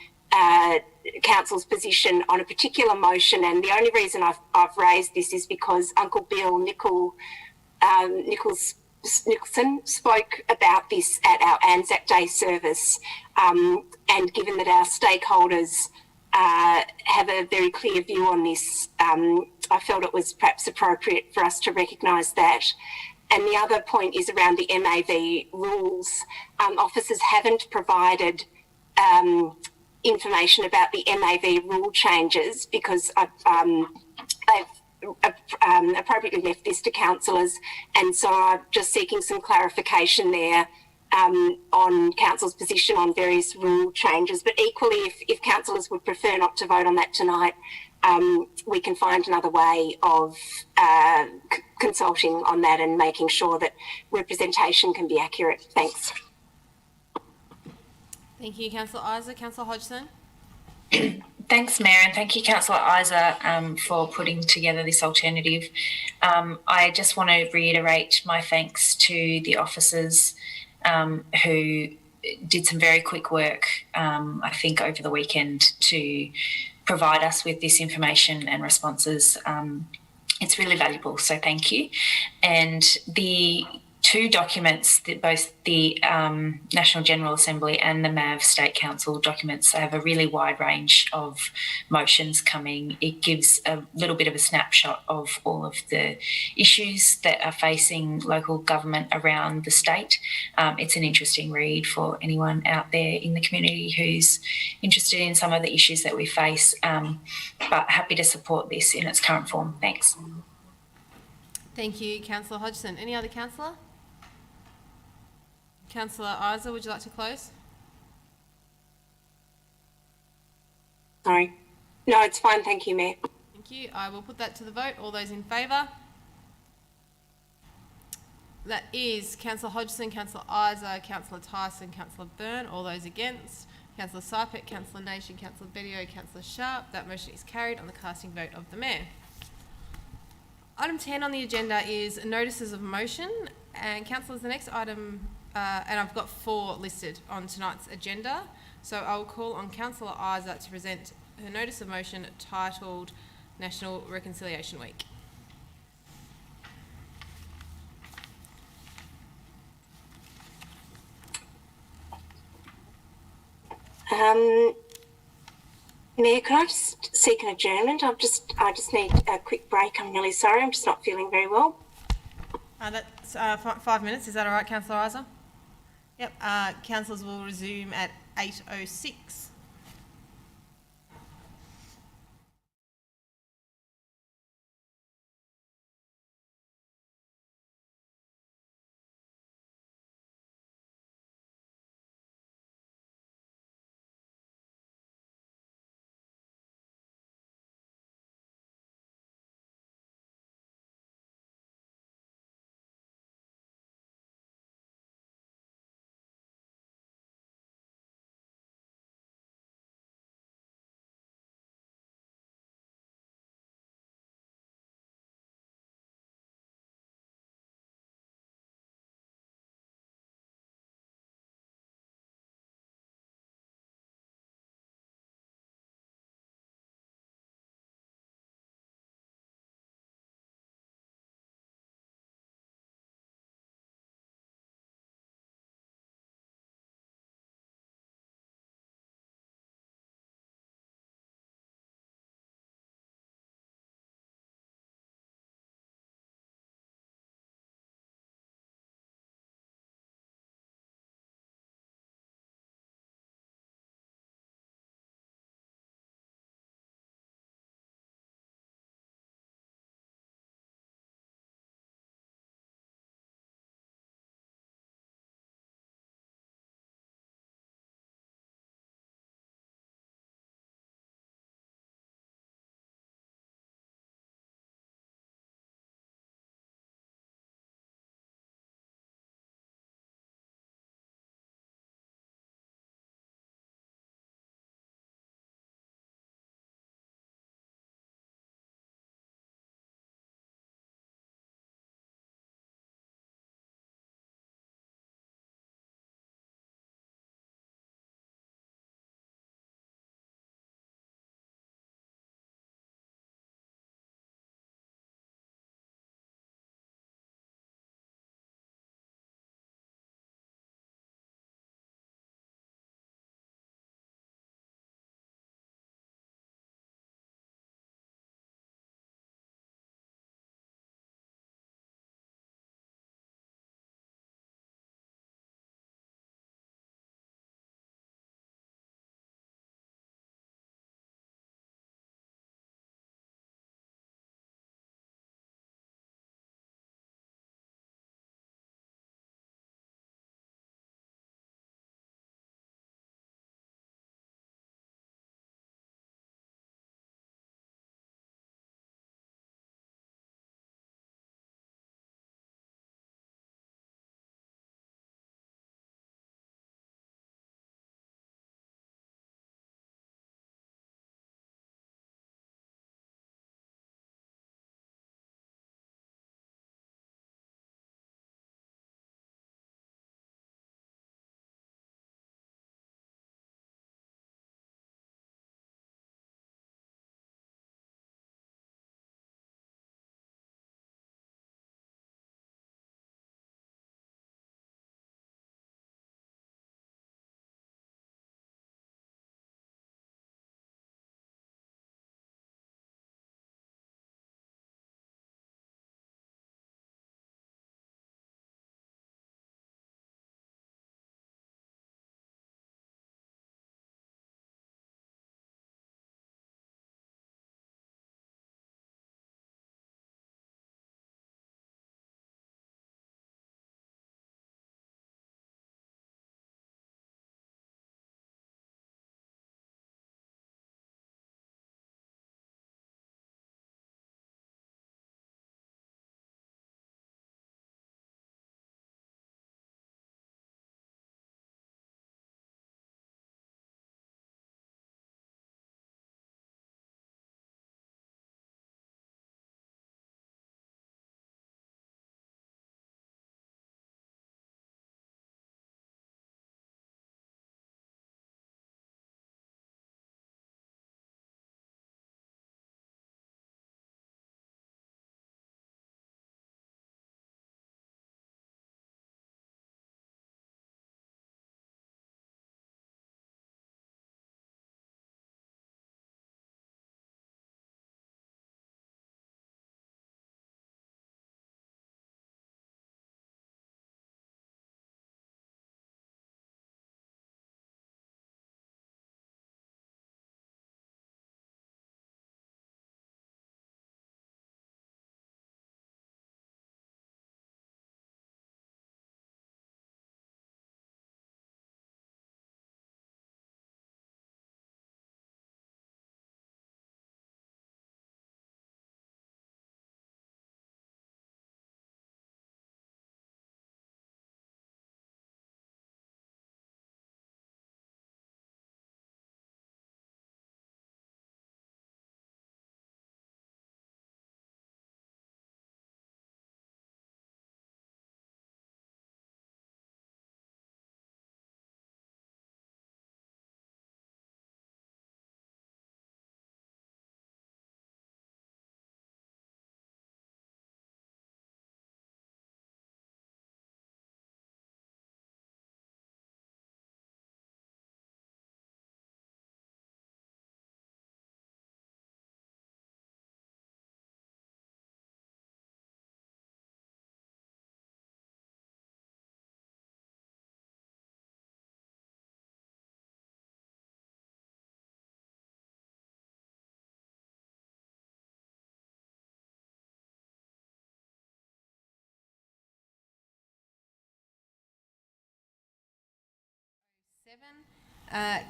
Council's position on a particular motion, and the only reason I've raised this is because Uncle Bill Nicholson spoke about this at our Anzac Day service, and given that our stakeholders have a very clear view on this, I felt it was perhaps appropriate for us to recognise that. And the other point is around the MAV rules. Officers haven't provided information about the MAV rule changes because they've appropriately left this to councillors, and so I'm just seeking some clarification there on Council's position on various rule changes. But equally, if councillors would prefer not to vote on that tonight, we can find another way of consulting on that and making sure that representation can be accurate. Thanks. Thank you, Councillor Isa. Councillor Hodgson. Thanks, Mayor, and thank you, Councillor Isa, for putting together this alternative. I just want to reiterate my thanks to the officers who did some very quick work, I think, over the weekend to provide us with this information and responses. It's really valuable, so thank you. And the two documents, that both the National General Assembly and the MAV State Council documents, have a really wide range of motions coming. It gives a little bit of a snapshot of all of the issues that are facing local government around the state. It's an interesting read for anyone out there in the community who's interested in some of the issues that we face, but happy to support this in its current form. Thanks. Thank you, Councillor Hodgson. Any other councillor? Councillor Isa, would you like to close? Sorry. No, it's fine. Thank you, Mayor. Thank you. I will put that to the vote. All those in favour? That is Councillor Hodgson, Councillor Isa, Councillor Tyson, Councillor Byrne. All those against? Councillor Sypek, Councillor Nation, Councillor Bedio, Councillor Sharp. That motion is carried on the casting vote of the Mayor. Item 10 on the agenda is notices of motion. And councillors, the next item, and I've got 4 listed on tonight's agenda. So I will call on Councillor Isa to present her notice of motion titled National Reconciliation Week. Mayor, can I just seek an adjournment? I just need a quick break. I'm really sorry. I'm just not feeling very well. That's 5 minutes. Is that all right, Councillor Isa? Yep. Councillors will resume at 8:06.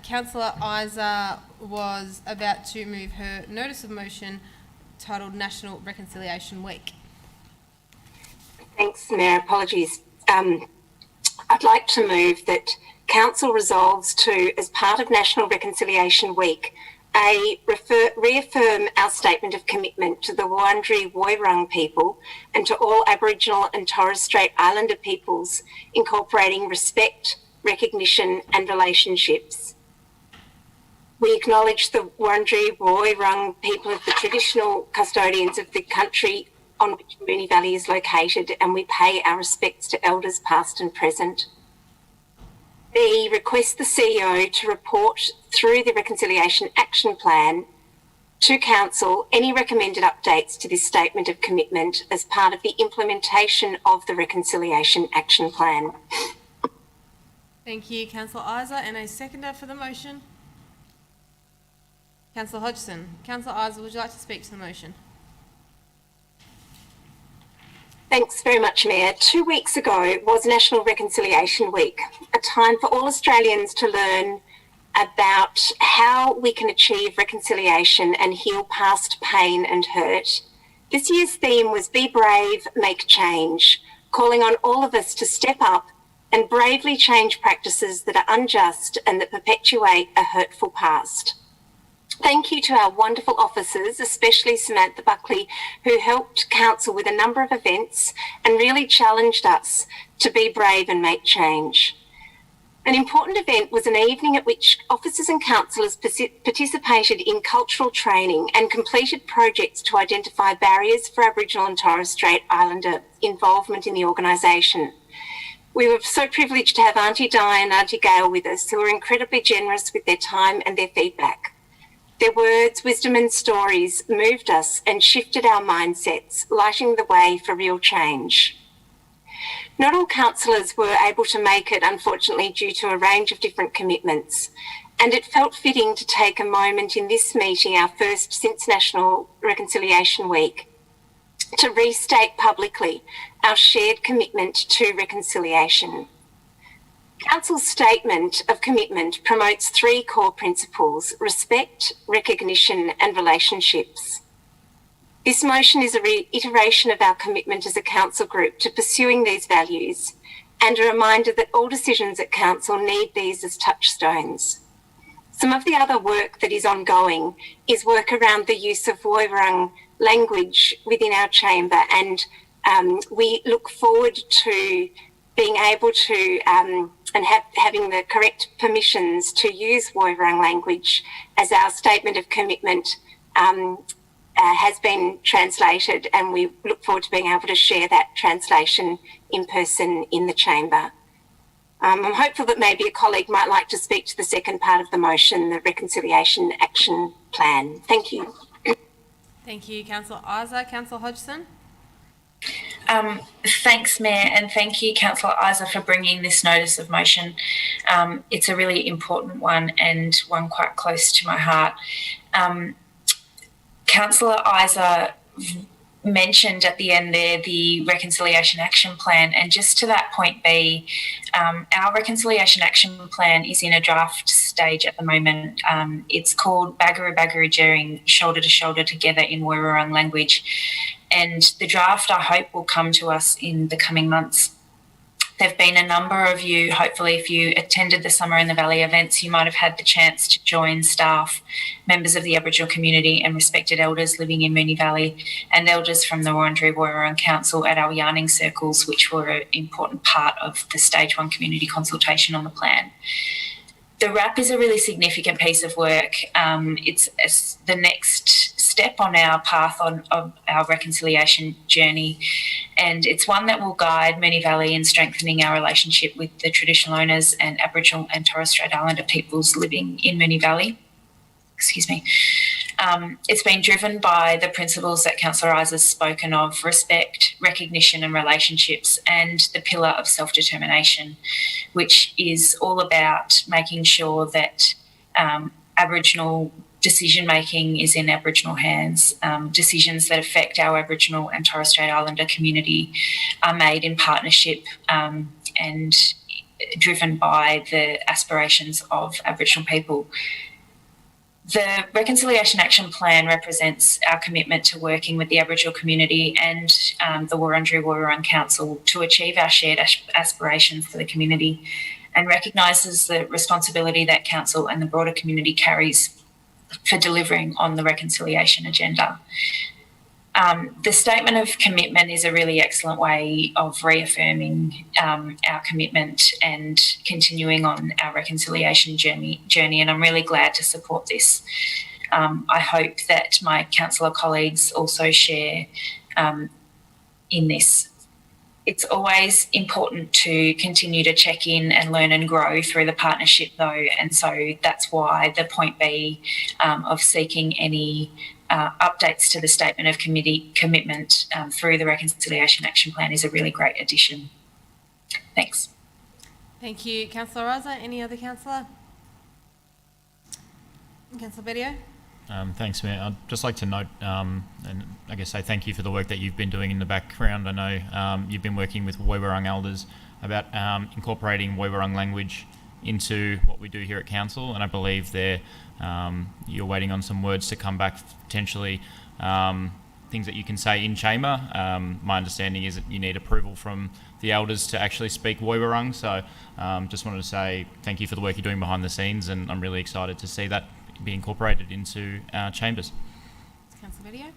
Councillor Isa was about to move her notice of motion titled National Reconciliation Week. Thanks, Mayor. Apologies. I'd like to move that Council resolves to, as part of National Reconciliation Week, reaffirm our statement of commitment to the Wurundjeri Woiwurrung people and to all Aboriginal and Torres Strait Islander peoples, incorporating respect, recognition and relationships. We acknowledge the Wurundjeri Woiwurrung people as the traditional custodians of the country on which Moonee Valley is located, and we pay our respects to elders past and present. B, request the CEO to report through the Reconciliation Action Plan to Council any recommended updates to this statement of commitment as part of the implementation of the Reconciliation Action Plan. Thank you, Councillor Isa, and a seconder for the motion. Councillor Hodgson. Councillor Isa, would you like to speak to the motion? Thanks very much, Mayor. 2 weeks ago was National Reconciliation Week, a time for all Australians to learn about how we can achieve reconciliation and heal past pain and hurt. This year's theme was Be Brave, Make Change, calling on all of us to step up and bravely change practices that are unjust and that perpetuate a hurtful past. Thank you to our wonderful officers, especially Samantha Buckley, who helped Council with a number of events and really challenged us to be brave and make change. An important event was an evening at which officers and councillors participated in cultural training and completed projects to identify barriers for Aboriginal and Torres Strait Islander involvement in the organisation. We were so privileged to have Auntie Di and Auntie Gail with us, who were incredibly generous with their time and their feedback. Their words, wisdom and stories moved us and shifted our mindsets, lighting the way for real change. Not all councillors were able to make it, unfortunately, due to a range of different commitments, and it felt fitting to take a moment in this meeting, our first since National Reconciliation Week, to restate publicly our shared commitment to reconciliation. Council's statement of commitment promotes 3 core principles: respect, recognition and relationships. This motion is a reiteration of our commitment as a council group to pursuing these values and a reminder that all decisions at council need these as touchstones. Some of the other work that is ongoing is work around the use of Woiwurrung language within our chamber, and we look forward to being able to having the correct permissions to use Woiwurrung language as our statement of commitment has been translated, and we look forward to being able to share that translation in person in the chamber. I'm hopeful that maybe a colleague might like to speak to the second part of the motion, the Reconciliation Action Plan. Thank you. Thank you, Councillor Isa. Councillor Hodgson. Thanks, Mayor, and thank you, Councillor Isa, for bringing this notice of motion. It's a really important one and one quite close to my heart. Councillor Isa mentioned at the end there the Reconciliation Action Plan, and just to that point B, our Reconciliation Action Plan is in a draft stage at the moment. It's called Bagara Bagara Jering, Shoulder to Shoulder Together in Woiwurrung language, and the draft I hope will come to us in the coming months. There have been a number of you, hopefully if you attended the Summer in the Valley events, you might have had the chance to join staff, members of the Aboriginal community and respected elders living in Moonee Valley, and elders from the Wurundjeri Woiwurrung Council at our yarning circles, which were an important part of the Stage 1 community consultation on the plan. The RAP is a really significant piece of work. It's the next step on our path of our reconciliation journey, and it's one that will guide Moonee Valley in strengthening our relationship with the traditional owners and Aboriginal and Torres Strait Islander peoples living in Moonee Valley. Excuse me. It's been driven by the principles that Councillor Isa has spoken of: respect, recognition and relationships, and the pillar of self-determination, which is all about making sure that Aboriginal decision-making is in Aboriginal hands. Decisions that affect our Aboriginal and Torres Strait Islander community are made in partnership and driven by the aspirations of Aboriginal people. The Reconciliation Action Plan represents our commitment to working with the Aboriginal community and the Wurundjeri Council to achieve our shared aspirations for the community, and recognises the responsibility that Council and the broader community carries for delivering on the reconciliation agenda. The statement of commitment is a really excellent way of reaffirming our commitment and continuing on our reconciliation journey, and I'm really glad to support this. I hope that my councillor colleagues also share in this. It's always important to continue to check in and learn and grow through the partnership though, and so that's why the point B of seeking any updates to the statement of commitment through the Reconciliation Action Plan is a really great addition. Thanks. Thank you, Councillor Raza. Any other councillor? Councillor Bedio? Thanks, Mayor. I'd just like to note and I guess say thank you for the work that you've been doing in the background. I know you've been working with Woiwurrung elders about incorporating Woiwurrung language into what we do here at Council, and I believe you're waiting on some words to come back, potentially things that you can say in chamber. My understanding is that you need approval from the elders to actually speak Woiwurrung, so just wanted to say thank you for the work you're doing behind the scenes, and I'm really excited to see that be incorporated into our chambers. Councillor Bedio.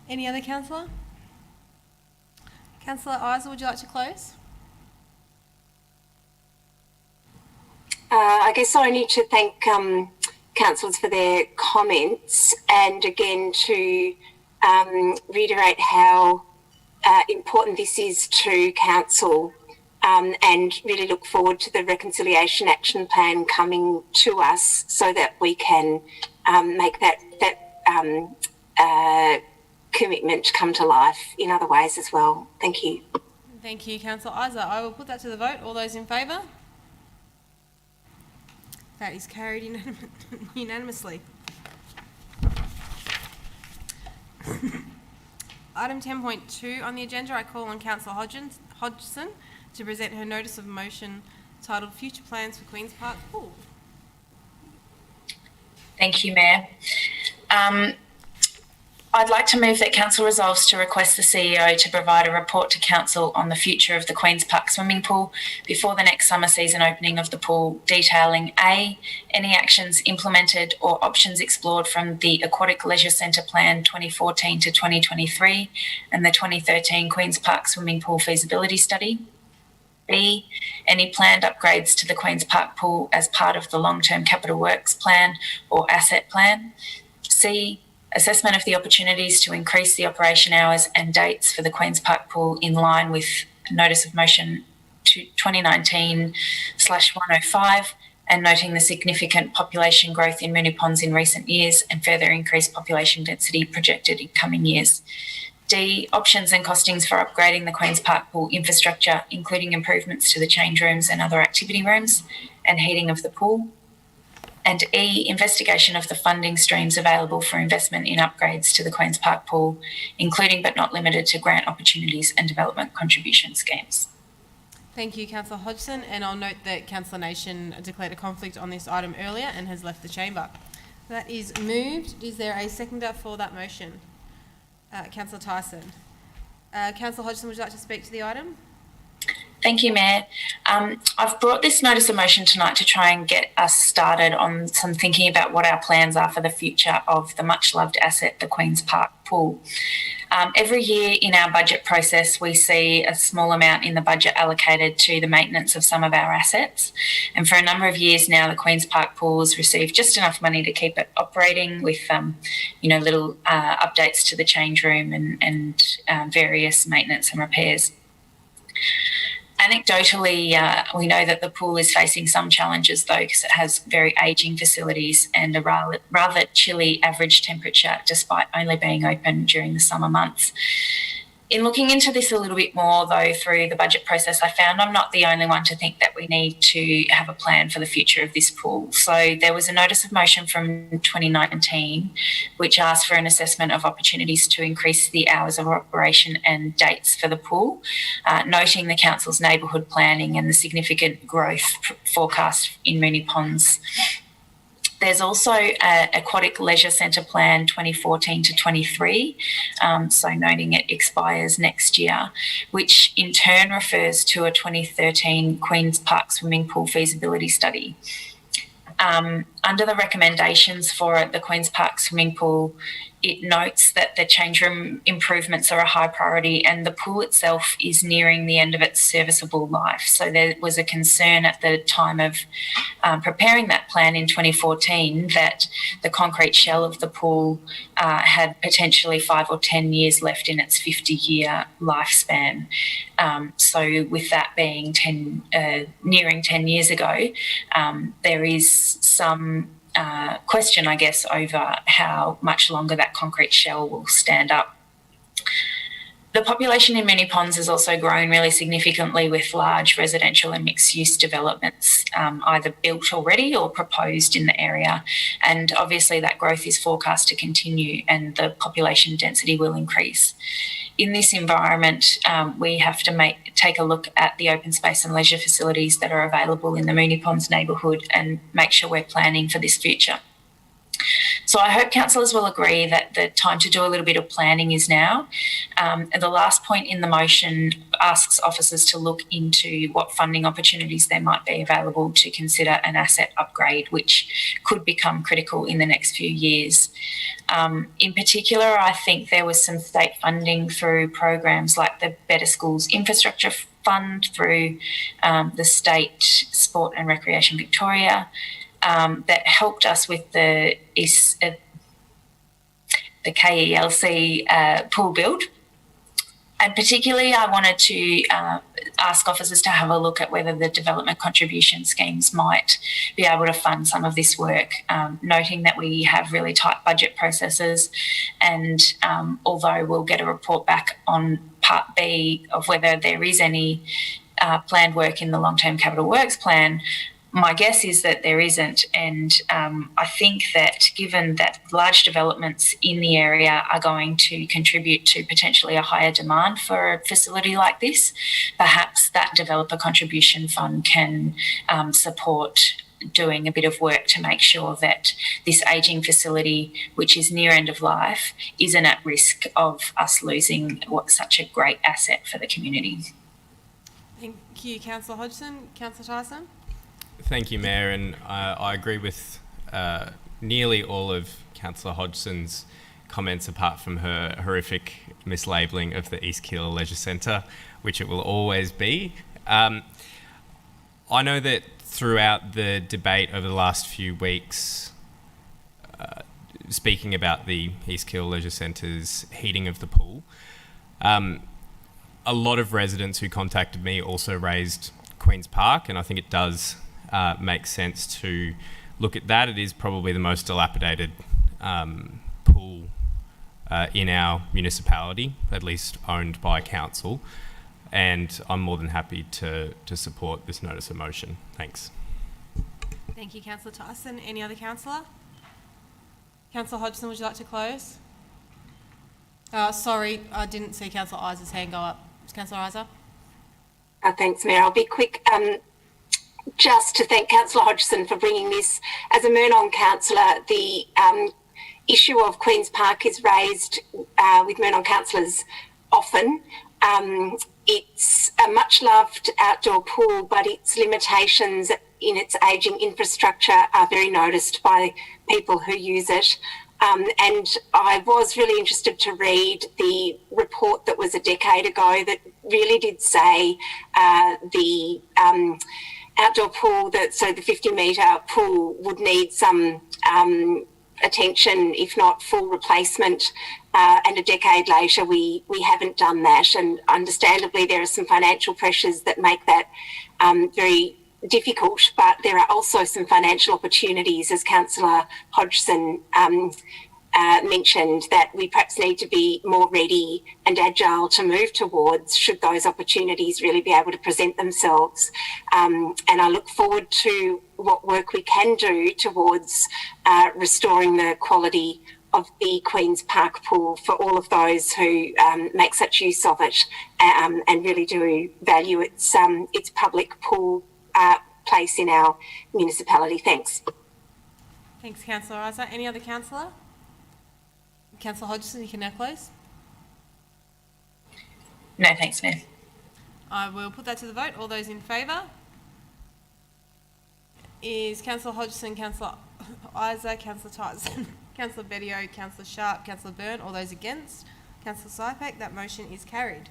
Any other councillor? Councillor Isa, would you like to close? I guess I need to thank councillors for their comments, and again to reiterate how important this is to Council, and really look forward to the Reconciliation Action Plan coming to us so that we can make that commitment come to life in other ways as well. Thank you. Thank you, Councillor Isa. I will put that to the vote. All those in favour? That is carried unanimously. Item 10.2 on the agenda, I call on Councillor Hodgson to present her notice of motion titled Future Plans for Queen's Park Pool. Thank you, Mayor. I'd like to move that Council resolves to request the CEO to provide a report to Council on the future of the Queen's Park swimming pool before the next summer season opening of the pool, detailing A, any actions implemented or options explored from the Aquatic Leisure Centre Plan 2014 to 2023 and the 2013 Queen's Park Swimming Pool Feasibility Study. B, any planned upgrades to the Queen's Park pool as part of the long-term capital works plan or asset plan. C, assessment of the opportunities to increase the operation hours and dates for the Queen's Park pool in line with Notice of Motion 2019/105, and noting the significant population growth in Moonee ponds in recent years and further increased population density projected in coming years. D, options and costings for upgrading the Queen's Park pool infrastructure, including improvements to the change rooms and other activity rooms and heating of the pool. And E, investigation of the funding streams available for investment in upgrades to the Queen's Park pool, including but not limited to grant opportunities and development contribution schemes. Thank you, Councillor Hodgson, and I'll note that Councillor Nation declared a conflict on this item earlier and has left the chamber. That is moved. Is there a seconder for that motion? Councillor Tyson. Councillor Hodgson, would you like to speak to the item? Thank you, Mayor. I've brought this notice of motion tonight to try and get us started on some thinking about what our plans are for the future of the much-loved asset, the Queen's Park pool. Every year in our budget process, we see a small amount in the budget allocated to the maintenance of some of our assets. And for a number of years now, the Queen's Park pool has received just enough money to keep it operating with, little updates to the change room and various maintenance and repairs. Anecdotally, we know that the pool is facing some challenges though, because it has very ageing facilities and a rather chilly average temperature despite only being open during the summer months. In looking into this a little bit more, though, through the budget process, I found I'm not the only one to think that we need to have a plan for the future of this pool. So there was a notice of motion from 2019 which asked for an assessment of opportunities to increase the hours of operation and dates for the pool, noting the council's neighbourhood planning and the significant growth forecast in Moonee Ponds. There's also an Aquatic Leisure Centre Plan 2014 to 23, so noting it expires next year, which in turn refers to a 2013 Queen's Park Swimming Pool feasibility study. Under the recommendations for the Queen's Park Swimming Pool, it notes that the change room improvements are a high priority and the pool itself is nearing the end of its serviceable life. So there was a concern at the time of preparing that plan in 2014 that the concrete shell of the pool had potentially 5 or 10 years left in its 50-year lifespan. So with that being nearing 10 years ago, there is some question, I guess, over how much longer that concrete shell will stand up. The population in Moonee Ponds has also grown really significantly with large residential and mixed-use developments either built already or proposed in the area. And obviously that growth is forecast to continue and the population density will increase. In this environment, we have to take a look at the open space and leisure facilities that are available in the Moonee Ponds neighbourhood and make sure we're planning for this future. So I hope councillors will agree that the time to do a little bit of planning is now. And the last point in the motion asks officers to look into what funding opportunities there might be available to consider an asset upgrade, which could become critical in the next few years. In particular, I think there was some state funding through programs like the Better Schools Infrastructure Fund through the State Sport and Recreation Victoria, that helped us with the KELC pool build. And particularly I wanted to ask officers to have a look at whether the development contribution schemes might be able to fund some of this work, noting that we have really tight budget processes and although we'll get a report back on Part B of whether there is any planned work in the long-term capital works plan, my guess is that there isn't, and I think that given that large developments in the area are going to contribute to potentially a higher demand for a facility like this, perhaps that developer contribution fund can support doing a bit of work to make sure that this ageing facility, which is near end of life, isn't at risk of us losing what's such a great asset for the community. Thank you, Councillor Hodgson. Councillor Tyson? Thank you, Mayor, and I agree with nearly all of Councillor Hodgson's comments apart from her horrific mislabelling of the East Keilor Leisure Centre, which it will always be. I know that throughout the debate over the last few weeks, speaking about the East Keilor Leisure Centre's heating of the pool, a lot of residents who contacted me also raised Queen's Park, and I think it does makes sense to look at that. It is probably the most dilapidated pool in our municipality, at least owned by council, and I'm more than happy to support this notice of motion. Thanks. Thank you, Councillor Tyson. Any other councillor? Councillor Hodgson, would you like to close? Sorry, I didn't see Councillor Isa's hand go up. Councillor Isa? Thanks, Mayor. I'll be quick. Just to thank Councillor Hodgson for bringing this. As a Moonee councillor, the issue of Queen's Park is raised with Moonee councillors often. It's a much loved outdoor pool, but its limitations in its ageing infrastructure are very noticed by people who use it. And I was really interested to read the report that was a decade ago that really did say the outdoor pool, so the 50-metre pool would need some attention, if not full replacement. And a decade later, we haven't done that. And understandably, there are some financial pressures that make that very difficult, but there are also some financial opportunities, as Councillor Hodgson mentioned that we perhaps need to be more ready and agile to move towards should those opportunities really be able to present themselves. And I look forward to what work we can do towards restoring the quality of the Queen's Park pool for all of those who make such use of it and really do value its public pool place in our municipality. Thanks. Thanks, Councillor Isa. Any other councillor? Councillor Hodgson, you can now close. No, thanks, Mayor. I will put that to the vote. All those in favour? Is Councillor Hodgson, Councillor Isa, Councillor Tyson, Councillor Bedio, Councillor Sharp, Councillor Byrne. All those against? Councillor Sypek. That motion is carried.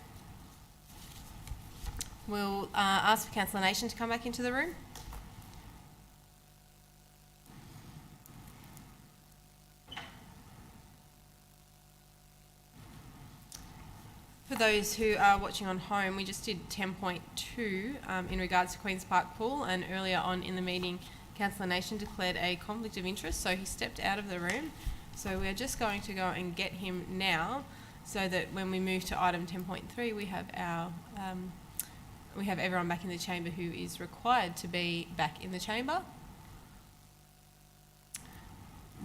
We'll ask for Councillor Nation to come back into the room. For those who are watching on home, we just did 10.2 in regards to Queen's Park Pool, and earlier on in the meeting, Councillor Nation declared a conflict of interest, so he stepped out of the room. So we're just going to go and get him now, so that when we move to item 10.3, we have our we have everyone back in the chamber who is required to be back in the chamber.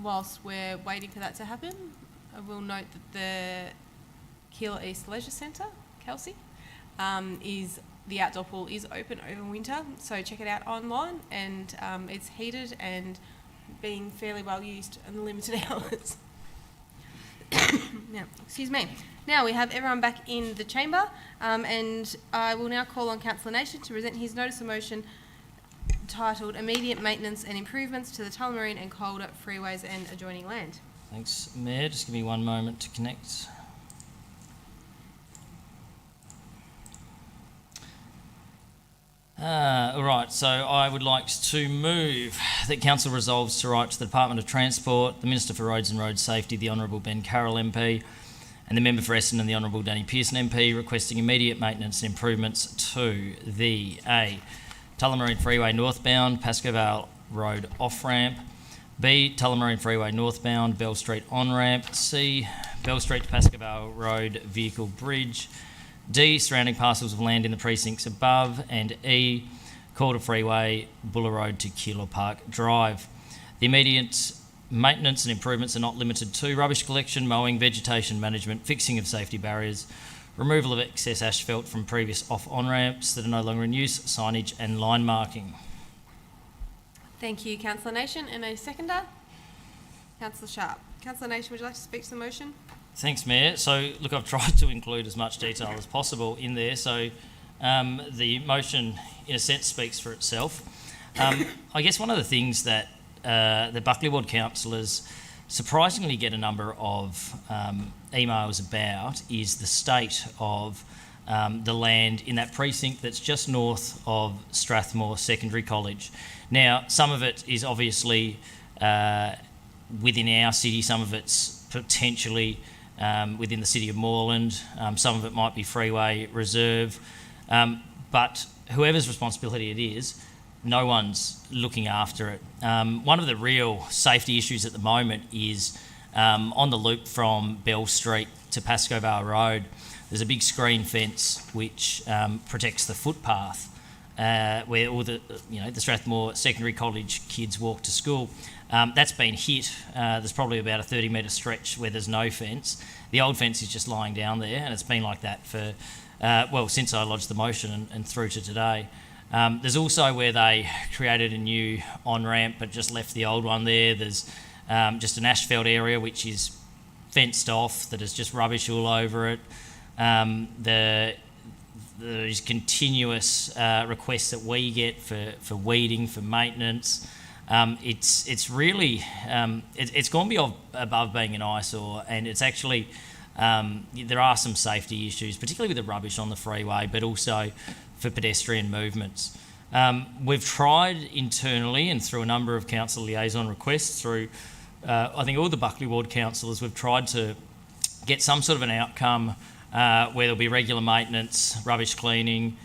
Whilst we're waiting for that to happen, I will note that the Keilor East Leisure Centre, Kelsey, the outdoor pool is open over winter, so check it out online, and it's heated and being fairly well used in limited hours. Now, excuse me. Now we have everyone back in the chamber, and I will now call on Councillor Nation to present his notice of motion titled Immediate Maintenance and Improvements to the Tullamarine and Calder Freeways and Adjoining Land. Thanks, Mayor. Just give me one moment to connect. All right, so I would like to move that Council resolves to write to the Department of Transport, the Minister for Roads and Road Safety, the Honourable Ben Carroll MP, and the Member for Essendon, the Honourable Danny Pearson MP, requesting immediate maintenance and improvements to the A. Tullamarine Freeway northbound, Pascoe Vale Road off-ramp, B. Tullamarine Freeway northbound, Bell Street on-ramp, C. Bell Street to Pascoe Vale Road vehicle bridge, D. Surrounding parcels of land in the precincts above, and E. Calder Freeway, Buller Road to Keilor Park Drive. The immediate maintenance and improvements are not limited to rubbish collection, mowing, vegetation management, fixing of safety barriers, removal of excess asphalt from previous off-on ramps that are no longer in use, signage and line marking. Thank you, Councillor Nation. And a seconder? Councillor Sharp. Councillor Nation, would you like to speak to the motion? Thanks, Mayor. So, look, I've tried to include as much detail as possible in there. So, the motion, in a sense, speaks for itself. I guess one of the things that the Buckley Ward councillors surprisingly get a number of emails about is the state of the land in that precinct that's just north of Strathmore Secondary College. Now, some of it is obviously within our city, some of it's potentially within the city of Moreland, some of it might be Freeway Reserve, but whoever's responsibility it is, no one's looking after it. One of the real safety issues at the moment is on the loop from Bell Street to Pascoe Vale Road. There's a big screen fence which protects the footpath where all the Strathmore Secondary College kids walk to school. That's been hit. There's probably about a 30-metre stretch where there's no fence. The old fence is just lying down there, and it's been like that for, since I lodged the motion and through to today. There's also where they created a new on-ramp but just left the old one there. There's just an asphalt area which is fenced off that is just rubbish all over it. There's continuous requests that we get for weeding, for maintenance. It's really it's gone beyond above being an eyesore, and it's actually there are some safety issues, particularly with the rubbish on the freeway, but also for pedestrian movements. We've tried internally and through a number of council liaison requests through I think all the Buckley Ward councillors, we've tried to get some sort of an outcome where there'll be regular maintenance, rubbish cleaning,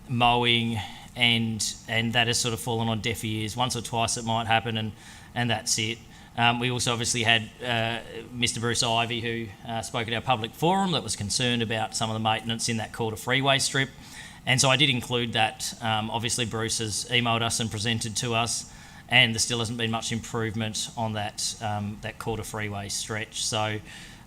mowing, and that has sort of fallen on deaf ears. Once or twice it might happen, and that's it. We also obviously had Mr Bruce Ivey, who spoke at our public forum, that was concerned about some of the maintenance in that quarter freeway strip. And so I did include that. Obviously Bruce has emailed us and presented to us, and there still hasn't been much improvement on that quarter freeway stretch. So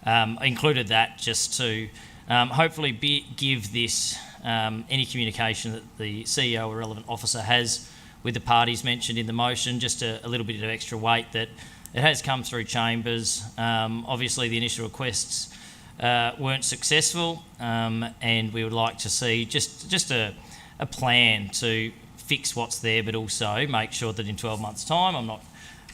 I included that just to hopefully give this any communication that the CEO or relevant officer has with the parties mentioned in the motion, just a little bit of extra weight that it has come through chambers. Obviously the initial requests weren't successful, and we would like to see just a plan to fix what's there, but also make sure that in 12 months' time I'm not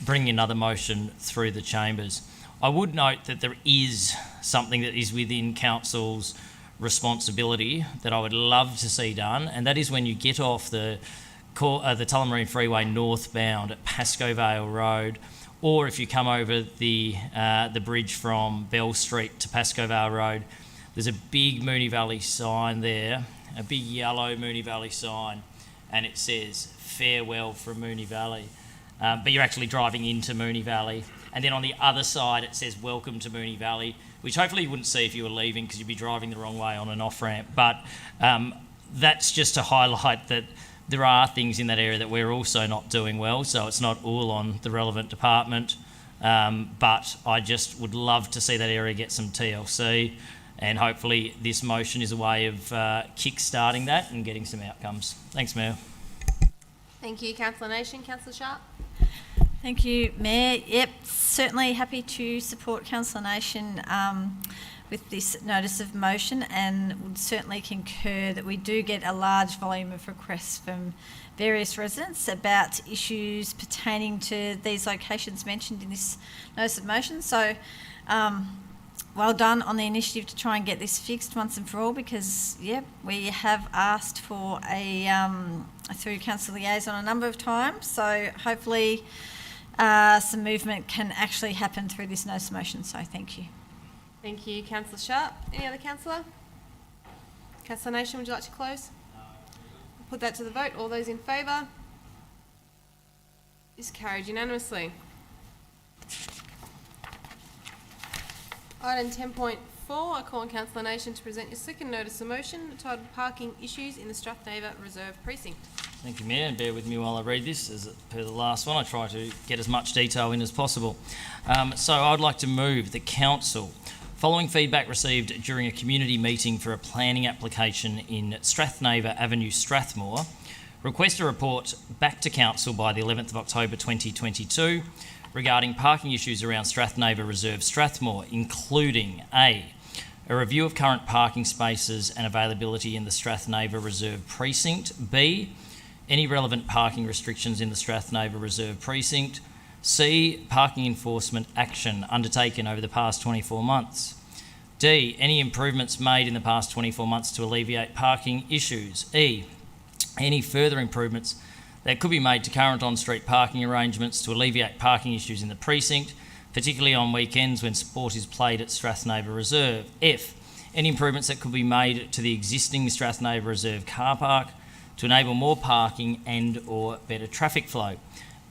bringing another motion through the chambers. I would note that there is something that is within Council's responsibility that I would love to see done, and that is when you get off the Tullamarine Freeway northbound at Pascoe Vale Road, or if you come over the bridge from Bell Street to Pascoe Vale Road, there's a big Moonee Valley sign there, a big yellow Moonee Valley sign, and it says farewell from Moonee Valley. But you're actually driving into Moonee Valley. And then on the other side, it says welcome to Moonee Valley, which hopefully you wouldn't see if you were leaving because you'd be driving the wrong way on an off-ramp. But that's just to highlight that there are things in that area that we're also not doing well, so it's not all on the relevant department. But I just would love to see that area get some TLC, and hopefully this motion is a way of kick-starting that and getting some outcomes. Thanks, Mayor. Thank you, Councillor Nation. Councillor Sharp. Thank you, Mayor. Yep, certainly happy to support Councillor Nation with this notice of motion, and would certainly concur that we do get a large volume of requests from various residents about issues pertaining to these locations mentioned in this notice of motion. So well done on the initiative to try and get this fixed once and for all, because we have asked for a through Council Liaison a number of times, so hopefully some movement can actually happen through this notice of motion, so thank you. Thank you, Councillor Sharp. Any other councillor? Councillor Nation, would you like to close? I'll put that to the vote. All those in favour? Is carried unanimously. Item 10.4, I call on Councillor Nation to present your second notice of motion entitled Parking Issues in the Strathnava Reserve Precinct. Thank you, Mayor, and bear with me while I read this. As per the last one, I try to get as much detail in as possible. So I'd like to move the Council, following feedback received during a community meeting for a planning application in Strathnava Avenue, Strathmore, request a report back to Council by the 11th of October 2022 regarding parking issues around Strathnava Reserve, Strathmore, including a review of current parking spaces and availability in the Strathnava Reserve Precinct, B, any relevant parking restrictions in the Strathnava Reserve Precinct, C, parking enforcement action undertaken over the past 24 months, D, any improvements made in the past 24 months to alleviate parking issues, E, any further improvements that could be made to current on-street parking arrangements to alleviate parking issues in the precinct, particularly on weekends when sport is played at Strathnava Reserve. F, any improvements that could be made to the existing Strathnava Reserve car park to enable more parking and or better traffic flow.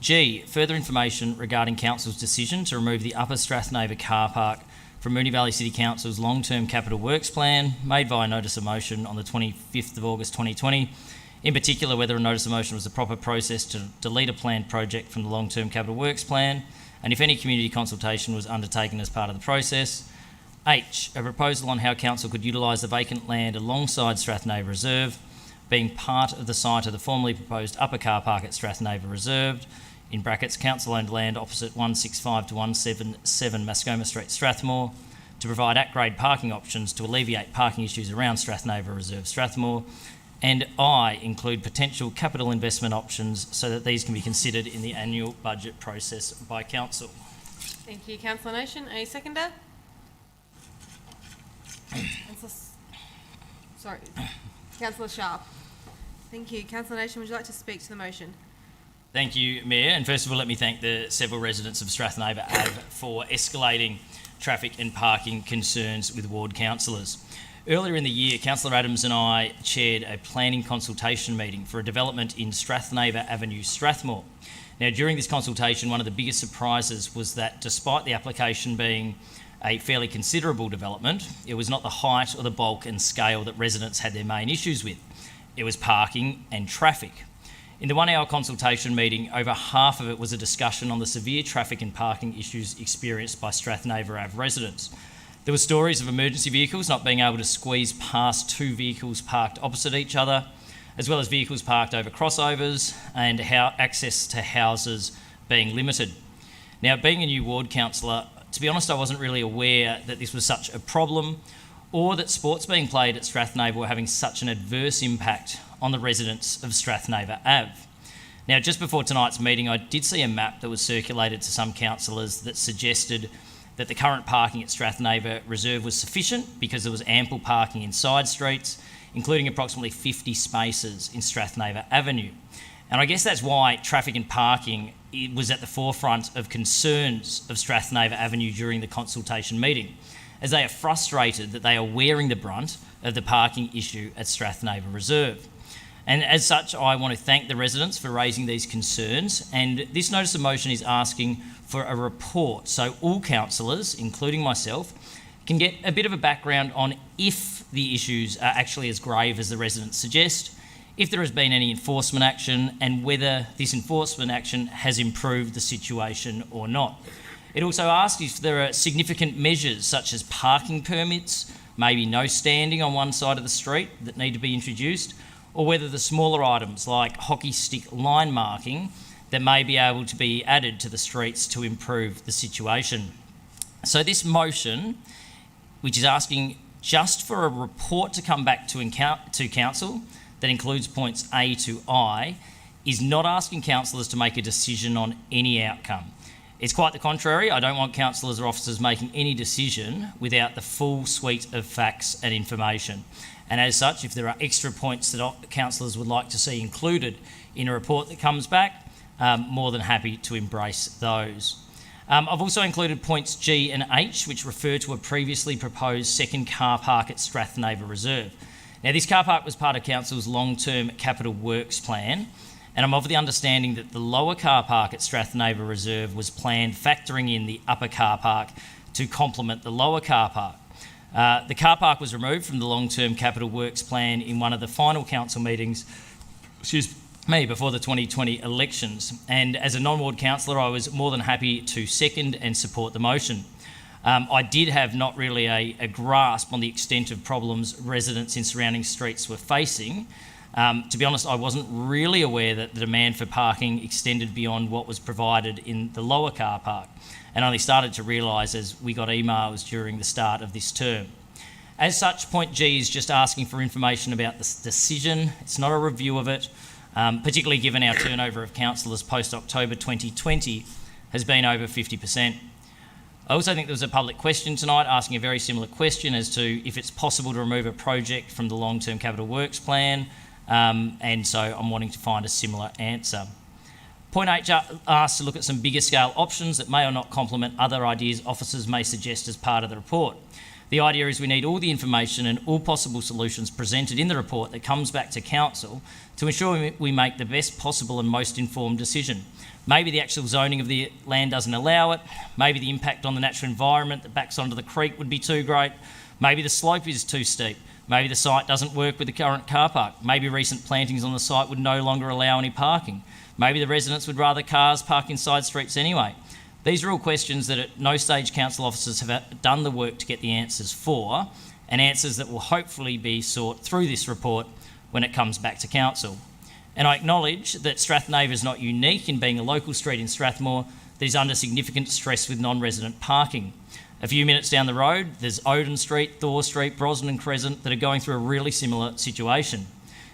G, further information regarding Council's decision to remove the Upper Strathnava car park from Moonee Valley City Council's long-term capital works plan made via notice of motion on the 25th of August 2020. In particular, whether a notice of motion was the proper process to delete a planned project from the long-term capital works plan, and if any community consultation was undertaken as part of the process. H, a proposal on how Council could utilise the vacant land alongside Strathnava Reserve, being part of the site of the formerly proposed upper car park at Strathnava Reserve, in brackets, council-owned land opposite 165 to 177 Mascoma Street, Strathmore, to provide at-grade parking options to alleviate parking issues around Strathnava Reserve, Strathmore, and I, include potential capital investment options so that these can be considered in the annual budget process by Council. Thank you, Councillor Nation. A seconder? Councillor Sharp. Thank you. Councillor Nation, would you like to speak to the motion? Thank you, Mayor. And first of all, let me thank the several residents of Strathnava Ave for escalating traffic and parking concerns with ward councillors. Earlier in the year, Councillor Adams and I chaired a planning consultation meeting for a development in Strathnava Avenue, Strathmore. Now, during this consultation, one of the biggest surprises was that despite the application being a fairly considerable development, it was not the height or the bulk and scale that residents had their main issues with. It was parking and traffic. In the 1 hour consultation meeting, over half of it was a discussion on the severe traffic and parking issues experienced by Strathnaver Ave residents. There were stories of emergency vehicles not being able to squeeze past two vehicles parked opposite each other, as well as vehicles parked over crossovers and access to houses being limited. Now, being a new ward councillor, to be honest, I wasn't really aware that this was such a problem or that sports being played at Strathnaver were having such an adverse impact on the residents of Strathnaver Ave. Now, just before tonight's meeting, I did see a map that was circulated to some councillors that suggested that the current parking at Strathnaver Reserve was sufficient because there was ample parking in side streets, including approximately 50 spaces in Strathnaver Avenue. And I guess that's why traffic and parking was at the forefront of concerns of Strathnaver Avenue during the consultation meeting, as they are frustrated that they are wearing the brunt of the parking issue at Strathnaver Reserve. And as such, I want to thank the residents for raising these concerns, and this notice of motion is asking for a report so all councillors, including myself, can get a bit of a background on if the issues are actually as grave as the residents suggest, if there has been any enforcement action, and whether this enforcement action has improved the situation or not. It also asks if there are significant measures such as parking permits, maybe no standing on one side of the street that need to be introduced, or whether the smaller items like hockey stick line marking that may be able to be added to the streets to improve the situation. So this motion, which is asking just for a report to come back to council that includes points A to I, is not asking councillors to make a decision on any outcome. It's quite the contrary. I don't want councillors or officers making any decision without the full suite of facts and information. And as such, if there are extra points that councillors would like to see included in a report that comes back, more than happy to embrace those. I've also included points G and H, which refer to a previously proposed second car park at Strathnaver Reserve. Now, this car park was part of Council's long-term capital works plan, and I'm of the understanding that the lower car park at Strathnaver Reserve was planned factoring in the upper car park to complement the lower car park. The car park was removed from the long-term capital works plan in one of the final council meetings, before the 2020 elections. And as a non-ward councillor, I was more than happy to second and support the motion. I did have not really a grasp on the extent of problems residents in surrounding streets were facing. To be honest, I wasn't really aware that the demand for parking extended beyond what was provided in the lower car park, and only started to realise as we got emails during the start of this term. As such, point G is just asking for information about this decision. It's not a review of it, particularly given our turnover of councillors post-October 2020 has been over 50%. I also think there was a public question tonight asking a very similar question as to if it's possible to remove a project from the long-term capital works plan, and so I'm wanting to find a similar answer. Point H asks to look at some bigger scale options that may or not complement other ideas officers may suggest as part of the report. The idea is we need all the information and all possible solutions presented in the report that comes back to council to ensure we make the best possible and most informed decision. Maybe the actual zoning of the land doesn't allow it. Maybe the impact on the natural environment that backs onto the creek would be too great. Maybe the slope is too steep. Maybe the site doesn't work with the current car park. Maybe recent plantings on the site would no longer allow any parking. Maybe the residents would rather cars park in side streets anyway. These are all questions that at no stage council officers have done the work to get the answers for, and answers that will hopefully be sought through this report when it comes back to council. And I acknowledge that Strathnaver is not unique in being a local street in Strathmore that is under significant stress with non-resident parking. A few minutes down the road, there's Odin Street, Thor Street, Brosnan Crescent that are going through a really similar situation.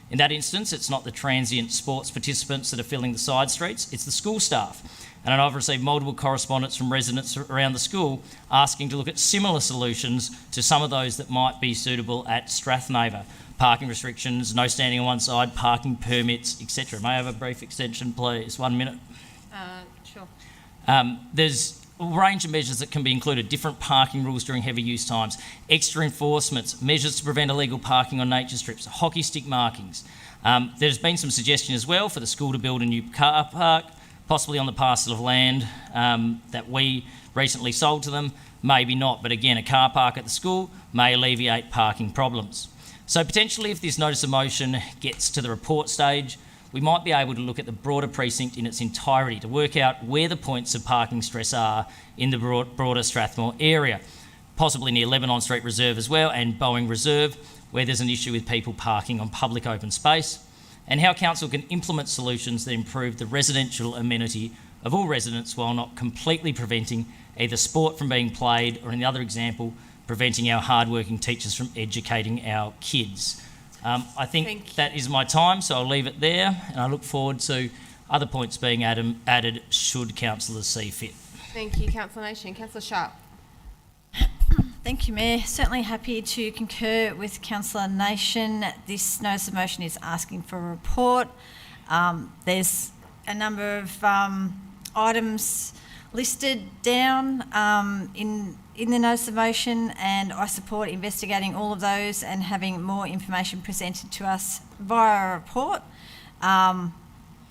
In that instance, it's not the transient sports participants that are filling the side streets, it's the school staff. And I've received multiple correspondence from residents around the school asking to look at similar solutions to some of those that might be suitable at Strathnaver. Parking restrictions, no standing on one side, parking permits, etc. May I have a brief extension, please? 1 minute. Sure. There's a range of measures that can be included, different parking rules during heavy use times, extra enforcements, measures to prevent illegal parking on nature strips, hockey stick markings. There's been some suggestion as well for the school to build a new car park, possibly on the parcel of land that we recently sold to them, maybe not. But again, a car park at the school may alleviate parking problems. So potentially, if this notice of motion gets to the report stage, we might be able to look at the broader precinct in its entirety to work out where the points of parking stress are in the broader Strathmore area, possibly near Lebanon Street Reserve as well and Boeing Reserve, where there's an issue with people parking on public open space, and how council can implement solutions that improve the residential amenity of all residents while not completely preventing either sport from being played or, in the other example, preventing our hard-working teachers from educating our kids. I think that is my time, so I'll leave it there, and I look forward to other points being added should councillors see fit. Thank you, Councillor Nation. Councillor Sharp. Thank you, Mayor. Certainly happy to concur with Councillor Nation. This notice of motion is asking for a report. There's a number of items listed down in the notice of motion, and I support investigating all of those and having more information presented to us via a report.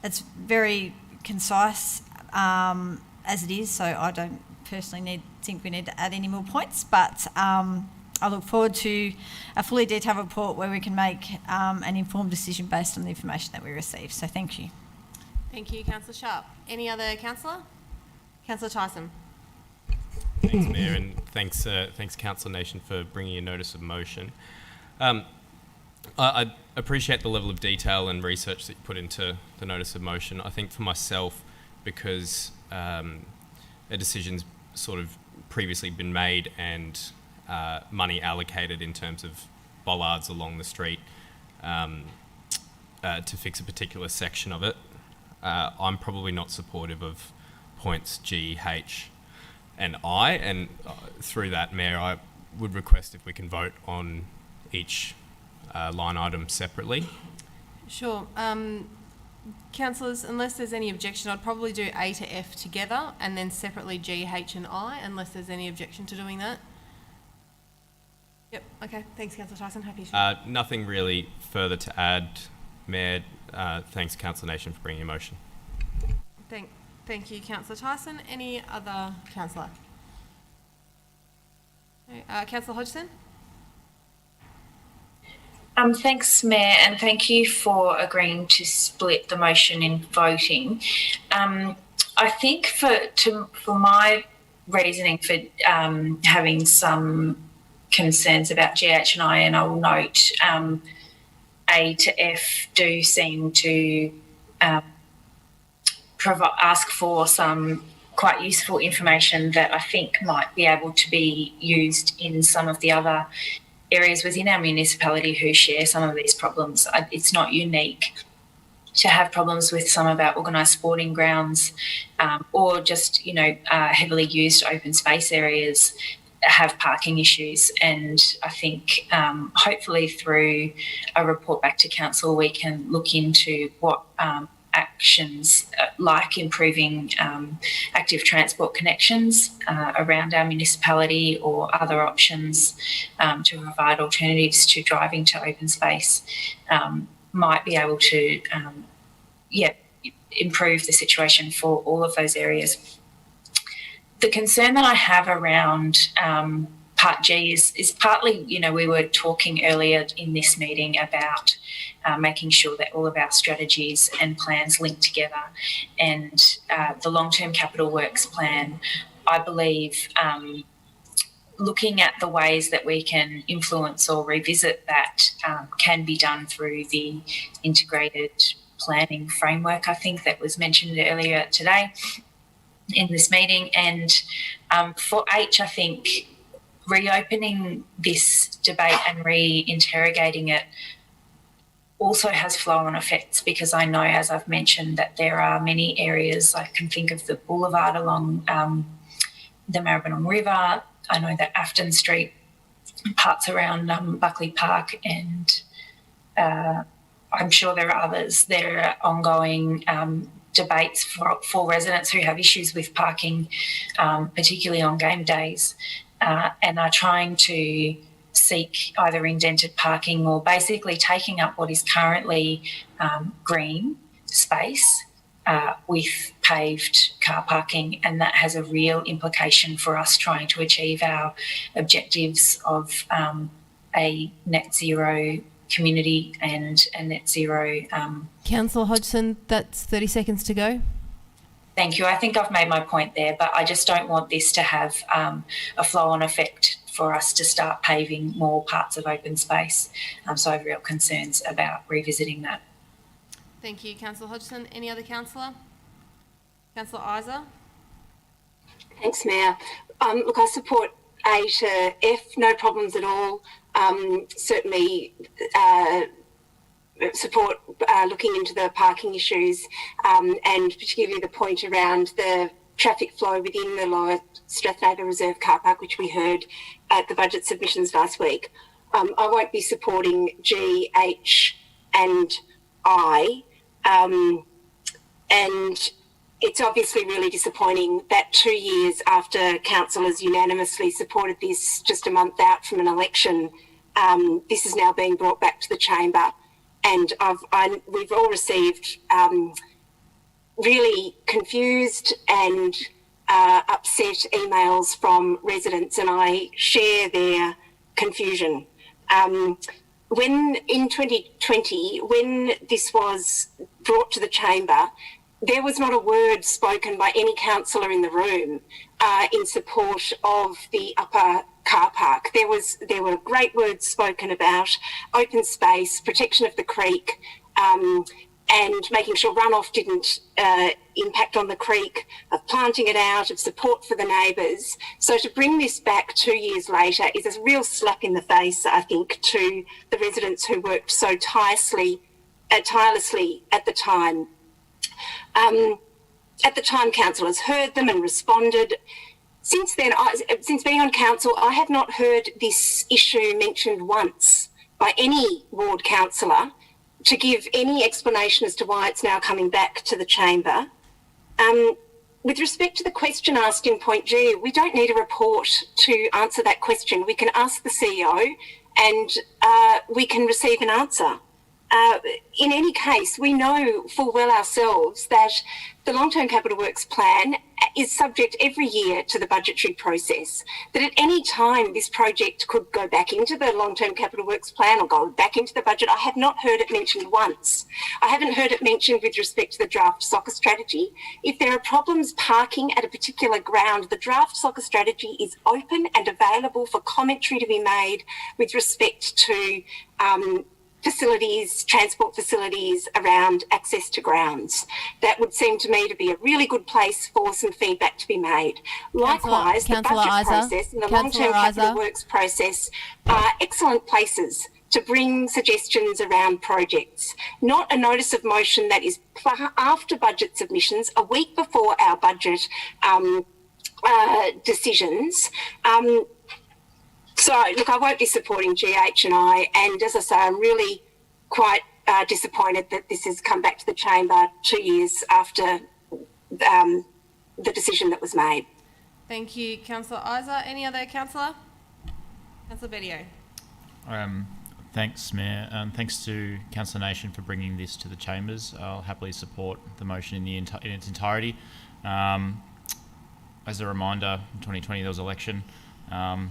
It's very concise as it is, so I don't personally think we need to add any more points, but I look forward to a fully detailed report where we can make an informed decision based on the information that we receive. So thank you. Thank you, Councillor Sharp. Any other councillor? Councillor Tyson. Thanks, Mayor, and thanks, Councillor Nation, for bringing a notice of motion. I appreciate the level of detail and research that you put into the notice of motion. I think for myself, because a decision's sort of previously been made and money allocated in terms of bollards along the street to fix a particular section of it, I'm probably not supportive of points G, H and I, and through that, Mayor, I would request if we can vote on each line item separately. Sure. Councillors, unless there's any objection, I'd probably do A to F together and then separately G, H and I, unless there's any objection to doing that. Yep, okay. Thanks, Councillor Tyson. Happy to. Nothing really further to add, Mayor. Thanks, Councillor Nation, for bringing a motion. Thank you, Councillor Tyson. Any other councillor? Councillor Hodgson? Thanks, Mayor, and thank you for agreeing to split the motion in voting. I think for my reasoning for having some concerns about GH and I will note A to F do seem to ask for some quite useful information that I think might be able to be used in some of the other areas within our municipality who share some of these problems. It's not unique to have problems with some of our organised sporting grounds or just, heavily used open space areas have parking issues. And I think hopefully through a report back to council, we can look into what actions like improving active transport connections around our municipality or other options to provide alternatives to driving to open space might be able to improve the situation for all of those areas. The concern that I have around Part G is partly, we were talking earlier in this meeting about making sure that all of our strategies and plans link together, and the long-term capital works plan, I believe, looking at the ways that we can influence or revisit that can be done through the integrated planning framework, I think, that was mentioned earlier today in this meeting. And for H, I think reopening this debate and re-interrogating it also has flow-on effects, because I know, as I've mentioned, that there are many areas. I can think of the boulevard along the Maribyrnong River. I know that Afton Street, parts around Buckley Park, and I'm sure there are others. There are ongoing debates for residents who have issues with parking, particularly on game days, and are trying to seek either indented parking or basically taking up what is currently green space with paved car parking, and that has a real implication for us trying to achieve our objectives of a net zero community and a net zero. Councillor Hodgson, that's 30 seconds to go. Thank you. I think I've made my point there, but I just don't want this to have a flow-on effect for us to start paving more parts of open space. So I have real concerns about revisiting that. Thank you, Councillor Hodgson. Any other councillor? Councillor Isa? Thanks, Mayor. Look, I support A to F, no problems at all. Certainly support looking into the parking issues and particularly the point around the traffic flow within the Lower Strathnaver Reserve car park, which we heard at the budget submissions last week. I won't be supporting G, H and I. And it's obviously really disappointing that 2 years after councillors unanimously supported this, just a month out from an election, this is now being brought back to the chamber. And we've all received really confused and upset emails from residents, and I share their confusion. When in 2020, when this was brought to the chamber, there was not a word spoken by any councillor in the room in support of the upper car park. There were great words spoken about open space, protection of the creek, and making sure runoff didn't impact on the creek, of planting it out, of support for the neighbours. So to bring this back 2 years later is a real slap in the face, I think, to the residents who worked so tirelessly at the time. At the time, councillors heard them and responded. Since then, since being on council, I have not heard this issue mentioned once by any ward councillor to give any explanation as to why it's now coming back to the chamber. With respect to the question asked in point G, we don't need a report to answer that question. We can ask the CEO and we can receive an answer. In any case, we know full well ourselves that the long-term capital works plan is subject every year to the budgetary process, that at any time this project could go back into the long-term capital works plan or go back into the budget. I have not heard it mentioned once. I haven't heard it mentioned with respect to the draft soccer strategy. If there are problems parking at a particular ground, the draft soccer strategy is open and available for commentary to be made with respect to facilities, transport facilities around access to grounds. That would seem to me to be a really good place for some feedback to be made. Likewise, the budget process and the long-term capital works process are excellent places to bring suggestions around projects, not a notice of motion that is after budget submissions, a week before our budget decisions. So, look, I won't be supporting GH and I, and as I say, I'm really quite disappointed that this has come back to the chamber 2 years after the decision that was made. Thank you, Councillor Isa. Any other councillor? Councillor Bedio. Thanks, Mayor. Thanks to Councillor Nation for bringing this to the chambers. I'll happily support the motion in its entirety. As a reminder, in 2020 there was an election.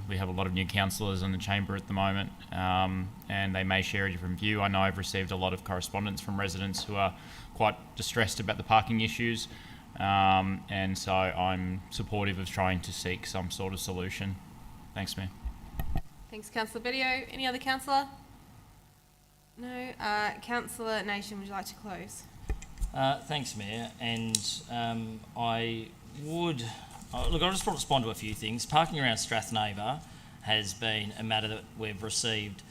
We have a lot of new councillors in the chamber at the moment, and they may share a different view. I know I've received a lot of correspondence from residents who are quite distressed about the parking issues, and so I'm supportive of trying to seek some sort of solution. Thanks, Mayor. Thanks, Councillor Bedio. Any other councillor? No. Councillor Nation, would you like to close? Thanks, Mayor, and I would... Look, I just want to respond to a few things. Parking around Strathnaver has been a matter that we've received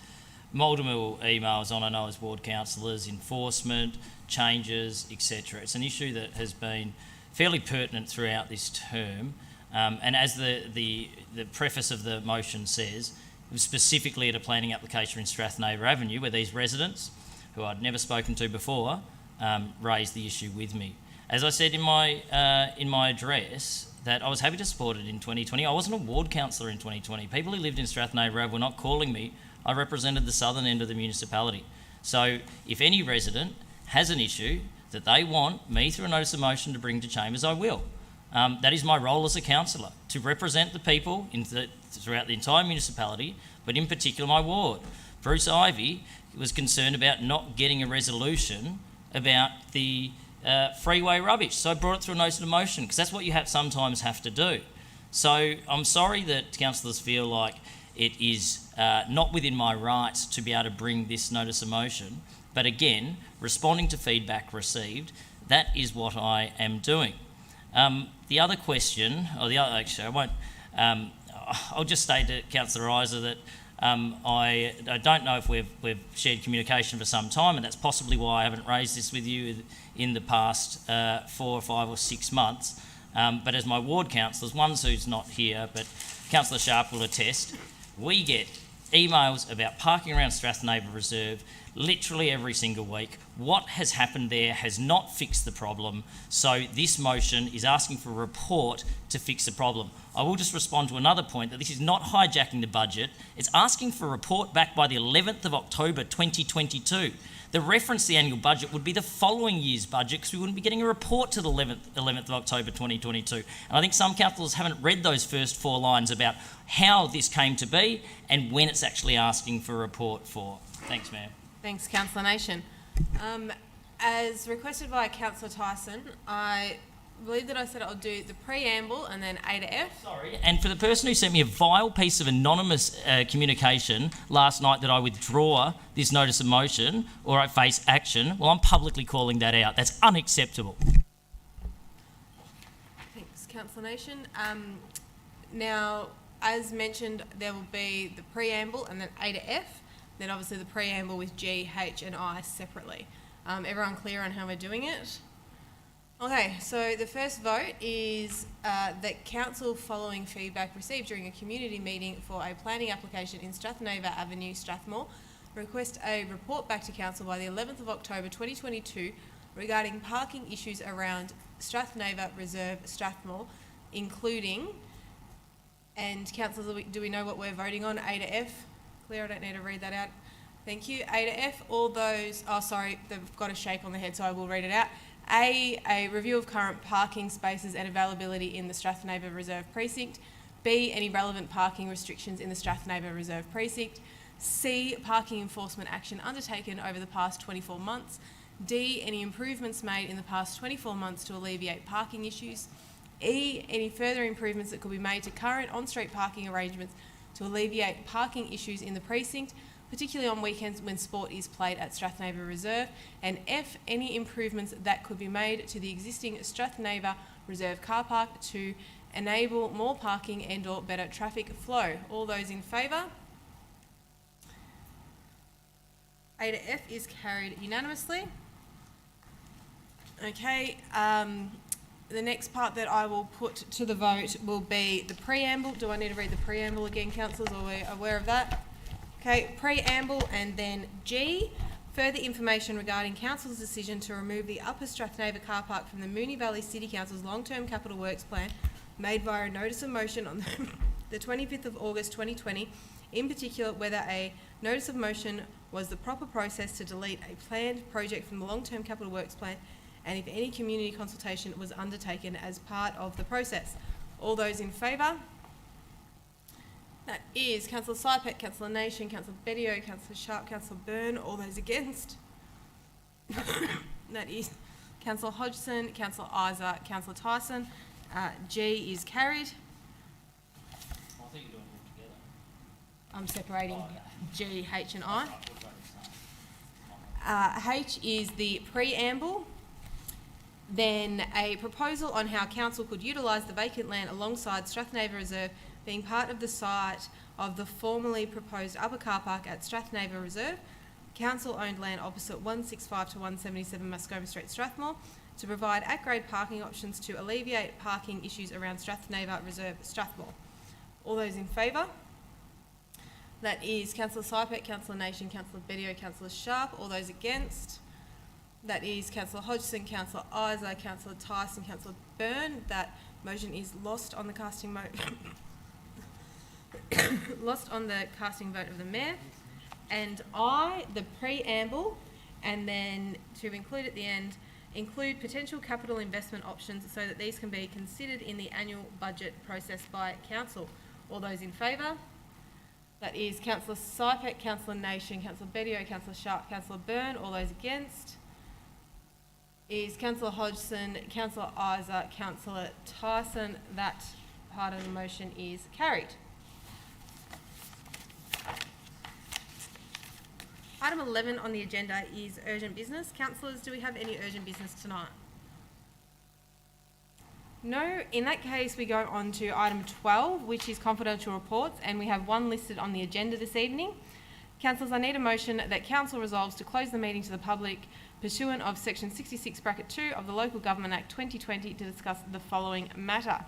multiple emails on, I know, as ward councillors, enforcement, changes, etc. It's an issue that has been fairly pertinent throughout this term, and as the preface of the motion says, it was specifically at a planning application in Strathnaver Avenue where these residents, who I'd never spoken to before, raised the issue with me. As I said in my address, that I was happy to support it in 2020. I wasn't a ward councillor in 2020. People who lived in Strathnaver Ave were not calling me. I represented the southern end of the municipality. So if any resident has an issue that they want me through a notice of motion to bring to Chambers, I will. That is my role as a councillor, to represent the people throughout the entire municipality, but in particular my ward. Bruce Ivey was concerned about not getting a resolution about the freeway rubbish, so I brought it through a notice of motion, because that's what you sometimes have to do. So I'm sorry that councillors feel like it is not within my rights to be able to bring this notice of motion, but again, responding to feedback received, that is what I am doing. The other question, actually I won't, I'll just say to Councillor Isa that I don't know if we've shared communication for some time, and that's possibly why I haven't raised this with you in the past 4 or 5 or 6 months. But as my ward councillors, one who's not here, but Councillor Sharp will attest, we get emails about parking around Strathnaver Reserve literally every single week. What has happened there has not fixed the problem, so this motion is asking for a report to fix the problem. I will just respond to another point, that this is not hijacking the budget, it's asking for a report back by the 11th of October 2022. The reference to the annual budget would be the following year's budget, because we wouldn't be getting a report to the 11th of October 2022. And I think some councillors haven't read those first 4 lines about how this came to be and when it's actually asking for a report for. Thanks, Mayor. Thanks, Councillor Nation. As requested by Councillor Tyson, I believe that I said I'll do the preamble and then A to F. Sorry. And for the person who sent me a vile piece of anonymous communication last night that I withdraw this notice of motion or I face action, well, I'm publicly calling that out. That's unacceptable. Thanks, Councillor Nation. Now, as mentioned, there will be the preamble and then A to F. Then obviously the preamble with G, H and I separately. Everyone clear on how we're doing it? Okay, so the first vote is that council, following feedback received during a community meeting for a planning application in Strathnaver Avenue, Strathmore, request a report back to council by the 11th of October 2022 regarding parking issues around Strathnaver Reserve, Strathmore, including, and councillors, do we know what we're voting on? A to F? Clear, I don't need to read that out. Thank you. A to F, all those, oh sorry, they've got a shape on the head, so I will read it out. A review of current parking spaces and availability in the Strathnaver Reserve Precinct. B, any relevant parking restrictions in the Strathnaver Reserve Precinct. C, parking enforcement action undertaken over the past 24 months. D, any improvements made in the past 24 months to alleviate parking issues. E, any further improvements that could be made to current on-street parking arrangements to alleviate parking issues in the precinct, particularly on weekends when sport is played at Strathnaver Reserve. And F, any improvements that could be made to the existing Strathnaver Reserve car park to enable more parking and or better traffic flow. All those in favour? A to F is carried unanimously. Okay, the next part that I will put to the vote will be the preamble. Do I need to read the preamble again, councillors, or are we aware of that? Okay, preamble and then G, further information regarding council's decision to remove the Upper Strathnaver car park from the Moonee Valley City Council's long-term capital works plan made via a notice of motion on the 25th of August 2020, in particular whether a notice of motion was the proper process to delete a planned project from the long-term capital works plan, and if any community consultation was undertaken as part of the process. All those in favour? That is Councillor Sypek, Councillor Nation, Councillor Bedio, Councillor Sharp, Councillor Byrne. All those against? That is Councillor Hodgson, Councillor Isa, Councillor Tyson. G is carried. I think you're doing it all together. I'm separating G, H and I. H is the preamble. Then a proposal on how council could utilise the vacant land alongside Strathnaver Reserve being part of the site of the formerly proposed upper car park at Strathnaver Reserve, council-owned land opposite 165 to 177 Muscoma Street, Strathmore, to provide at-grade parking options to alleviate parking issues around Strathnaver Reserve, Strathmore. All those in favour? That is Councillor Sypek, Councillor Nation, Councillor Bedio, Councillor Sharp. All those against? That is Councillor Hodgson, Councillor Isa, Councillor Tyson, Councillor Byrne. That motion is lost on the casting vote. Lost on the casting vote of the Mayor. And I, the preamble, and then to include at the end, include potential capital investment options so that these can be considered in the annual budget process by Council. All those in favour? That is Councillor Sypek, Councillor Nation, Councillor Bedio, Councillor Sharp, Councillor Byrne. All those against? Is Councillor Hodgson, Councillor Isa, Councillor Tyson. That part of the motion is carried. Item 11 on the agenda is urgent business. Councillors, do we have any urgent business tonight? No. In that case, we go on to item 12, which is confidential reports, and we have one listed on the agenda this evening. Councillors, I need a motion that Council resolves to close the meeting to the public pursuant of section 66(2) of the Local Government Act 2020 to discuss the following matter.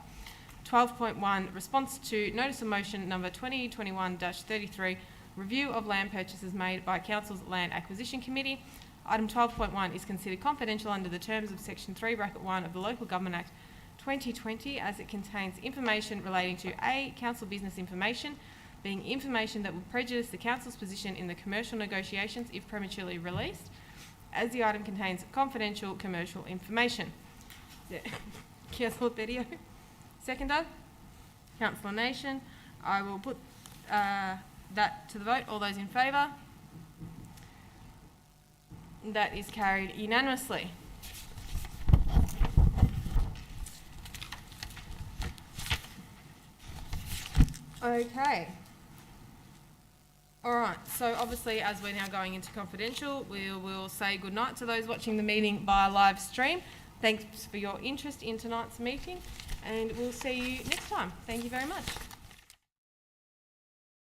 12.1, response to notice of motion number 2021-33, review of land purchases made by Council's Land Acquisition Committee. Item 12.1 is considered confidential under the terms of section 3(1) of the Local Government Act 2020 as it contains information relating to A, council business information, being information that would prejudice the council's position in the commercial negotiations if prematurely released, as the item contains confidential commercial information. Councillor Bedio. Seconder? Councillor Nation. I will put that to the vote. All those in favour? That is carried unanimously. Okay. All right, so obviously as we're now going into confidential, we will say goodnight to those watching the meeting by live stream. Thanks for your interest in tonight's meeting, and we'll see you next time. Thank you very much.